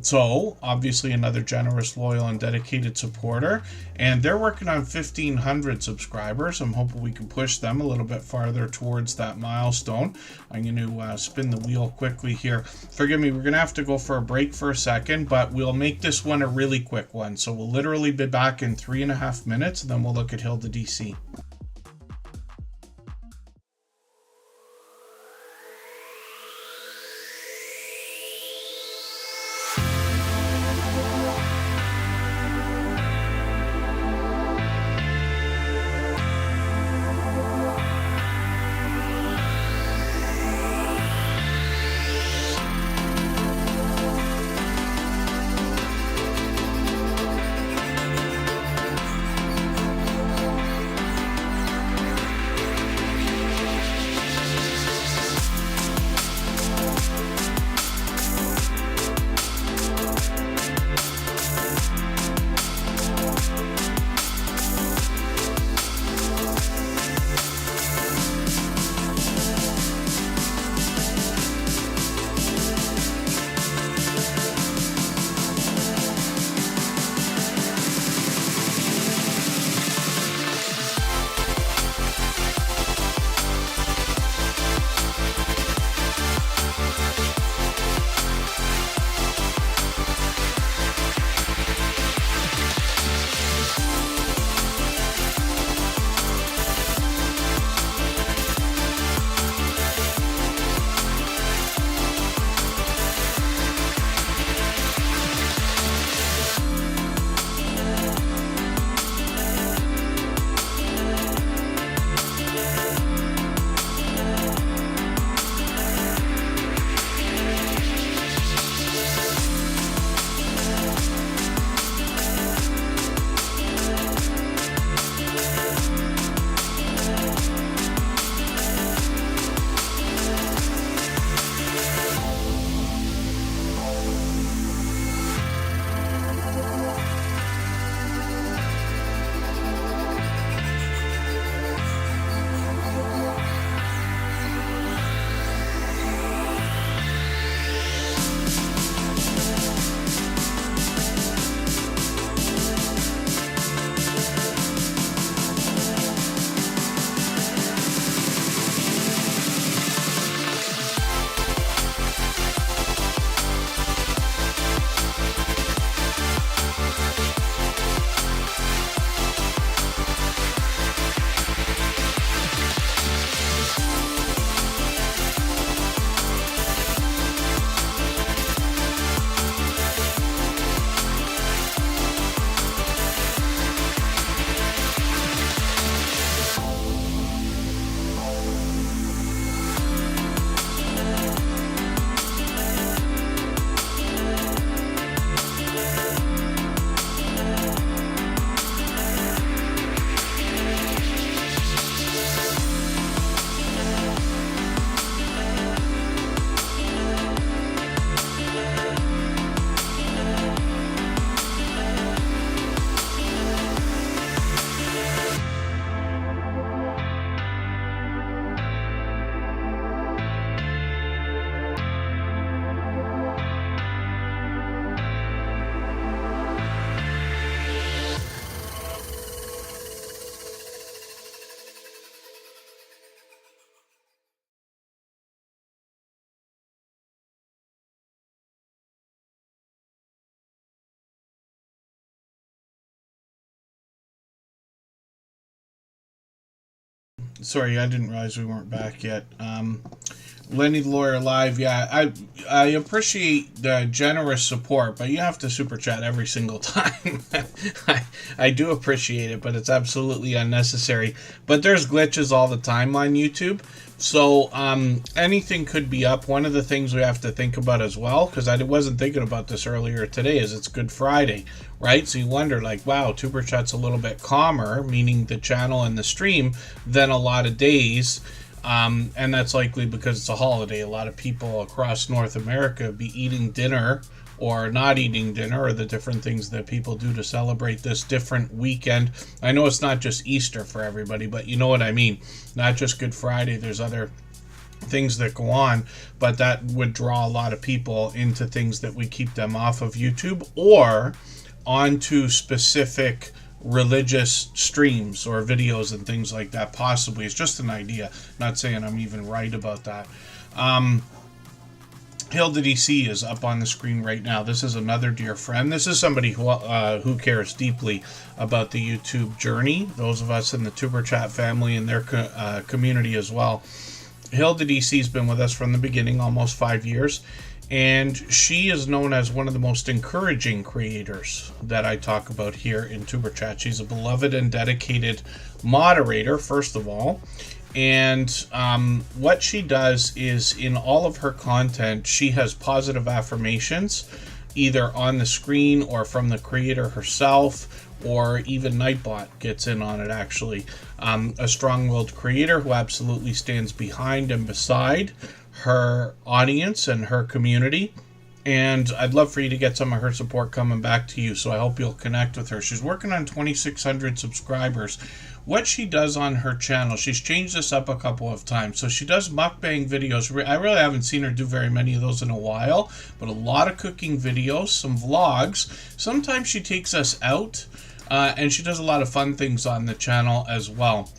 So obviously another generous, loyal, and dedicated supporter. And they're working on 1,500 subscribers. I'm hoping we can push them a little bit farther towards that milestone. I'm going to spin the wheel quickly here. Forgive me, we're going to have to go for a break for a second, but we'll make this one a really quick one. So we'll literally be back in 3.5 minutes, and then we'll look at Hilda DC. Sorry, I didn't realize we weren't back yet. Lenny the Lawyer Live, yeah, I appreciate the generous support, but you have to super chat every single time. I do appreciate it, but it's absolutely unnecessary. But there's glitches all the time on YouTube, so anything could be up. One of the things we have to think about as well, because I wasn't thinking about this earlier today, is it's Good Friday, right? So you wonder, like, wow, Super Chat's a little bit calmer, meaning the channel and the stream, than a lot of days. And that's likely because it's a holiday. A lot of people across North America be eating dinner or not eating dinner, or the different things that people do to celebrate this different weekend. I know it's not just Easter for everybody, but you know what I mean. Not just Good Friday. There's other things that go on, but that would draw a lot of people into things that would keep them off of YouTube or onto specific religious streams or videos and things like that. Possibly, it's just an idea, not saying I'm even right about that. Hilda DC is up on the screen right now. This is another dear friend. This is somebody who cares deeply about the YouTube journey, those of us in the Tuber Chat family and their community as well. Hilda DC has been with us from the beginning, almost 5 years. And she is known as one of the most encouraging creators that I talk about here in Tuber Chat. She's a beloved and dedicated moderator, first of all. And what she does is, in all of her content, she has positive affirmations, either on the screen or from the creator herself, or even Nightbot gets in on it, actually. A strong-willed creator who absolutely stands behind and beside her audience and her community, and I'd love for you to get some of her support coming back to you, so I hope you'll connect with her. She's working on 2,600 subscribers. What she does on her channel, she's changed this up a couple of times, so she does mukbang videos. I really haven't seen her do very many of those in a while, but a lot of cooking videos, some vlogs. Sometimes she takes us out, and she does a lot of fun things on the channel as well.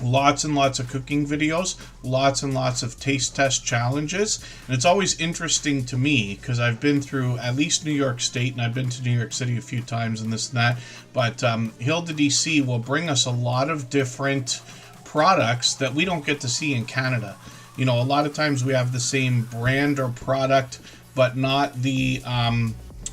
Lots and lots of cooking videos, lots and lots of taste test challenges, and it's always interesting to me because I've been through at least New York State, and I've been to New York City a few times and this and that, but Hilda DC will bring us a lot of different products that we don't get to see in Canada. You know, a lot of times we have the same brand or product, but not the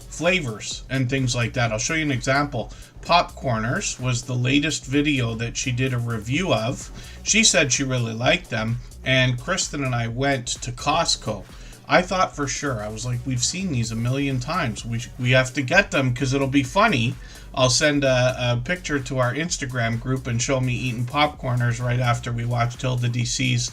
flavors and things like that. I'll show you an example. Popcorners was the latest video that she did a review of. She said she really liked them, and Kristen and I went to Costco. I thought for sure, I was like, we've seen these a million times. We have to get them because it'll be funny. I'll send a picture to our Instagram group and show me eating popcorners right after we watched Hilda DC's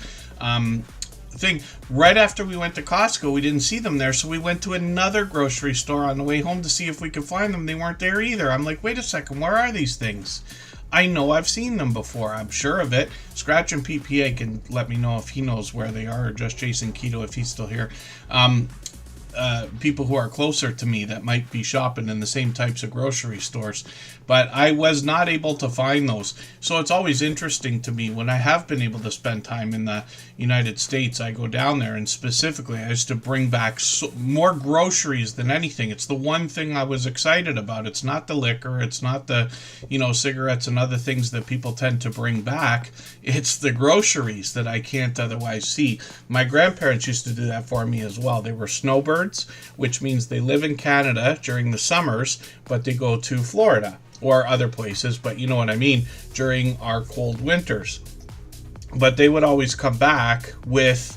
thing. Right after we went to Costco, we didn't see them there, so we went to another grocery store on the way home to see if we could find them. They weren't there either. I'm like, wait a second, where are these things? I know I've seen them before. I'm sure of it. Scratch and PPA can let me know if he knows where they are, or just Jason Keto if he's still here. People who are closer to me that might be shopping in the same types of grocery stores. But I was not able to find those. So it's always interesting to me when I have been able to spend time in the United States. I go down there, and specifically I used to bring back more groceries than anything. It's the one thing I was excited about. It's not the liquor. It's not the, cigarettes and other things that people tend to bring back. It's the groceries that I can't otherwise see. My grandparents used to do that for me as well. They were snowbirds, which means they live in Canada during the summers, but they go to Florida or other places, but you know what I mean, during our cold winters. But they would always come back with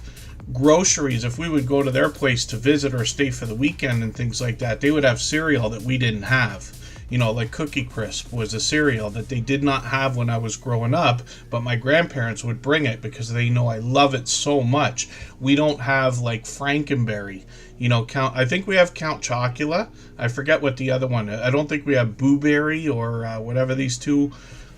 groceries. If we would go to their place to visit or stay for the weekend and things like that, they would have cereal that we didn't have. Like Cookie Crisp was a cereal that they did not have when I was growing up, but my grandparents would bring it because they know I love it so much. We don't have like Frankenberry. I think we have Count Chocula. I forget what the other one is. I don't think we have Boo Berry or whatever these two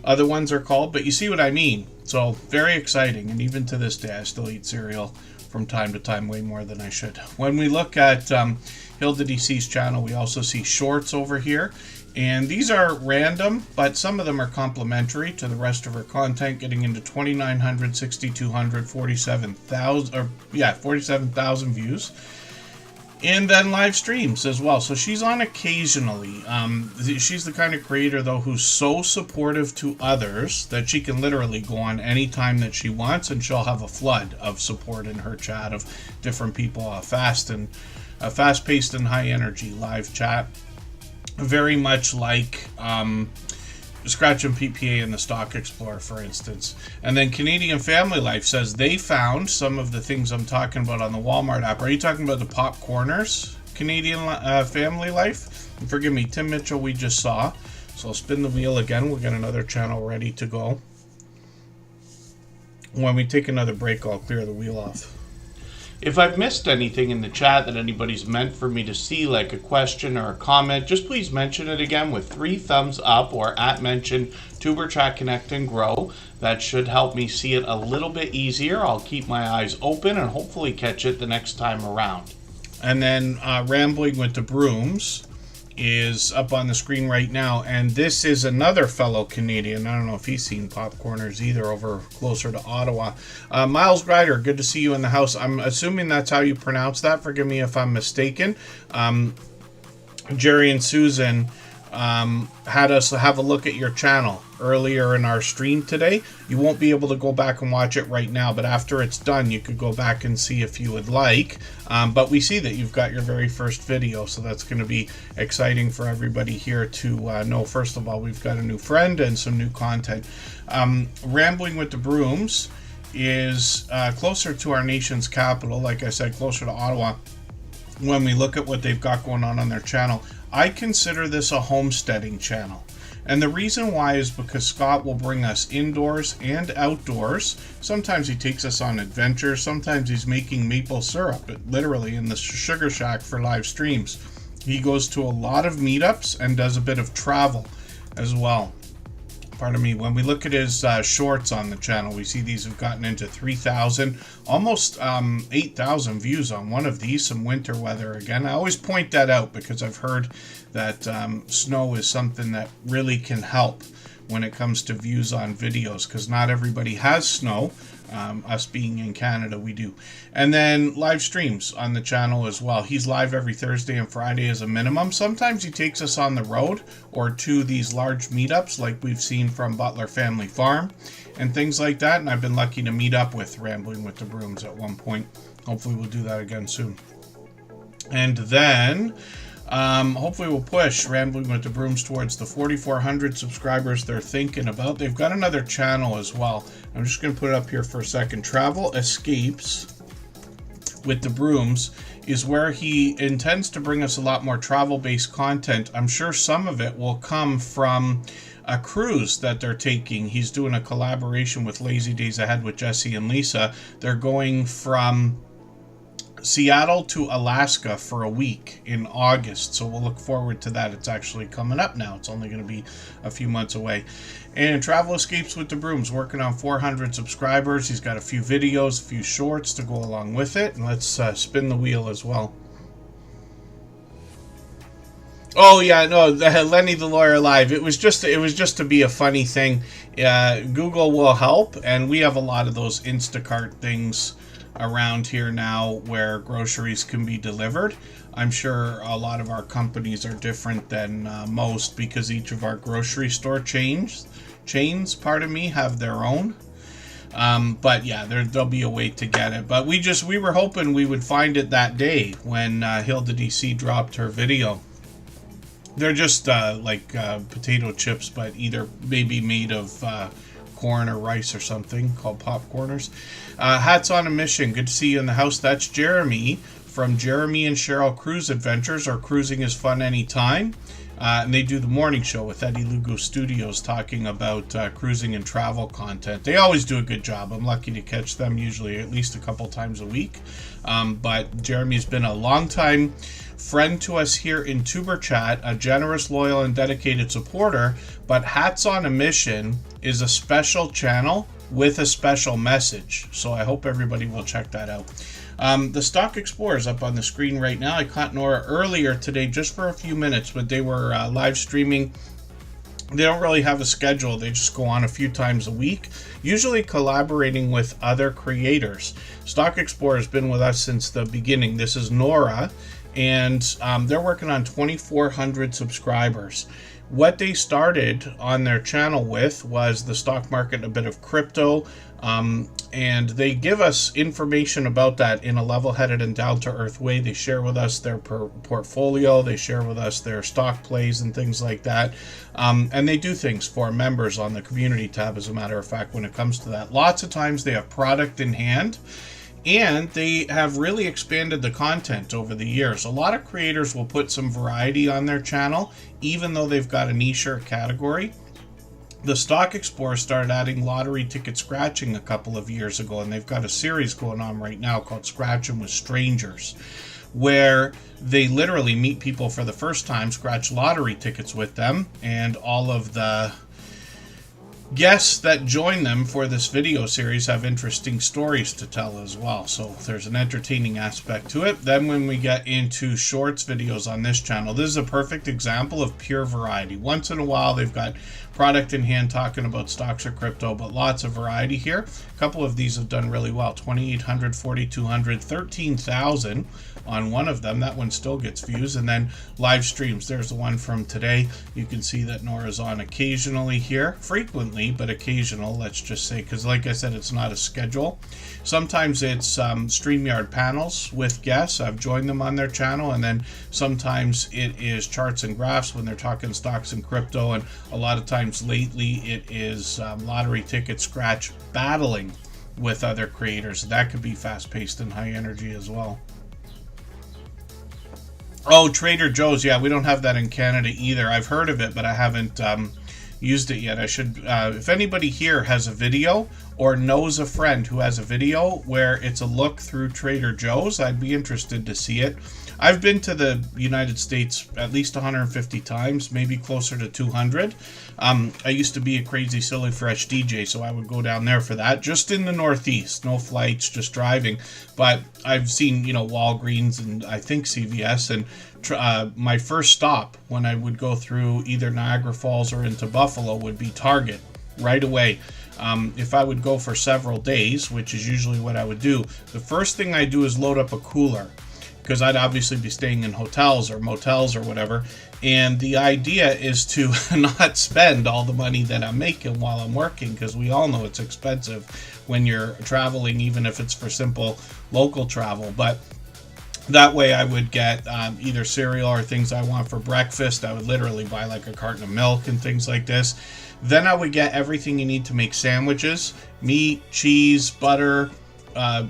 other ones are called, but you see what I mean. So very exciting, and even to this day I still eat cereal from time to time, way more than I should. When we look at Hilda DC's channel, we also see shorts over here, and these are random, but some of them are complementary to the rest of her content, getting into 2,900, 6,200, 47,000 views. And then live streams as well. So she's on occasionally. She's the kind of creator, though, who's so supportive to others that she can literally go on anytime that she wants, and she'll have a flood of support in her chat of different people. Fast-paced and high-energy live chat. Very much like Scratch and PPA and the Stock Explorer, for instance. And then Canadian Family Life says they found some of the things I'm talking about on the Walmart app. Are you talking about the popcorners, Canadian Family Life? And forgive me, Tim Mitchell we just saw. So I'll spin the wheel again. We'll get another channel ready to go. When we take another break, I'll clear the wheel off. If I've missed anything in the chat that anybody's meant for me to see, like a question or a comment, just please mention it again with 3 thumbs up or @mention Tuberchat Connect and Grow. That should help me see it a little bit easier. I'll keep my eyes open and hopefully catch it the next time around. And then Rambling with the Brooms is up on the screen right now, and this is another fellow Canadian. I don't know if he's seen popcorners either, over closer to Ottawa. Miles Grider, good to see you in the house. I'm assuming that's how you pronounce that. Forgive me if I'm mistaken. Jerry and Susan had us have a look at your channel earlier in our stream today. You won't be able to go back and watch it right now, but after it's done, you could go back and see if you would like. But we see that you've got your very first video, so that's going to be exciting for everybody here to know. First of all, we've got a new friend and some new content. Rambling with the Brooms is closer to our nation's capital, like I said, closer to Ottawa. When we look at what they've got going on their channel, I consider this a homesteading channel. And the reason why is because Scott will bring us indoors and outdoors. Sometimes he takes us on adventures. Sometimes he's making maple syrup, literally in the sugar shack for live streams. He goes to a lot of meetups and does a bit of travel as well. Pardon me. When we look at his shorts on the channel, we see these have gotten into 3,000, almost 8,000 views on one of these. Some winter weather again. I always point that out because I've heard that snow is something that really can help when it comes to views on videos, because not everybody has snow. Us being in Canada, we do. And then live streams on the channel as well. He's live every Thursday and Friday as a minimum. Sometimes he takes us on the road or to these large meetups like we've seen from Butler Family Farm and things like that. And I've been lucky to meet up with Rambling with the Brooms at one point. Hopefully we'll do that again soon. And then hopefully we'll push Rambling with the Brooms towards the 4,400 subscribers they're thinking about. They've got another channel as well. I'm just going to put it up here for a second. Travel Escapes with the Brooms is where he intends to bring us a lot more travel-based content. I'm sure some of it will come from a cruise that they're taking. He's doing a collaboration with Lazy Days Ahead with Jesse and Lisa. They're going from Seattle to Alaska for a week in August, so we'll look forward to that. It's actually coming up now. It's only going to be a few months away. And Travel Escapes with the Brooms, working on 400 subscribers. He's got a few videos, a few shorts to go along with it. And let's spin the wheel as well. Oh yeah, no, Lenny the Lawyer Live. It was just to be a funny thing. Google will help, and we have a lot of those Instacart things around here now where groceries can be delivered. I'm sure a lot of our companies are different than most, because each of our grocery store chains, have their own. But yeah, there'll be a way to get it. But we were hoping we would find it that day when Hilda DC dropped her video. They're just like potato chips, but either maybe made of corn or rice or something, called popcorners. Hats on a Mission, good to see you in the house. That's Jeremy from Jeremy and Cheryl Cruise Adventures, or Cruising is Fun Anytime. And they do the morning show with Eddie Lugo Studios, talking about cruising and travel content. They always do a good job. I'm lucky to catch them usually at least a couple times a week. But Jeremy's been a long time friend to us here in Tuberchat, a generous, loyal, and dedicated supporter. But Hats on a Mission is a special channel with a special message, so I hope everybody will check that out. The Stock Explorer is up on the screen right now. I caught Nora earlier today just for a few minutes, but they were live streaming. They don't really have a schedule. They just go on a few times a week, usually collaborating with other creators. Stock Explorer has been with us since the beginning. This is Nora, and they're working on 2,400 subscribers. What they started on their channel with was the stock market and a bit of crypto, and they give us information about that in a level-headed and down-to-earth way. They share with us their portfolio, they share with us their stock plays and things like that, and they do things for members on the community tab, as a matter of fact, when it comes to that. Lots of times they have product in hand, and they have really expanded the content over the years. A lot of creators will put some variety on their channel, even though they've got a niche or category. The Stock Explorer started adding lottery ticket scratching a couple of years ago, and they've got a series going on right now called Scratching with Strangers, where they literally meet people for the first time, scratch lottery tickets with them, and all of the guests that join them for this video series have interesting stories to tell as well. So there's an entertaining aspect to it. Then when we get into shorts videos on this channel, this is a perfect example of pure variety. Once in a while they've got product in hand talking about stocks or crypto, but lots of variety here. A couple of these have done really well. 2,800, 4,200, 13,000 on one of them. That one still gets views. And then live streams. There's the one from today. You can see that Nora's on occasionally here, frequently, but occasional, let's just say, because like I said, it's not a schedule. Sometimes it's StreamYard panels with guests. I've joined them on their channel, and then sometimes it is charts and graphs when they're talking stocks and crypto, and a lot of times lately it is lottery ticket scratch battling with other creators. That could be fast-paced and high energy as well. Oh, Trader Joe's. Yeah, we don't have that in Canada either. I've heard of it, but I haven't used it yet. I should, if anybody here has a video or knows a friend who has a video where it's a look through Trader Joe's, I'd be interested to see it. I've been to the United States at least 150 times, maybe closer to 200. I used to be a crazy silly fresh DJ, so I would go down there for that, just in the Northeast, no flights, just driving. But I've seen, you know, Walgreens and I think CVS, and my first stop when I would go through either Niagara Falls or into Buffalo would be Target right away. If I would go for several days, which is usually what I would do, the first thing I do is load up a cooler, because I'd obviously be staying in hotels or motels or whatever. And the idea is to not spend all the money that I'm making while I'm working, because we all know it's expensive when you're traveling, even if it's for simple local travel. But that way I would get either cereal or things I want for breakfast. I would literally buy like a carton of milk and things like this. Then I would get everything you need to make sandwiches: meat, cheese, butter,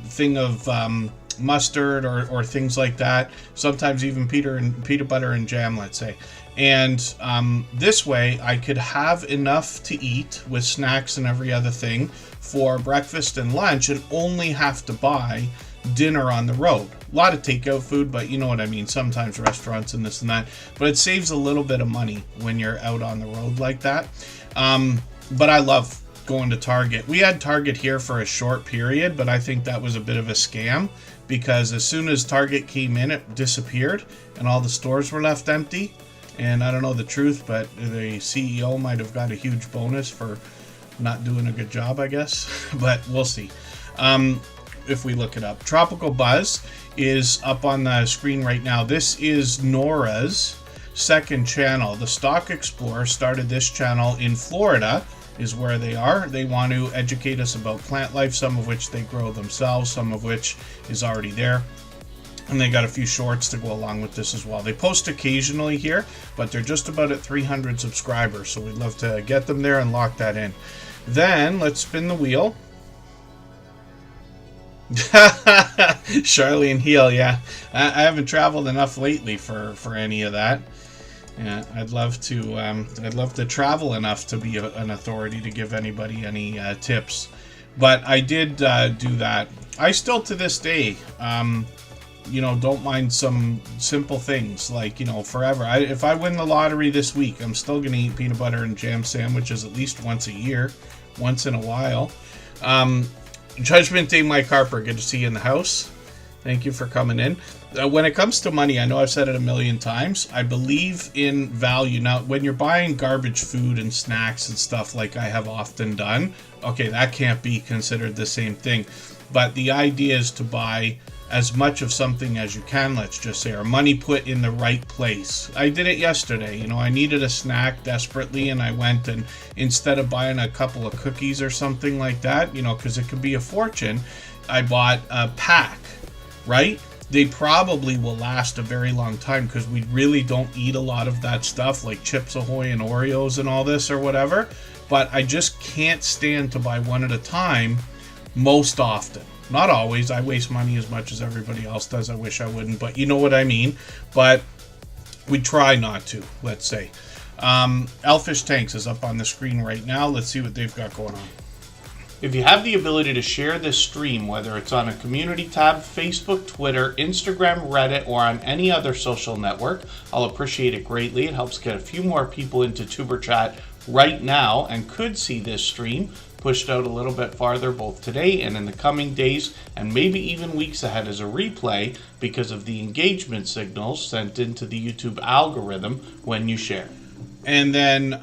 thing of mustard or things like that. Sometimes even peanut butter and jam, let's say. And this way I could have enough to eat with snacks and every other thing for breakfast and lunch, and only have to buy dinner on the road. A lot of takeout food, but you know what I mean, sometimes restaurants and this and that. But it saves a little bit of money when you're out on the road like that. But I love going to Target. We had Target here for a short period, but I think that was a bit of a scam, because as soon as Target came in, it disappeared and all the stores were left empty. And I don't know the truth, but the CEO might have got a huge bonus for not doing a good job, I guess. But we'll see if we look it up. Tropical Buzz is up on the screen right now. This is Nora's second channel. The Stock Explorer started this channel in Florida, is where they are. They want to educate us about plant life, some of which they grow themselves, some of which is already there. And they got a few shorts to go along with this as well. They post occasionally here, but they're just about at 300 subscribers, so we'd love to get them there and lock that in. Then let's spin the wheel. Charlene Heel, yeah. I haven't traveled enough lately for any of that. Yeah, I'd love to travel enough to be an authority to give anybody any tips. But I did do that. I still, to this day, you know, don't mind some simple things like, you know, forever. If I win the lottery this week, I'm still going to eat peanut butter and jam sandwiches at least once a year, once in a while. Judgment Day, Mike Harper, good to see you in the house. Thank you for coming in. When it comes to money, I know I've said it a million times. I believe in value. Now, when you're buying garbage food and snacks and stuff like I have often done, okay, that can't be considered the same thing. But the idea is to buy as much of something as you can, let's just say, or money put in the right place. I did it yesterday. You know, I needed a snack desperately, and I went and instead of buying a couple of cookies or something like that, you know, because it could be a fortune, I bought a pack, right? They probably will last a very long time because we really don't eat a lot of that stuff like Chips Ahoy and Oreos and all this or whatever. But I just can't stand to buy one at a time most often. Not always. I waste money as much as everybody else does. I wish I wouldn't, but you know what I mean. But we try not to, let's say. Elfish Tanks is up on the screen right now. Let's see what they've got going on. If you have the ability to share this stream, whether it's on a community tab, Facebook, Twitter, Instagram, Reddit, or on any other social network, I'll appreciate it greatly. It helps get a few more people into Tuber Chat right now and could see this stream pushed out a little bit farther both today and in the coming days and maybe even weeks ahead as a replay because of the engagement signals sent into the YouTube algorithm when you share. And then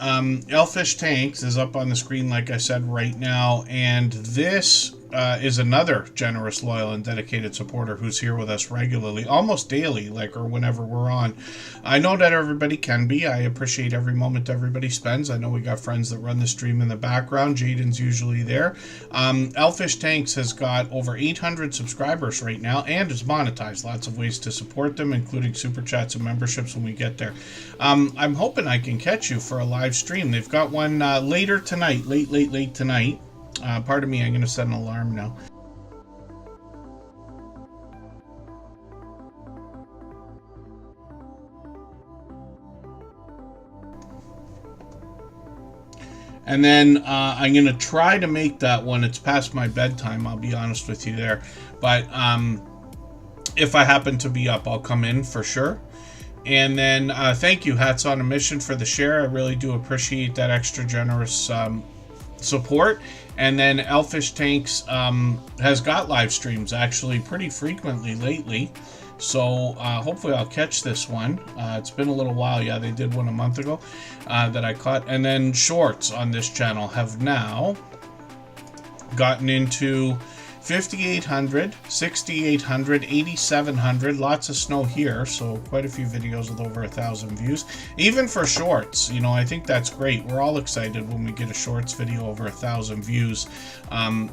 Elfish Tanks is up on the screen, like I said, right now. And this is another generous, loyal, and dedicated supporter who's here with us regularly, almost daily, like, or whenever we're on. I know that everybody can be. I appreciate every moment everybody spends. I know we got friends that run the stream in the background. Jaden's usually there. Elfish Tanks has got over 800 subscribers right now and is monetized. Lots of ways to support them, including super chats and memberships when we get there. I'm hoping I can catch you for a live stream. They've got one later tonight, late tonight. Pardon me, I'm going to set an alarm now. And then I'm going to try to make that one. It's past my bedtime, I'll be honest with you there. But if I happen to be up, I'll come in for sure. And then thank you, Hats on a Mission, for the share. I really do appreciate that extra generous support. And then Elfish Tanks has got live streams actually pretty frequently lately. So hopefully I'll catch this one. It's been a little while. Yeah, they did one a month ago that I caught. And then shorts on this channel have now gotten into 5,800, 6,800, 8,700. Lots of snow here, so quite a few videos with over 1,000 views. Even for shorts, you know, I think that's great. We're all excited when we get a shorts video over 1,000 views,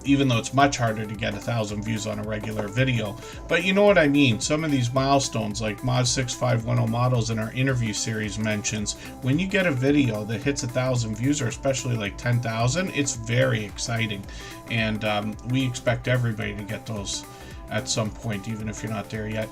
even though it's much harder to get 1,000 views on a regular video. But you know what I mean. Some of these milestones, like Mod6510 Models in our interview series mentions, when you get a video that hits 1,000 views, or especially like 10,000, it's very exciting. And we expect everybody to get those at some point, even if you're not there yet.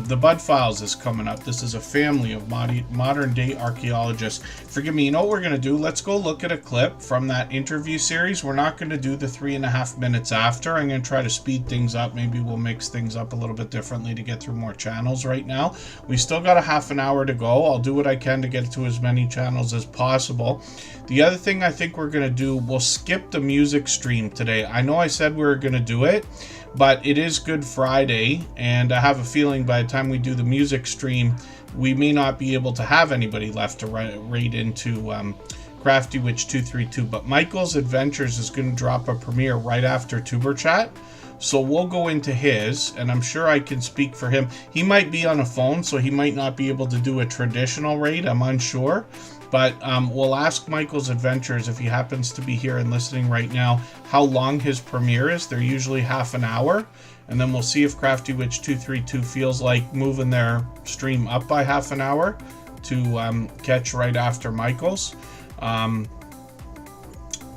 The Bud Files is coming up. This is a family of modern day archaeologists. Forgive me, you know what we're going to do? Let's go look at a clip from that interview series. We're not going to do the 3.5 minutes after. I'm going to try to speed things up. Maybe we'll mix things up a little bit differently to get through more channels right now. We still got a half an hour to go. I'll do what I can to get to as many channels as possible. The other thing I think we're going to do, we'll skip the music stream today. I know I said we were going to do it, but it is Good Friday, and I have a feeling by the time we do the music stream, we may not be able to have anybody left to raid into Crafty Witch 232. But Michael's Adventures is going to drop a premiere right after Tuber Chat, so we'll go into his, and I'm sure I can speak for him. He might be on a phone, so he might not be able to do a traditional raid. I'm unsure. But we'll ask Michael's Adventures, if he happens to be here and listening right now, how long his premiere is. They're usually half an hour. And then we'll see if Crafty Witch 232 feels like moving their stream up by half an hour to catch right after Michael's. And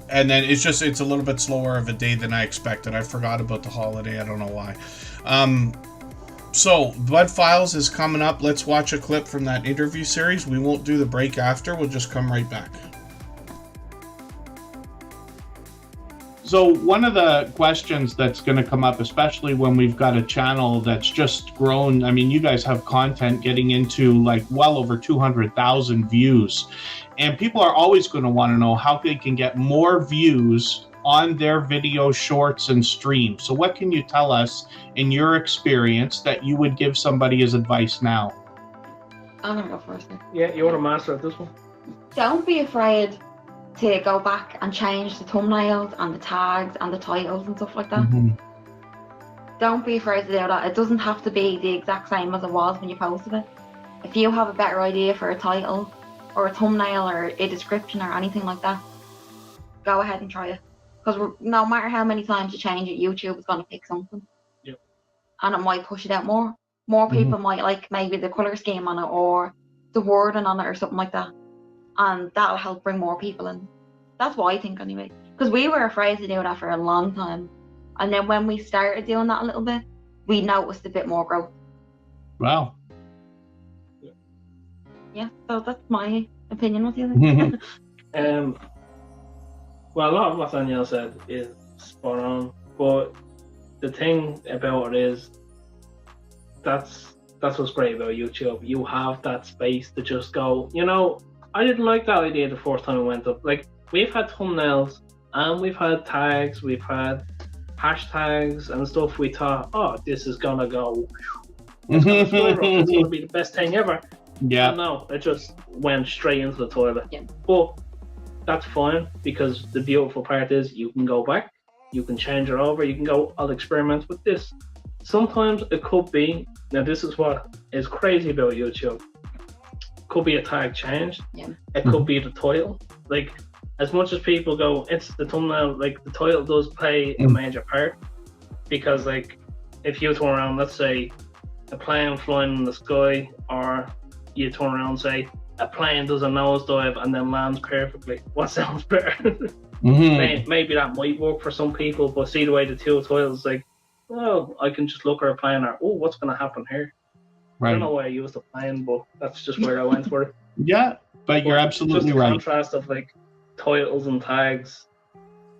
then it's a little bit slower of a day than I expected. I forgot about the holiday. I don't know why. So, Bud Files is coming up. Let's watch a clip from that interview series. We won't do the break after. We'll just come right back. So one of the questions that's going to come up, especially when we've got a channel that's just grown, I mean, you guys have content getting into like well over 200,000 views. And people are always going to want to know how they can get more views on their video shorts and streams. So what can you tell us in your experience that you would give somebody as advice now? I'm gonna go first. Yeah, you're the master at this one. Don't be afraid to go back and change the thumbnails and the tags and the titles and stuff like that. Don't be afraid to do that. It doesn't have to be the exact same as it was when you posted it. If you have a better idea for a title or a thumbnail or a description or anything like that, go ahead and try it. Because no matter how many times you change it, YouTube is going to pick something. Yep. And it might push it out more. More people might like maybe the colour scheme on it or the wording on it or something like that. And that'll help bring more people in. That's what I think anyway. Because we were afraid to do that for a long time. And then when we started doing that a little bit, we noticed a bit more growth. Wow. Yeah, so that's my opinion. What do you think? Well, a lot of what Danielle said is spot on, but the thing about it is that's what's great about YouTube. You have that space to just go, you know, I didn't like that idea the first time it went up. Like, we've had thumbnails and we've had tags, we've had hashtags and stuff. We thought, oh, this is gonna go, it's gonna skyrocket. It's gonna be the best thing ever. Yeah. And no, it just went straight into the toilet. Yeah. But that's fine, because the beautiful part is you can go back, you can change it over, you can go, I'll experiment with this. Sometimes it could be, now this is what is crazy about YouTube, could be a tag change, it could be the title. Like, as much as people go, it's the thumbnail, like the title does play a major part, because like if you turn around, let's say a plane flying in the sky, or you turn around and say a plane does a nosedive and then lands perfectly, what sounds better? Maybe that might work for some people, but see the way the two titles, like, oh, I can just look at a plane, or oh, what's going to happen here? Right. I don't know why I used the plane, but that's just where I went for it. Yeah, but you're absolutely just the right. Contrast of like titles and tags.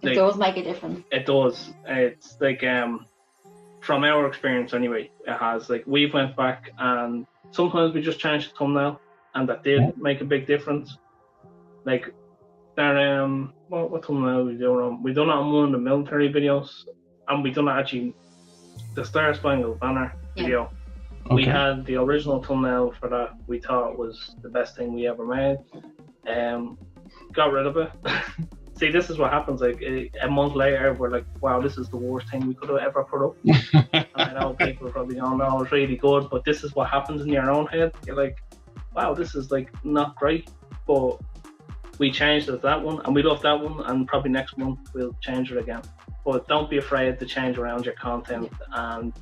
It does make a difference. It does. It's like from our experience anyway, it has. Like, we've went back and sometimes we just changed the thumbnail, and that did make a big difference. Like that what thumbnail we doing on? We done it on one of the military videos, and we done it actually the Star Spangled Banner video. Okay. We had the original thumbnail for that. We thought was the best thing we ever made. Got rid of it. See, this is what happens. Like a month later, we're like, "Wow, this is the worst thing we could have ever put up." And I know people are probably going, "No, it's really good," but this is what happens in your own head. You're like, "Wow, this is like not great," but we changed it to that one, and we love that one, and probably next month we'll change it again. But don't be afraid to change around your content and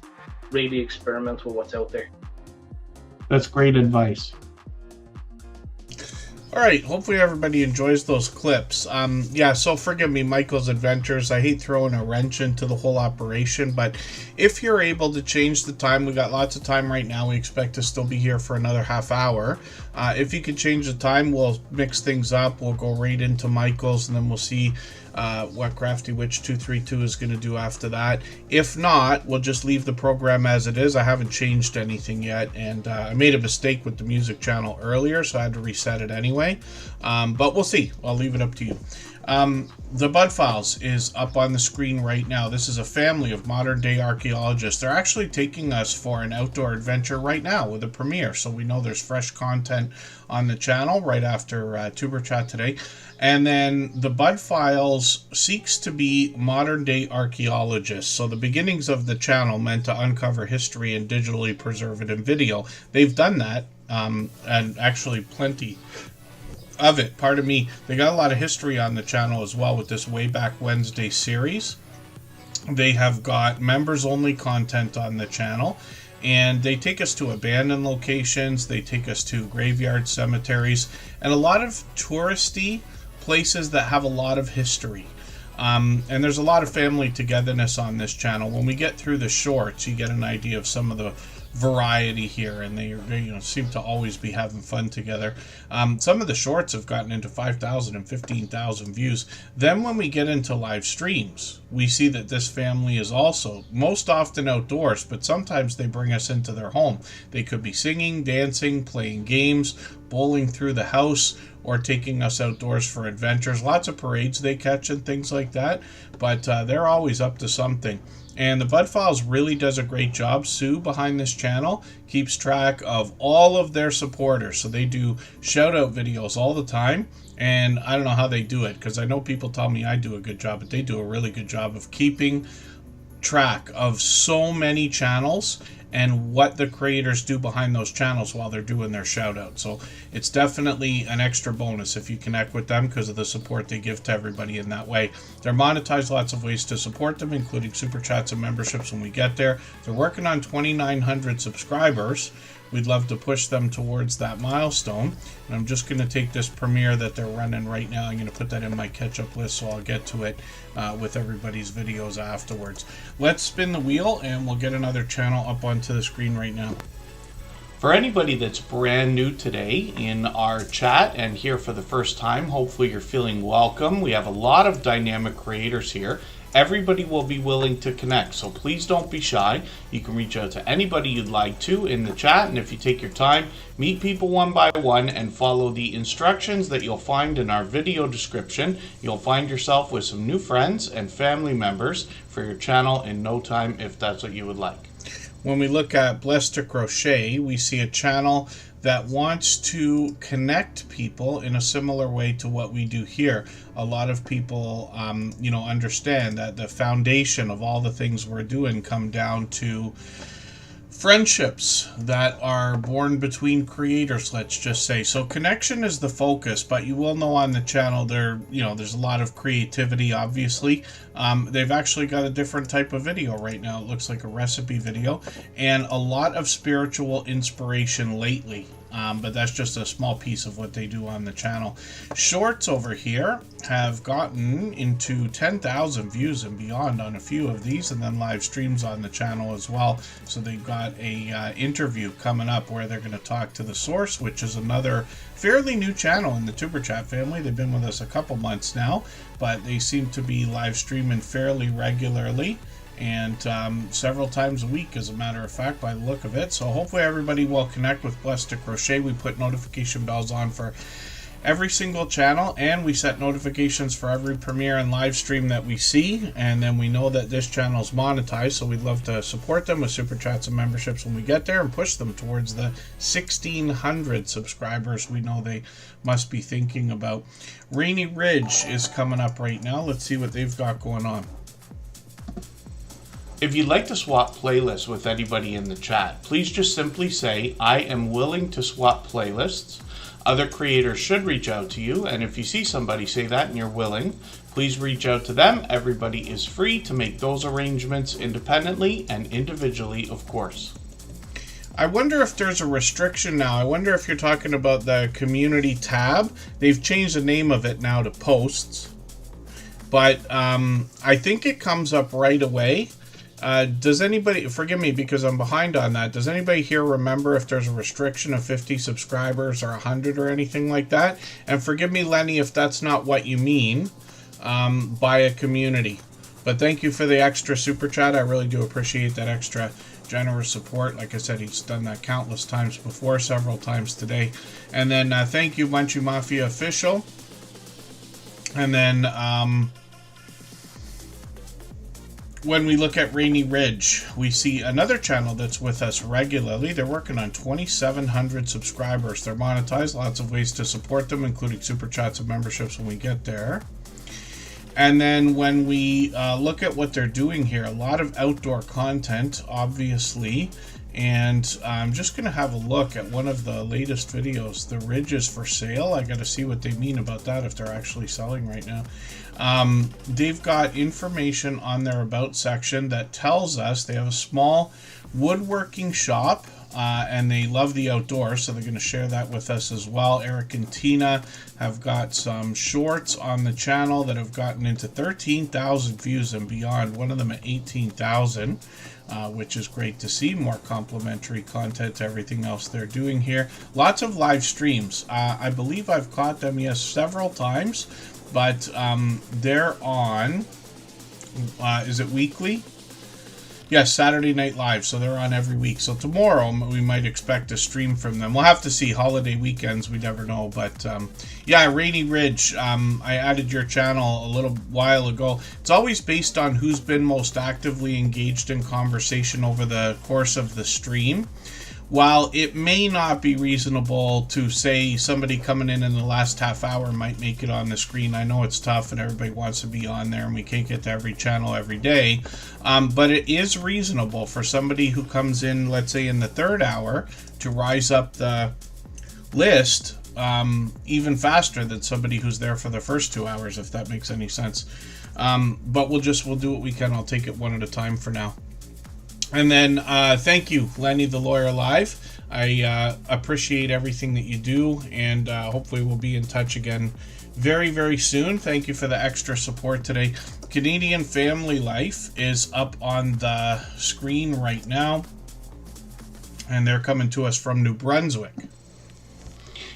really experiment with what's out there. That's great advice. All right, hopefully everybody enjoys those clips. Yeah, so forgive me, Michael's Adventures. I hate throwing a wrench into the whole operation, but if you're able to change the time, we got lots of time right now. We expect to still be here for another half hour. If you could change the time, we'll mix things up. We'll go right into Michael's, and then we'll see what Crafty Witch 232 is going to do after that. If not, we'll just leave the program as it is. I haven't changed anything yet, and I made a mistake with the music channel earlier, so I had to reset it anyway. But we'll see. I'll leave it up to you. The Bud Files is up on the screen right now. This is a family of modern-day archaeologists. They're actually taking us for an outdoor adventure right now with a premiere, so we know there's fresh content on the channel right after Tuber Chat today. And then the Bud Files seeks to be modern-day archaeologists. So the beginnings of the channel meant to uncover history and digitally preserve it in video. They've done that, and actually plenty of it. Pardon me. They got a lot of history on the channel as well with this Way Back Wednesday series. They have got members-only content on the channel, and they take us to abandoned locations. They take us to graveyards, cemeteries, and a lot of touristy places that have a lot of history. And there's a lot of family togetherness on this channel. When we get through the shorts, you get an idea of some of the variety here, and they seem to always be having fun together. Some of the shorts have gotten into 5,000 and 15,000 views. Then when we get into live streams, we see that this family is also most often outdoors, but sometimes they bring us into their home. They could be singing, dancing, playing games, bowling through the house, or taking us outdoors for adventures. Lots of parades they catch and things like that, but they're always up to something. And the Bud Files really does a great job. Sue behind this channel keeps track of all of their supporters. So they do shout out videos all the time. And I don't know how they do it, because I know people tell me I do a good job, but they do a really good job of keeping track of so many channels and what the creators do behind those channels while they're doing their shout out. So it's definitely an extra bonus if you connect with them because of the support they give to everybody in that way. They're monetized, lots of ways to support them, including super chats and memberships when we get there. They're working on 2,900 subscribers. We'd love to push them towards that milestone. And I'm just going to take this premiere that they're running right now. I'm going to put that in my catch-up list, so I'll get to it with everybody's videos afterwards. Let's spin the wheel, and we'll get another channel up onto the screen right now. For anybody that's brand new today in our chat and here for the first time, hopefully you're feeling welcome. We have a lot of dynamic creators here. Everybody will be willing to connect, so please don't be shy. You can reach out to anybody you'd like to in the chat, and if you take your time, meet people one by one and follow the instructions that you'll find in our video description. You'll find yourself with some new friends and family members for your channel in no time, if that's what you would like. When we look at Blessed to Crochet, we see a channel that wants to connect people in a similar way to what we do here. A lot of people, understand that the foundation of all the things we're doing come down to friendships that are born between creators, let's just say. So connection is the focus, but you will know on the channel there's a lot of creativity, obviously. They've actually got a different type of video right now. It looks like a recipe video, and a lot of spiritual inspiration lately. But that's just a small piece of what they do on the channel. Shorts over here have gotten into 10,000 views and beyond on a few of these, and then live streams on the channel as well. So they've got a interview coming up where they're going to talk to the Source, which is another fairly new channel in the Tuber Chat family. They've been with us a couple months now, but they seem to be live streaming fairly regularly, and several times a week, as a matter of fact, by the look of it. So hopefully everybody will connect with Blessed to Crochet. We put notification bells on for every single channel, and we set notifications for every premiere and live stream that we see, and then we know that this channel is monetized, so we'd love to support them with super chats and memberships when we get there and push them towards the 1,600 subscribers we know they must be thinking about. Rainy Ridge is coming up right now. Let's see what they've got going on. If you'd like to swap playlists with anybody in the chat, please just simply say, I am willing to swap playlists. Other creators should reach out to you, and if you see somebody say that and you're willing, please reach out to them. Everybody is free to make those arrangements independently and individually, of course. I wonder if there's a restriction now. I wonder if you're talking about the community tab. They've changed the name of it now to posts, but I think it comes up right away. Does anybody, forgive me because I'm behind on that, does anybody here remember if there's a restriction of 50 subscribers or 100 or anything like that? And forgive me, Lenny, if that's not what you mean by a community. But thank you for the extra super chat. I really do appreciate that extra generous support. Like I said, he's done that countless times before, several times today. And then thank you, Munchie Mafia Official. And then when we look at Rainy Ridge, we see another channel that's with us regularly. They're working on 2,700 subscribers. They're monetized. Lots of ways to support them, including super chats and memberships when we get there. And then when we look at what they're doing here, a lot of outdoor content, obviously. And I'm just going to have a look at one of the latest videos. The Ridge is for sale. I got to see what they mean about that, if they're actually selling right now. They've got information on their About section that tells us they have a small woodworking shop, and they love the outdoors, so they're going to share that with us as well. Eric and Tina have got some shorts on the channel that have gotten into 13,000 views and beyond. One of them at 18,000. Which is great to see. More complimentary content to everything else they're doing here. Lots of live streams. I believe I've caught them, yes, several times, but they're on, is it weekly? Yes, Saturday Night Live. So they're on every week. So tomorrow we might expect a stream from them. We'll have to see. Holiday weekends, we never know. But yeah, Rainy Ridge. I added your channel a little while ago. It's always based on who's been most actively engaged in conversation over the course of the stream. While it may not be reasonable to say somebody coming in the last half hour might make it on the screen, I know it's tough and everybody wants to be on there and we can't get to every channel every day, but it is reasonable for somebody who comes in, let's say in the third hour, to rise up the list even faster than somebody who's there for the first 2 hours, if that makes any sense. But we'll do what we can. I'll take it one at a time for now. And then thank you, Lenny the Lawyer Live. I appreciate everything that you do, and hopefully we'll be in touch again very, very soon. Thank you for the extra support today. Canadian Family Life is up on the screen right now, and they're coming to us from New Brunswick.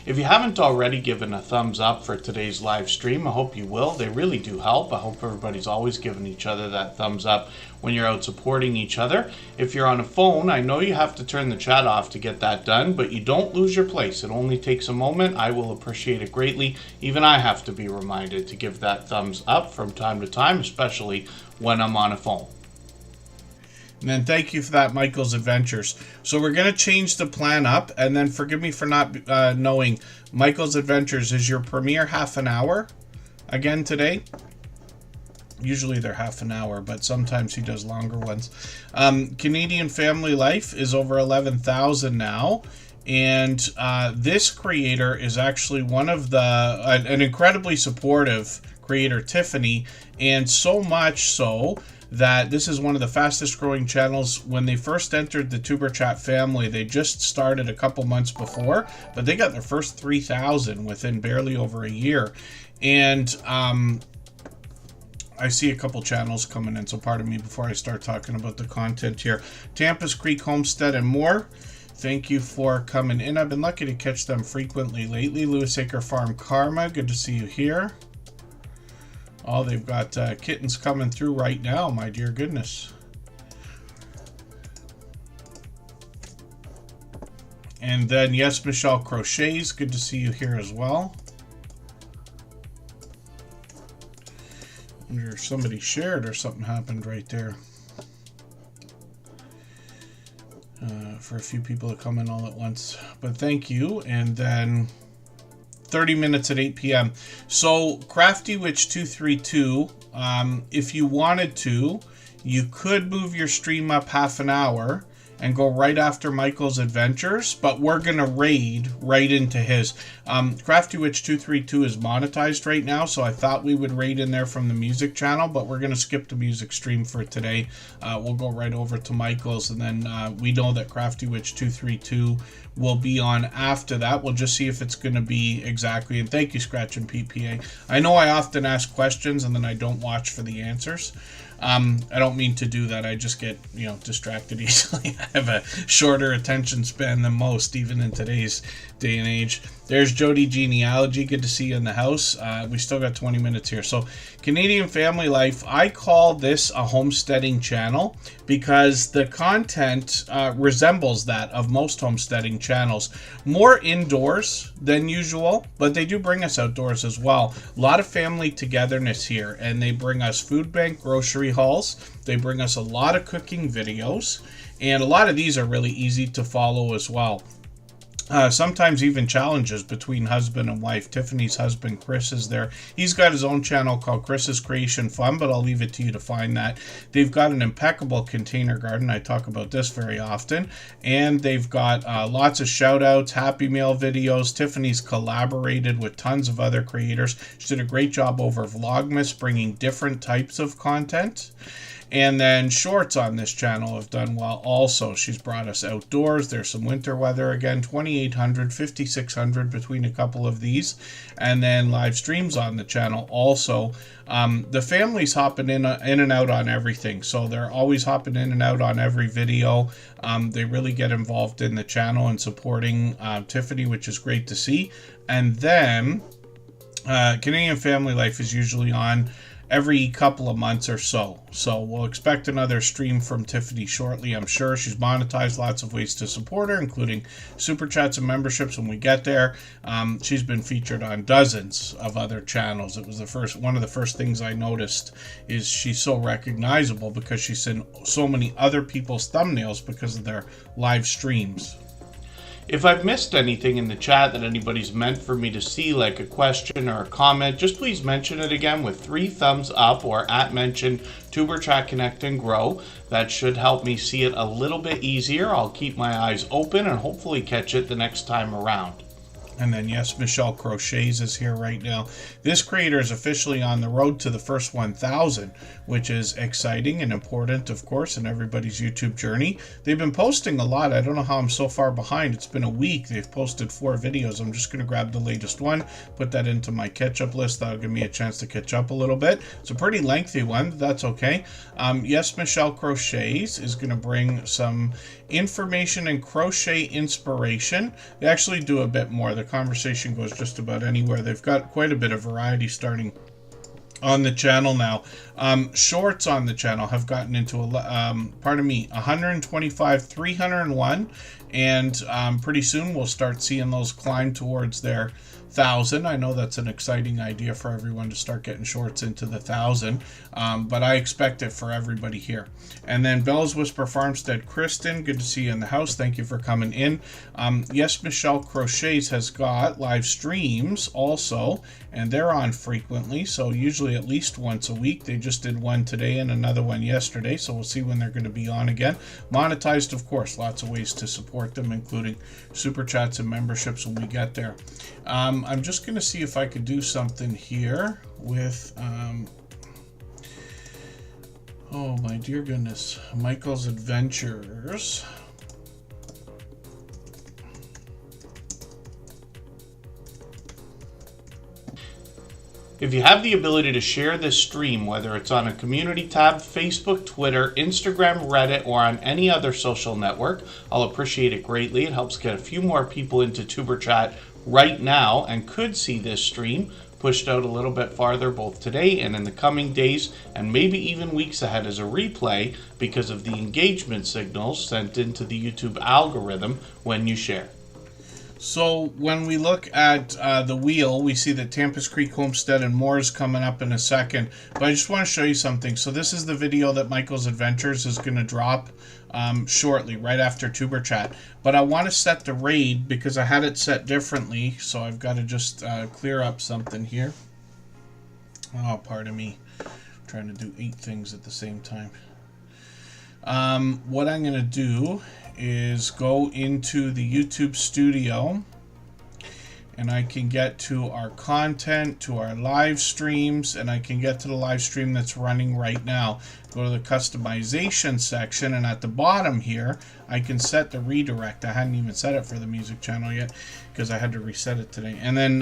If you haven't already given a thumbs up for today's live stream, I hope you will. They really do help. I hope everybody's always giving each other that thumbs up when you're out supporting each other. If you're on a phone, I know you have to turn the chat off to get that done, but you don't lose your place. It only takes a moment. I will appreciate it greatly. Even I have to be reminded to give that thumbs up from time to time, especially when I'm on a phone. And then thank you for that, Michael's Adventures. So we're going to change the plan up, and then forgive me for not knowing. Michael's Adventures is your premiere half an hour again today. Usually they're half an hour, but sometimes he does longer ones. Canadian Family Life is over 11,000 now. And this creator is actually one of an incredibly supportive creator, Tiffany, and so much so that this is one of the fastest growing channels. When they first entered the Superchat family, they just started a couple months before, but they got their first 3,000 within barely over a year. And I see a couple channels coming in, so pardon me before I start talking about the content here. Tampa's Creek Homestead and more. Thank you for coming in. I've been lucky to catch them frequently lately. Lewis Acre Farm Karma, good to see you here. Oh, they've got kittens coming through right now, my dear goodness. And then, yes, Michelle Crochets, good to see you here as well. I wonder if somebody shared or something happened right there. For a few people to come in all at once. But thank you. And then 30 minutes at 8 p.m. So Crafty Witch 232, if you wanted to, you could move your stream up half an hour and go right after Michael's Adventures, but we're gonna raid right into his. Crafty Witch 232 is monetized right now, so I thought we would raid in there from the music channel, but we're gonna skip the music stream for today. We'll go right over to Michael's, and then we know that Crafty Witch 232 will be on after that. We'll just see if it's gonna be exactly, and thank you, Scratch and PPA. I know I often ask questions and then I don't watch for the answers. I don't mean to do that. I just get, distracted easily. I have a shorter attention span than most, even in today's day and age. There's Jody Genealogy. Good to see you in the house. We still got 20 minutes here. So Canadian Family Life, I call this a homesteading channel because the content resembles that of most homesteading channels. More indoors than usual, but they do bring us outdoors as well. A lot of family togetherness here, and they bring us food bank grocery hauls. They bring us a lot of cooking videos, and a lot of these are really easy to follow as well. Sometimes even challenges between husband and wife. Tiffany's husband, Chris, is there. He's got his own channel called Chris's Creation Fun, but I'll leave it to you to find that. They've got an impeccable container garden. I talk about this very often. And they've got lots of shout outs, Happy Meal videos. Tiffany's collaborated with tons of other creators. She did a great job over Vlogmas, bringing different types of content. And then shorts on this channel have done well also. She's brought us outdoors. There's some winter weather again, 2,800, 5,600 between a couple of these. And then live streams on the channel also. The family's hopping in and out on everything. So they're always hopping in and out on every video. They really get involved in the channel and supporting Tiffany, which is great to see. And then Canadian Family Life is usually on every couple of months or so. So we'll expect another stream from Tiffany shortly, I'm sure. She's monetized, lots of ways to support her, including super chats and memberships when we get there. She's been featured on dozens of other channels. It was one of the first things I noticed is she's so recognizable because she's in so many other people's thumbnails because of their live streams. If I've missed anything in the chat that anybody's meant for me to see, like a question or a comment, just please mention it again with 3 thumbs up or @mention Superchat Connect and Grow. That should help me see it a little bit easier. I'll keep my eyes open and hopefully catch it the next time around. And then, yes, Michelle Crochets is here right now. This creator is officially on the road to the first 1,000, which is exciting and important, of course, in everybody's YouTube journey. They've been posting a lot. I don't know how I'm so far behind. It's been a week. They've posted 4 videos. I'm just going to grab the latest one, put that into my catch-up list. That'll give me a chance to catch up a little bit. It's a pretty lengthy one, but that's okay. Yes, Michelle Crochets is going to bring some information and crochet inspiration. They actually do a bit more. The conversation goes just about anywhere. They've got quite a bit of variety starting on the channel now. Shorts on the channel have gotten into 125, 301, and pretty soon we'll start seeing those climb towards their 1,000. I know that's an exciting idea for everyone to start getting shorts into the 1,000, but I expect it for everybody here. And then Bella's Whisper Farmstead, Kristen, good to see you in the house. Thank you for coming in. Yes, Michelle Crochets has got live streams also, and they're on frequently, so usually at least once a week. They just did one today and another one yesterday, so we'll see when they're going to be on again. Monetized, of course, lots of ways to support them, including super chats and memberships when we get there. I'm just going to see if I could do something here with, oh my dear goodness, Michael's Adventures. If you have the ability to share this stream, whether it's on a community tab, Facebook, Twitter, Instagram, Reddit, or on any other social network, I'll appreciate it greatly. It helps get a few more people into Tuber Chat right now and could see this stream pushed out a little bit farther both today and in the coming days and maybe even weeks ahead as a replay because of the engagement signals sent into the YouTube algorithm when you share. So when we look at the wheel, we see that Tampus Creek Homestead and more is coming up in a second. But I just want to show you something. So this is the video that Michael's Adventures is going to drop shortly, right after Tuber Chat. But I want to set the raid because I had it set differently. So I've got to just clear up something here. Oh, pardon me. I'm trying to do 8 things at the same time. What I'm going to do is go into the YouTube studio and I can get to our content, to our live streams, and I can get to the live stream that's running right now. Go to the customization section, and at the bottom here I can set the redirect. I hadn't even set it for the music channel yet because I had to reset it today. And then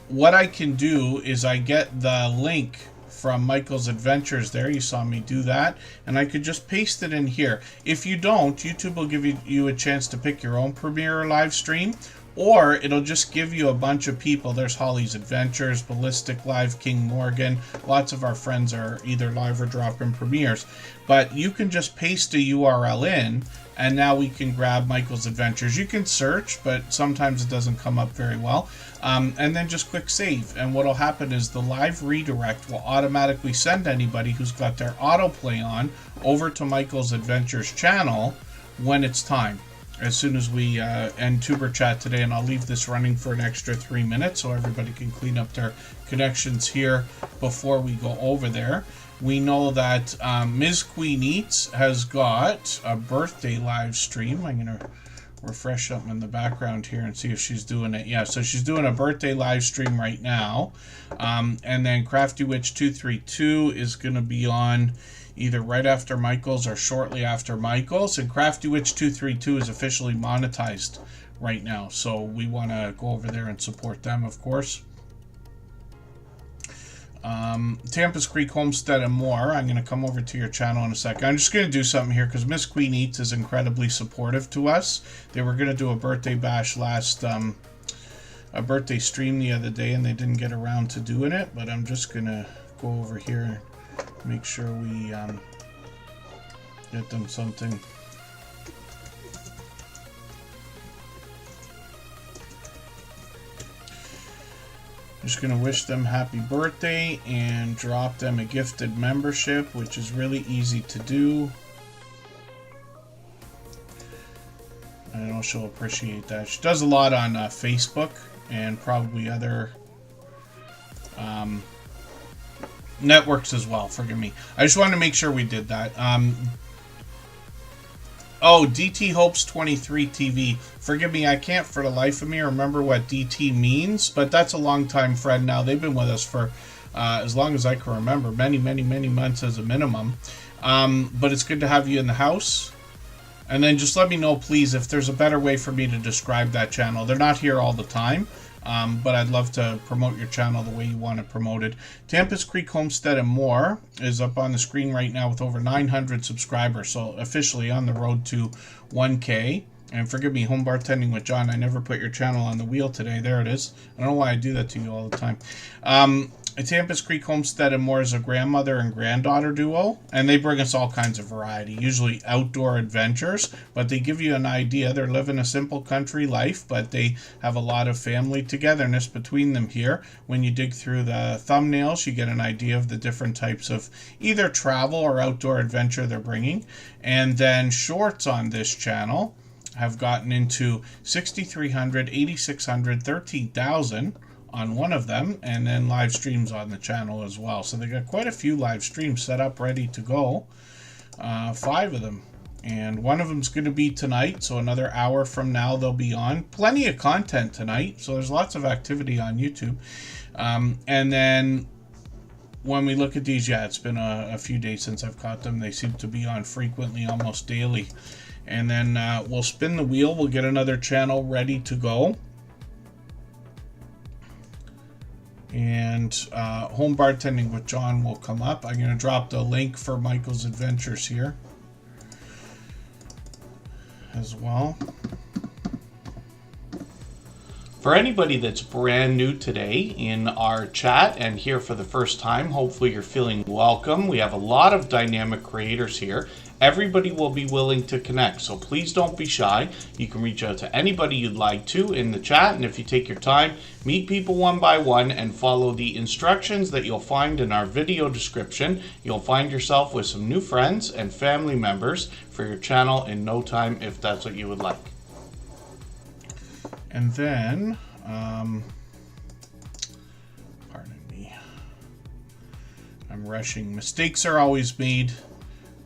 what I can do is I get the link from Michael's Adventures there. You saw me do that, and I could just paste it in here. If you don't, YouTube will give you a chance to pick your own premiere live stream, or it'll just give you a bunch of people. There's Holly's Adventures, Ballistic Live, King Morgan. Lots of our friends are either live or drop-in premieres. But you can just paste a URL in, and now we can grab Michael's Adventures. You can search, but sometimes it doesn't come up very well. And then just click save. And what will happen is the live redirect will automatically send anybody who's got their autoplay on over to Michael's Adventures channel when it's time. As soon as we end Tuber Chat today, and I'll leave this running for an extra 3 minutes so everybody can clean up their connections here before we go over there. We know that Ms. Queen Eats has got a birthday live stream. I'm going to refresh something in the background here and see if she's doing it. Yeah, so she's doing a birthday live stream right now. And then Crafty Witch 232 is going to be on either right after Michael's or shortly after Michael's. And Crafty Witch 232 is officially monetized right now. So we want to go over there and support them, of course. Tampus Creek Homestead and more. I'm going to come over to your channel in a second. I'm just going to do something here because Miss Queen Eats is incredibly supportive to us. They were going to do a birthday bash last, a birthday stream the other day, and they didn't get around to doing it, but I'm just going to go over here and make sure we get them something. Just going to wish them happy birthday and drop them a gifted membership, which is really easy to do. I know she'll appreciate that. She does a lot on Facebook and probably other networks as well. Forgive me. I just wanted to make sure we did that. Oh, DT Hopes 23 TV. Forgive me, I can't for the life of me remember what DT means, but that's a long-time friend now. They've been with us for as long as I can remember, many months as a minimum. But it's good to have you in the house. And then just let me know, please, if there's a better way for me to describe that channel. They're not here all the time, but I'd love to promote your channel the way you want it promoted. Tampa's Creek Homestead and More is up on the screen right now with over 900 subscribers, so officially on the road to 1K. And forgive me, Home Bartending with John, I never put your channel on the wheel today. There it is. I don't know why I do that to you all the time. Tampa's Creek Homestead and More is a grandmother and granddaughter duo, and they bring us all kinds of variety, usually outdoor adventures, but they give you an idea. They're living a simple country life, but they have a lot of family togetherness between them here. When you dig through the thumbnails, you get an idea of the different types of either travel or outdoor adventure they're bringing. And then shorts on this channel have gotten into 6,300, 8,600, 13,000 on one of them, and then live streams on the channel as well. So they got quite a few live streams set up, ready to go. 5 of them, and one of them's going to be tonight, so another hour from now they'll be on. Plenty of content tonight, so there's lots of activity on YouTube. And then when we look at these, yeah, it's been a few days since I've caught them. They seem to be on frequently, almost daily. And then we'll spin the wheel. We'll get another channel ready to go. And Home Bartending with John will come up. I'm going to drop the link for Michael's Adventures here as well. For anybody that's brand new today in our chat and here for the first time, hopefully you're feeling welcome. We have a lot of dynamic creators here. Everybody will be willing to connect, so please don't be shy. You can reach out to anybody you'd like to in the chat, and if you take your time, meet people one by one and follow the instructions that you'll find in our video description. You'll find yourself with some new friends and family members for your channel in no time, if that's what you would like. And then, pardon me, I'm rushing. Mistakes are always made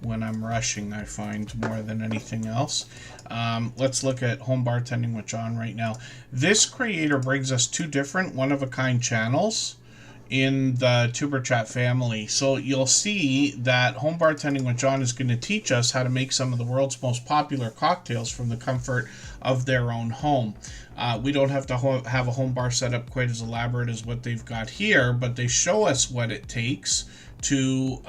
when I'm rushing, I find, more than anything else. Let's look at Home Bartending with John right now. This creator brings us 2 different one-of-a-kind channels in the Tuber Chat family. So you'll see that Home Bartending with John is going to teach us how to make some of the world's most popular cocktails from the comfort of their own home. We don't have to have a home bar set up quite as elaborate as what they've got here, but they show us what it takes to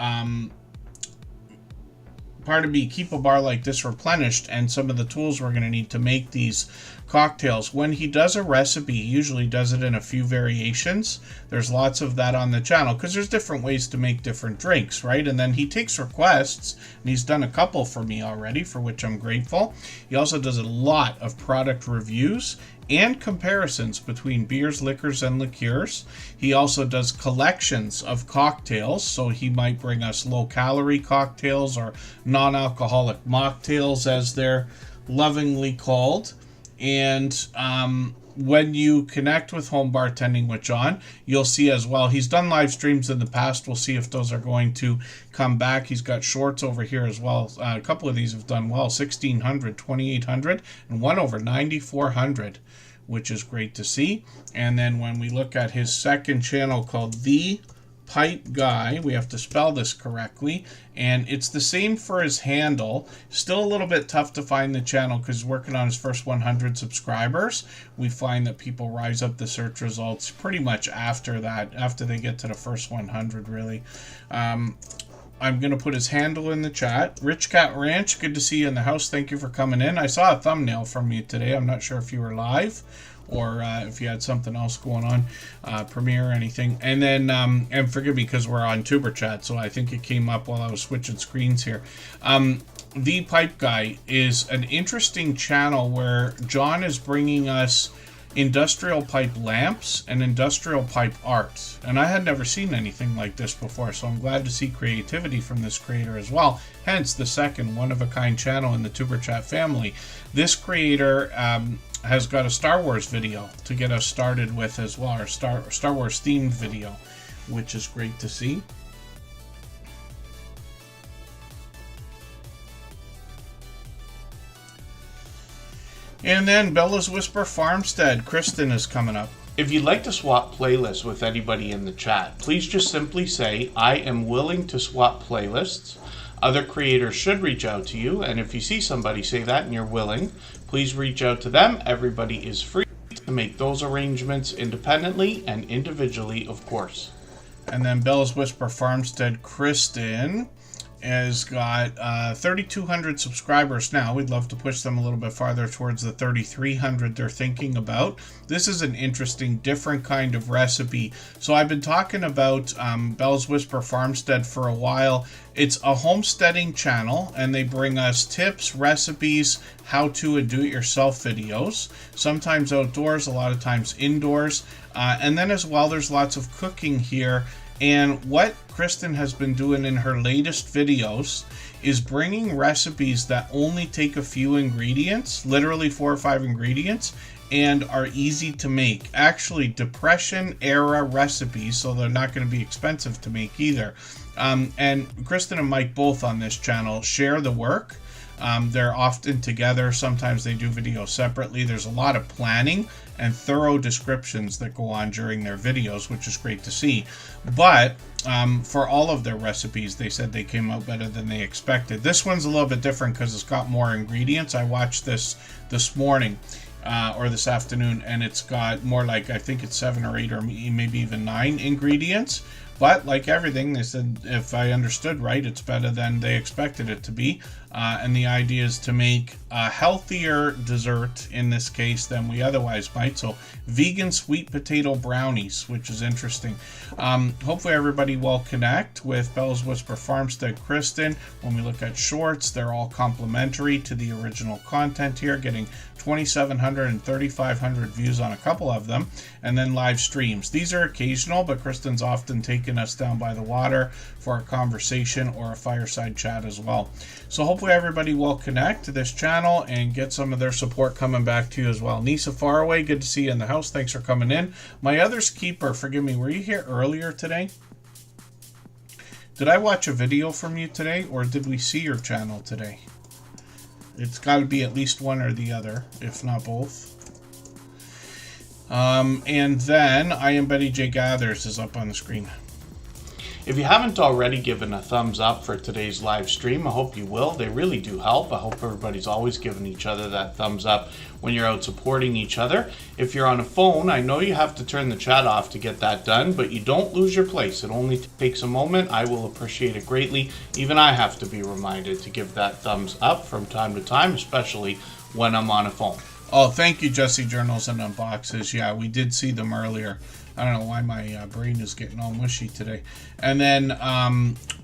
keep a bar like this replenished, and some of the tools we're going to need to make these cocktails. When he does a recipe, he usually does it in a few variations. There's lots of that on the channel because there's different ways to make different drinks, right? And then he takes requests, and he's done a couple for me already, for which I'm grateful. He also does a lot of product reviews and comparisons between beers, liquors, and liqueurs. He also does collections of cocktails, so he might bring us low-calorie cocktails or non-alcoholic mocktails, as they're lovingly called. And when you connect with Home Bartending with John, you'll see as well, he's done live streams in the past. We'll see if those are going to come back. He's got shorts over here as well. A couple of these have done well, 1,600, 2,800, and one over 9,400, which is great to see. And then when we look at his second channel called The Pipe Guy, we have to spell this correctly, and it's the same for his handle. Still a little bit tough to find the channel because he's working on his first 100 subscribers. We find that people rise up the search results pretty much after that, after they get to the first 100, really. I'm going to put his handle in the chat. Rich Cat Ranch, good to see you in the house. Thank you for coming in. I saw a thumbnail from you today. I'm not sure if you were live or if you had something else going on, Premiere or anything. And then, and forgive me because we're on Superchat, so I think it came up while I was switching screens here. The Pipe Guy is an interesting channel where John is bringing us industrial pipe lamps and industrial pipe art, and I had never seen anything like this before, so I'm glad to see creativity from this creator as well, hence the second one-of-a-kind channel in the Tuber Chat family. This creator has got a Star Wars video to get us started with as well, or Star Wars themed video, which is great to see. And then Bella's Whisper Farmstead, Kristen is coming up. If you'd like to swap playlists with anybody in the chat, please just simply say, I am willing to swap playlists. Other creators should reach out to you, and if you see somebody say that and you're willing, please reach out to them. Everybody is free to make those arrangements independently and individually, of course. And then Bella's Whisper Farmstead, Kristen has got 3,200 subscribers now. We'd love to push them a little bit farther towards the 3,300 they're thinking about. This is an interesting, different kind of recipe. So I've been talking about Bella's Whisper Farmstead for a while. It's a homesteading channel, and they bring us tips, recipes, how-to and do-it-yourself videos. Sometimes outdoors, a lot of times indoors. And then as well, there's lots of cooking here. And what Kristen has been doing in her latest videos is bringing recipes that only take a few ingredients, literally 4 or 5 ingredients, and are easy to make. Actually, Depression era recipes, so they're not going to be expensive to make either. And Kristen and Mike both on this channel share the work. They're often together. Sometimes they do videos separately. There's a lot of planning and thorough descriptions that go on during their videos, which is great to see. But for all of their recipes, they said they came out better than they expected. This one's a little bit different because it's got more ingredients. I watched this morning or this afternoon, and it's got more like, I think it's 7 or 8 or maybe even 9 ingredients. But like everything, they said, if I understood right, it's better than they expected it to be. And the idea is to make a healthier dessert in this case than we otherwise might. So vegan sweet potato brownies, which is interesting. Hopefully everybody will connect with Bella's Whisper Farmstead Kristen. When we look at shorts, they're all complimentary to the original content here, getting 2,700 and 3,500 views on a couple of them, and then live streams. These are occasional, but Kristen's often taking us down by the water for a conversation or a fireside chat as well. So hopefully everybody will connect to this channel and get some of their support coming back to you as well. Nisa Faraway, good to see you in the house. Thanks for coming in. My other's keeper, forgive me, were you here earlier today? Did I watch a video from you today, or did we see your channel today? It's got to be at least one or the other, if not both. And then I Am Betty J Gathers is up on the screen. If you haven't already given a thumbs up for today's live stream, I hope you will. They really do help. I hope everybody's always giving each other that thumbs up when you're out supporting each other. If you're on a phone, I know you have to turn the chat off to get that done, but you don't lose your place. It only takes a moment. I will appreciate it greatly. Even I have to be reminded to give that thumbs up from time to time, especially when I'm on a phone. Oh, thank you, Jesse Journals and Unboxes. Yeah, we did see them earlier. I don't know why my brain is getting all mushy today. And then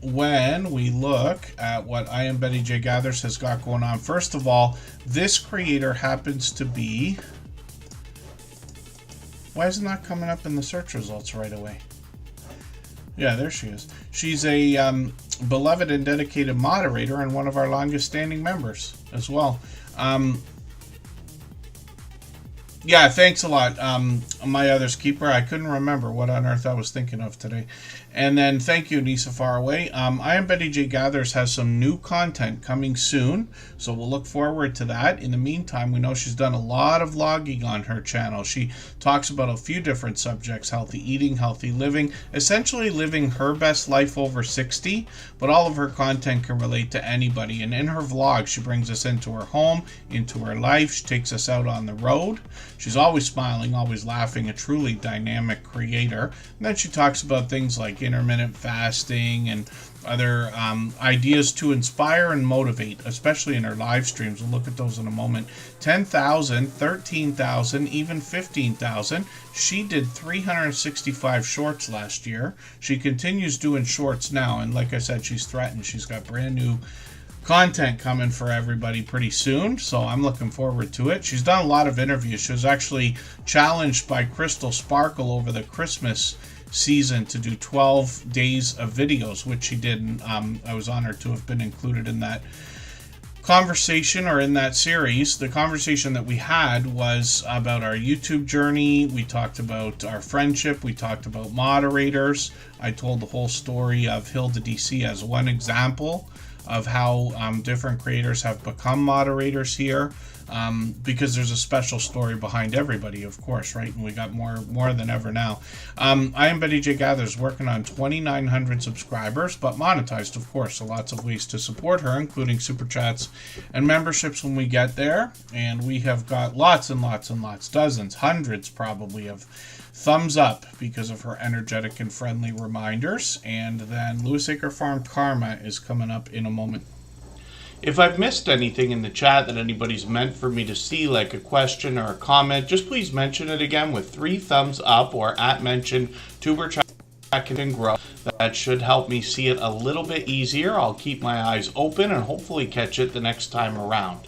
when we look at what I Am Betty J Gathers has got going on, first of all, this creator happens to be... Why is it not coming up in the search results right away? Yeah, there she is. She's a beloved and dedicated moderator and one of our longest standing members as well. Yeah, thanks a lot. My other's keeper. I couldn't remember what on earth I was thinking of today. And then thank you, Nisa Faraway. I Am Betty J Gathers has some new content coming soon, so we'll look forward to that. In the meantime, we know she's done a lot of vlogging on her channel. She talks about a few different subjects: healthy eating, healthy living, essentially living her best life over 60, but all of her content can relate to anybody. And in her vlog, she brings us into her home, into her life. She takes us out on the road. She's always smiling, always laughing, a truly dynamic creator. And then she talks about things like like intermittent fasting and other ideas to inspire and motivate, especially in her live streams. We'll look at those in a moment. 10,000, 13,000, even 15,000. She did 365 shorts last year. She continues doing shorts now, and like I said, she's threatened. She's got brand new content coming for everybody pretty soon, so I'm looking forward to it. She's done a lot of interviews. She was actually challenged by Crystal Sparkle over the Christmas season to do 12 days of videos, which she did, and I was honored to have been included in that conversation, or in that series. The conversation that we had was about our YouTube journey. We talked about our friendship. We talked about moderators. I told the whole story of Hilda DC as one example of how different creators have become moderators here, because there's a special story behind everybody, of course, right? And we got more than ever now. I am Betty J. Gathers, working on 2,900 subscribers, but monetized, of course, so lots of ways to support her, including super chats and memberships when we get there. And we have got lots and lots and lots, dozens, hundreds probably, of thumbs up because of her energetic and friendly reminders. And then Lewis Acre Farm Karma is coming up in a moment. If I've missed anything in the chat that anybody's meant for me to see, like a question or a comment, just please mention it again with 3 thumbs up, or @mention Superchatters and grow. That should help me see it a little bit easier. I'll keep my eyes open and hopefully catch it the next time around.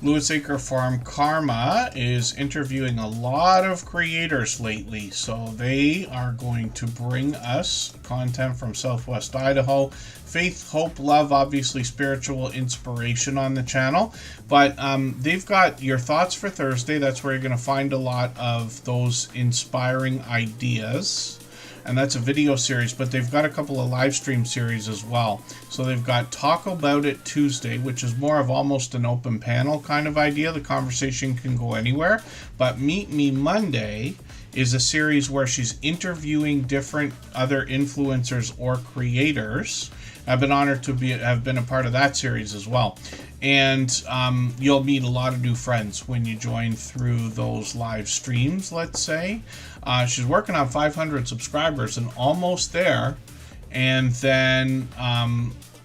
Lewis Acre Farm Karma is interviewing a lot of creators lately, so they are going to bring us content from Southwest Idaho. Faith, hope, love, obviously spiritual inspiration on the channel, but they've got your thoughts for Thursday. That's where you're going to find a lot of those inspiring ideas. And that's a video series, but they've got a couple of live stream series as well. So they've got Talk About It Tuesday, which is more of almost an open panel kind of idea. The conversation can go anywhere. But Meet Me Monday is a series where she's interviewing different other influencers or creators. I've been honored to have been a part of that series as well. And you'll meet a lot of new friends when you join through those live streams, let's say. She's working on 500 subscribers and almost there. And then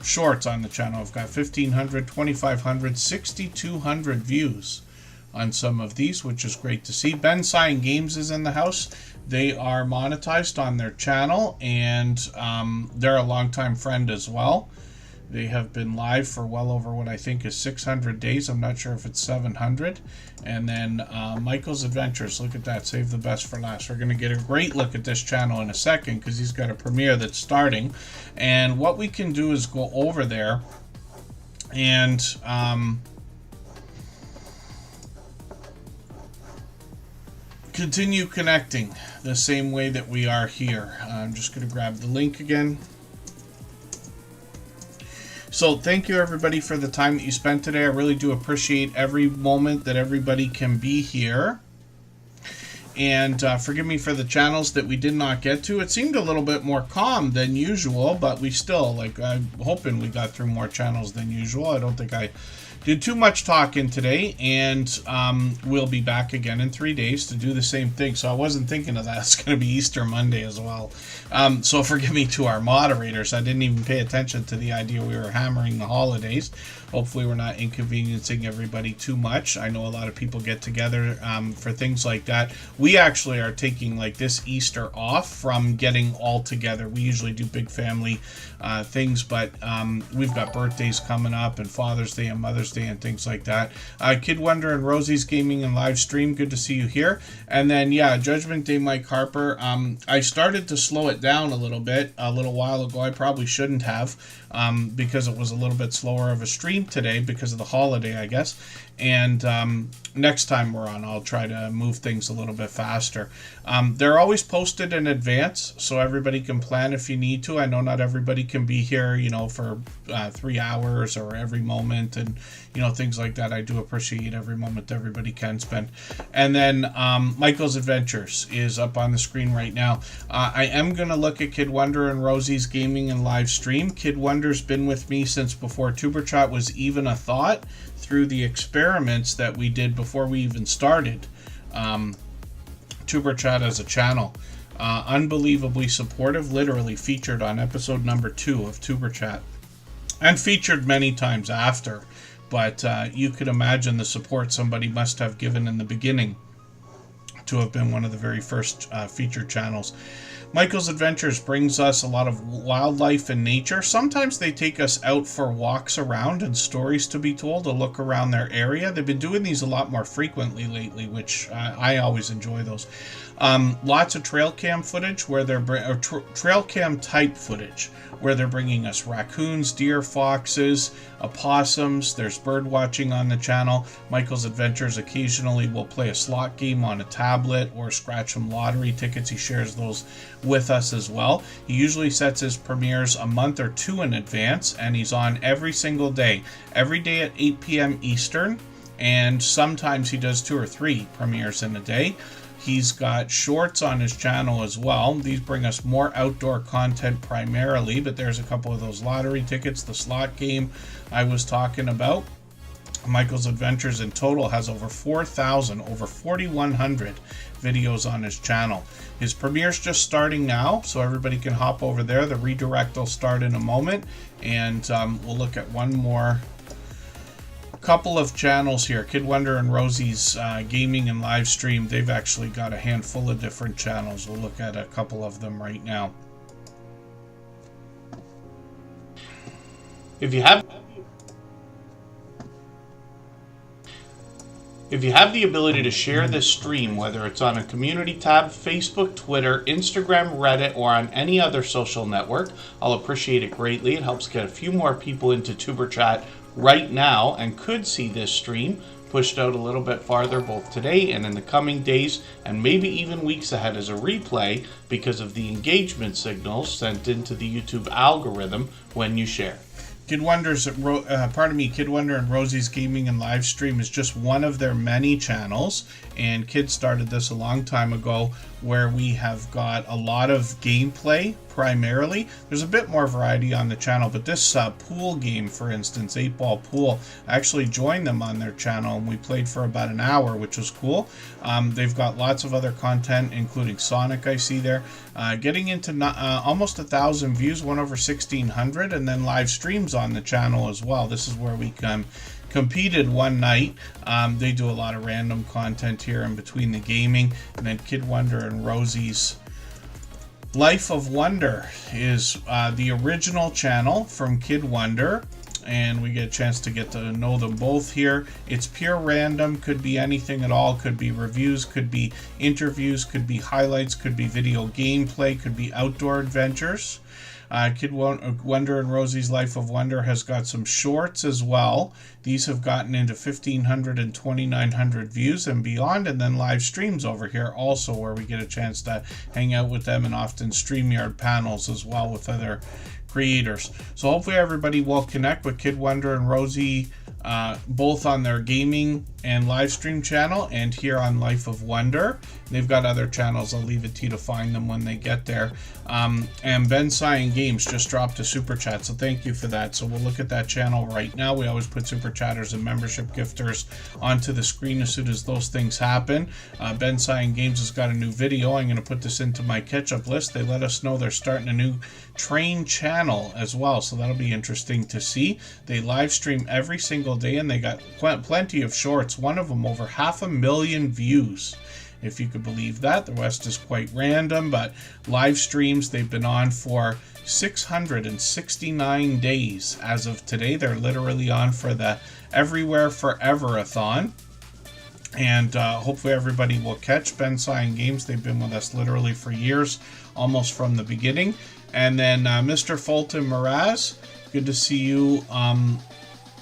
shorts on the channel. I've got 1,500, 2,500, 6,200 views on some of these, which is great to see. Ben Sign Games is in the house. They are monetized on their channel, and they're a longtime friend as well. They have been live for well over what I think is 600 days. I'm not sure if it's 700. And then Michael's Adventures. Look at that. Save the best for last. We're going to get a great look at this channel in a second because he's got a premiere that's starting. And what we can do is go over there and continue connecting the same way that we are here. I'm just going to grab the link again. So thank you everybody for the time that you spent today. I really do appreciate every moment that everybody can be here. And forgive me for the channels that we did not get to. It seemed a little bit more calm than usual, but we still, I'm hoping we got through more channels than usual. I don't think I did too much talking today, and we'll be back again in 3 days to do the same thing. So I wasn't thinking of that. It's going to be Easter Monday as well. So forgive me to our moderators. I didn't even pay attention to the idea we were hammering the holidays. Hopefully we're not inconveniencing everybody too much. I know a lot of people get together for things like that. We actually are taking like this Easter off from getting all together. We usually do big family things, but we've got birthdays coming up and Father's Day and Mother's Day and things like that. Kid Wonder and Rosie's Gaming and Live Stream, good to see you here. And then, yeah, Judgment Day Mike Harper. I started to slow it down a little bit a little while ago. I probably shouldn't have because it was a little bit slower of a stream today because of the holiday, I guess. And next time we're on, I'll try to move things a little bit faster. They're always posted in advance, so everybody can plan if you need to. I know not everybody can be here, for 3 hours or every moment and, things like that. I do appreciate every moment everybody can spend. And then Michael's Adventures is up on the screen right now. I am going to look at Kid Wonder and Rosie's Gaming and Live Stream. Kid Wonder's been with me since before Tuberchat was even a thought, through the experiments that we did before we even started Tuberchat as a channel. unbelievably supportive, literally featured on episode number 2 of Superchat, and featured many times after. But you could imagine the support somebody must have given in the beginning to have been one of the very first featured channels. Michael's Adventures brings us a lot of wildlife and nature. Sometimes they take us out for walks around and stories to be told, to look around their area. They've been doing these a lot more frequently lately, which I always enjoy those. Lots of trail cam footage where they're trail cam type footage where they're bringing us raccoons, deer, foxes, opossums. There's bird watching on the channel. Michael's Adventures occasionally will play a slot game on a tablet or scratch some lottery tickets. He shares those with us as well. He usually sets his premieres a month or 2 in advance, and he's on every single day at 8 p.m. Eastern, and sometimes he does 2 or 3 premieres in a day. He's got shorts on his channel as well. These bring us more outdoor content primarily, but there's a couple of those lottery tickets, the slot game I was talking about. Michael's Adventures in total has over 4,100 videos on his channel. His premiere's just starting now, so everybody can hop over there. The redirect will start in a moment, and we'll look at one more couple of channels here. Kid Wonder and Rosie's gaming and live stream. They've actually got a handful of different channels. We'll look at a couple of them right now. If you have the ability to share this stream, whether it's on a community tab, Facebook, Twitter, Instagram, Reddit, or on any other social network, I'll appreciate it greatly. It helps get a few more people into Superchat right now and could see this stream pushed out a little bit farther both today and in the coming days and maybe even weeks ahead as a replay because of the engagement signals sent into the YouTube algorithm when you share. Kid Wonder and Rosie's Gaming and Live Stream is just one of their many channels, and Kid started this a long time ago where we have got a lot of gameplay primarily. There's a bit more variety on the channel, but this pool game, for instance, 8-ball pool, I actually joined them on their channel and we played for about an hour, which was cool. They've got lots of other content, including Sonic, I see there. Getting into almost 1,000 views, one over 1,600, and then live streams on the channel as well. This is where we competed one night. They do a lot of random content here in between the gaming. And then Kid Wonder and Rosie's Life of Wonder is the original channel from Kid Wonder, and we get a chance to get to know them both here. It's pure random, could be anything at all, could be reviews, could be interviews, could be highlights, could be video gameplay, could be outdoor adventures. Kid Wonder and Rosie's Life of Wonder has got some shorts as well. These have gotten into 1,500 and 2,900 views and beyond, and then live streams over here also where we get a chance to hang out with them and often StreamYard panels as well with other creators. So hopefully everybody will connect with Kid Wonder and Rosie both on their gaming and live stream channel and here on Life of Wonder. They've got other channels. I'll leave it to you to find them when they get there. And Ben Cyan Games just dropped a super chat, so thank you for that. So we'll look at that channel right now. We always put super chatters and membership gifters onto the screen as soon as those things happen. Ben Cyan Games has got a new video. I'm going to put this into my catch-up list. They let us know they're starting a new train channel as well, so that'll be interesting to see. They live stream every single day, and they got plenty of shorts. One of them over 500,000 views, if you could believe that. The rest is quite random, but live streams, they've been on for 669 days as of today. They're literally on for the Everywhere Forever-a-thon. And hopefully everybody will catch Ben Cyan Games. They've been with us literally for years, almost from the beginning. And then Mr. Fulton Mraz, good to see you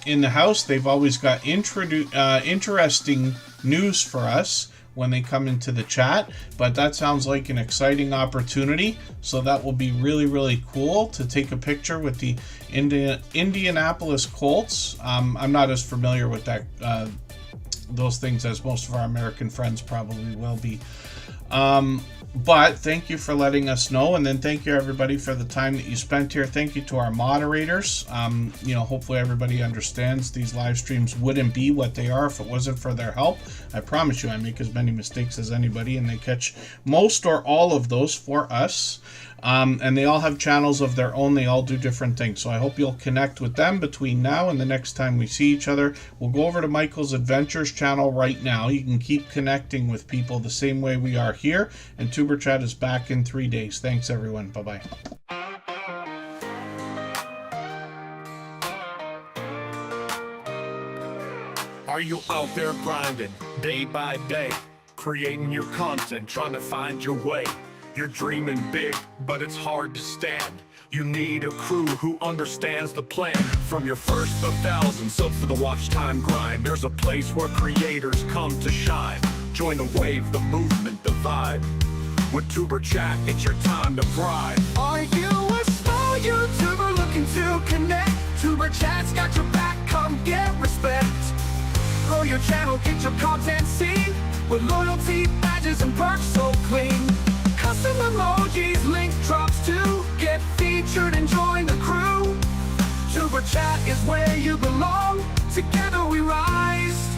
in the house. They've always got interesting news for us when they come into the chat, but that sounds like an exciting opportunity. So that will be really, really cool to take a picture with the Indianapolis Colts. I'm not as familiar with that those things as most of our American friends probably will be. But thank you for letting us know, and then thank you everybody for the time that you spent here. Thank you to our moderators. Hopefully everybody understands these live streams wouldn't be what they are if it wasn't for their help. I promise you I make as many mistakes as anybody, and they catch most or all of those for us. And they all have channels of their own. They all do different things. So I hope you'll connect with them between now and the next time we see each other. We'll go over to Michael's Adventures channel right now. You can keep connecting with people the same way we are here. And Superchat is back in 3 days. Thanks, everyone. Bye-bye. Are you out there grinding day by day, creating your content, trying to find your way? You're dreaming big, but it's hard to stand. You need a crew who understands the plan. From your first of thousands up to the watch time grind, there's a place where creators come to shine. Join the wave, the movement, the vibe. With Superchat, it's your time to thrive. Are you a small YouTuber looking to connect? Superchat's got your back, come get respect. Grow your channel, get your content seen, with loyalty, badges, and perks so clean. Custom emojis, link drops to get featured and join the crew. Superchat is where you belong. Together we rise.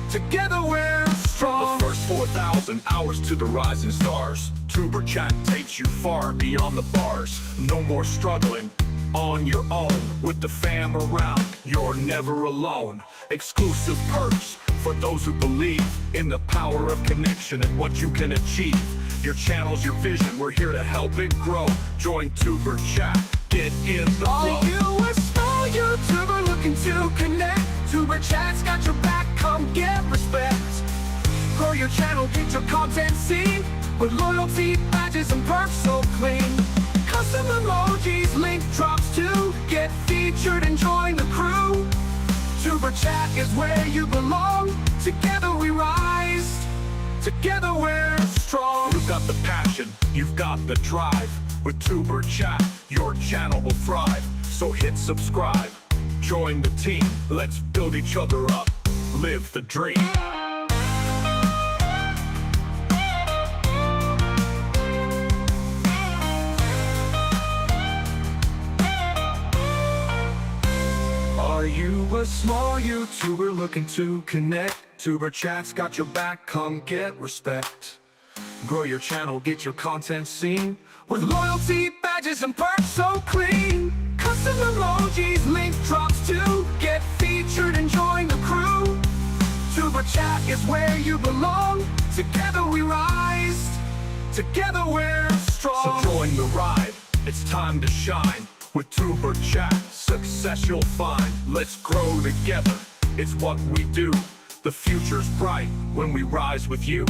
Together we're strong. The first 4,000 hours to the rising stars. Superchat takes you far beyond the bars. No more struggling on your own. With the fam around, you're never alone. Exclusive perks for those who believe in the power of connection and what you can achieve. Your channel's your vision, we're here to help it grow. Join Superchat, get in the flow. Are you a small YouTuber looking to connect? Superchat's got your back, come get respect. Grow your channel, get your content seen, with loyalty, badges, and perks so clean. Custom emojis, link drops to get featured and join the crew. Superchat is where you belong. Together we rise. Together we're strong. You've got the passion, you've got the drive. With Superchat, your channel will thrive. So hit subscribe, join the team. Let's build each other up, live the dream. Are you a small YouTuber looking to connect? Superchat's got your back, come get respect. Grow your channel, get your content seen, with loyalty, badges, and perks so clean. Custom emojis, link drops to get featured and join the crew. Superchat is where you belong. Together we rise. Together we're strong. So join the ride, it's time to shine. With Superchat, success you'll find. Let's grow together, it's what we do. The future's bright when we rise with you.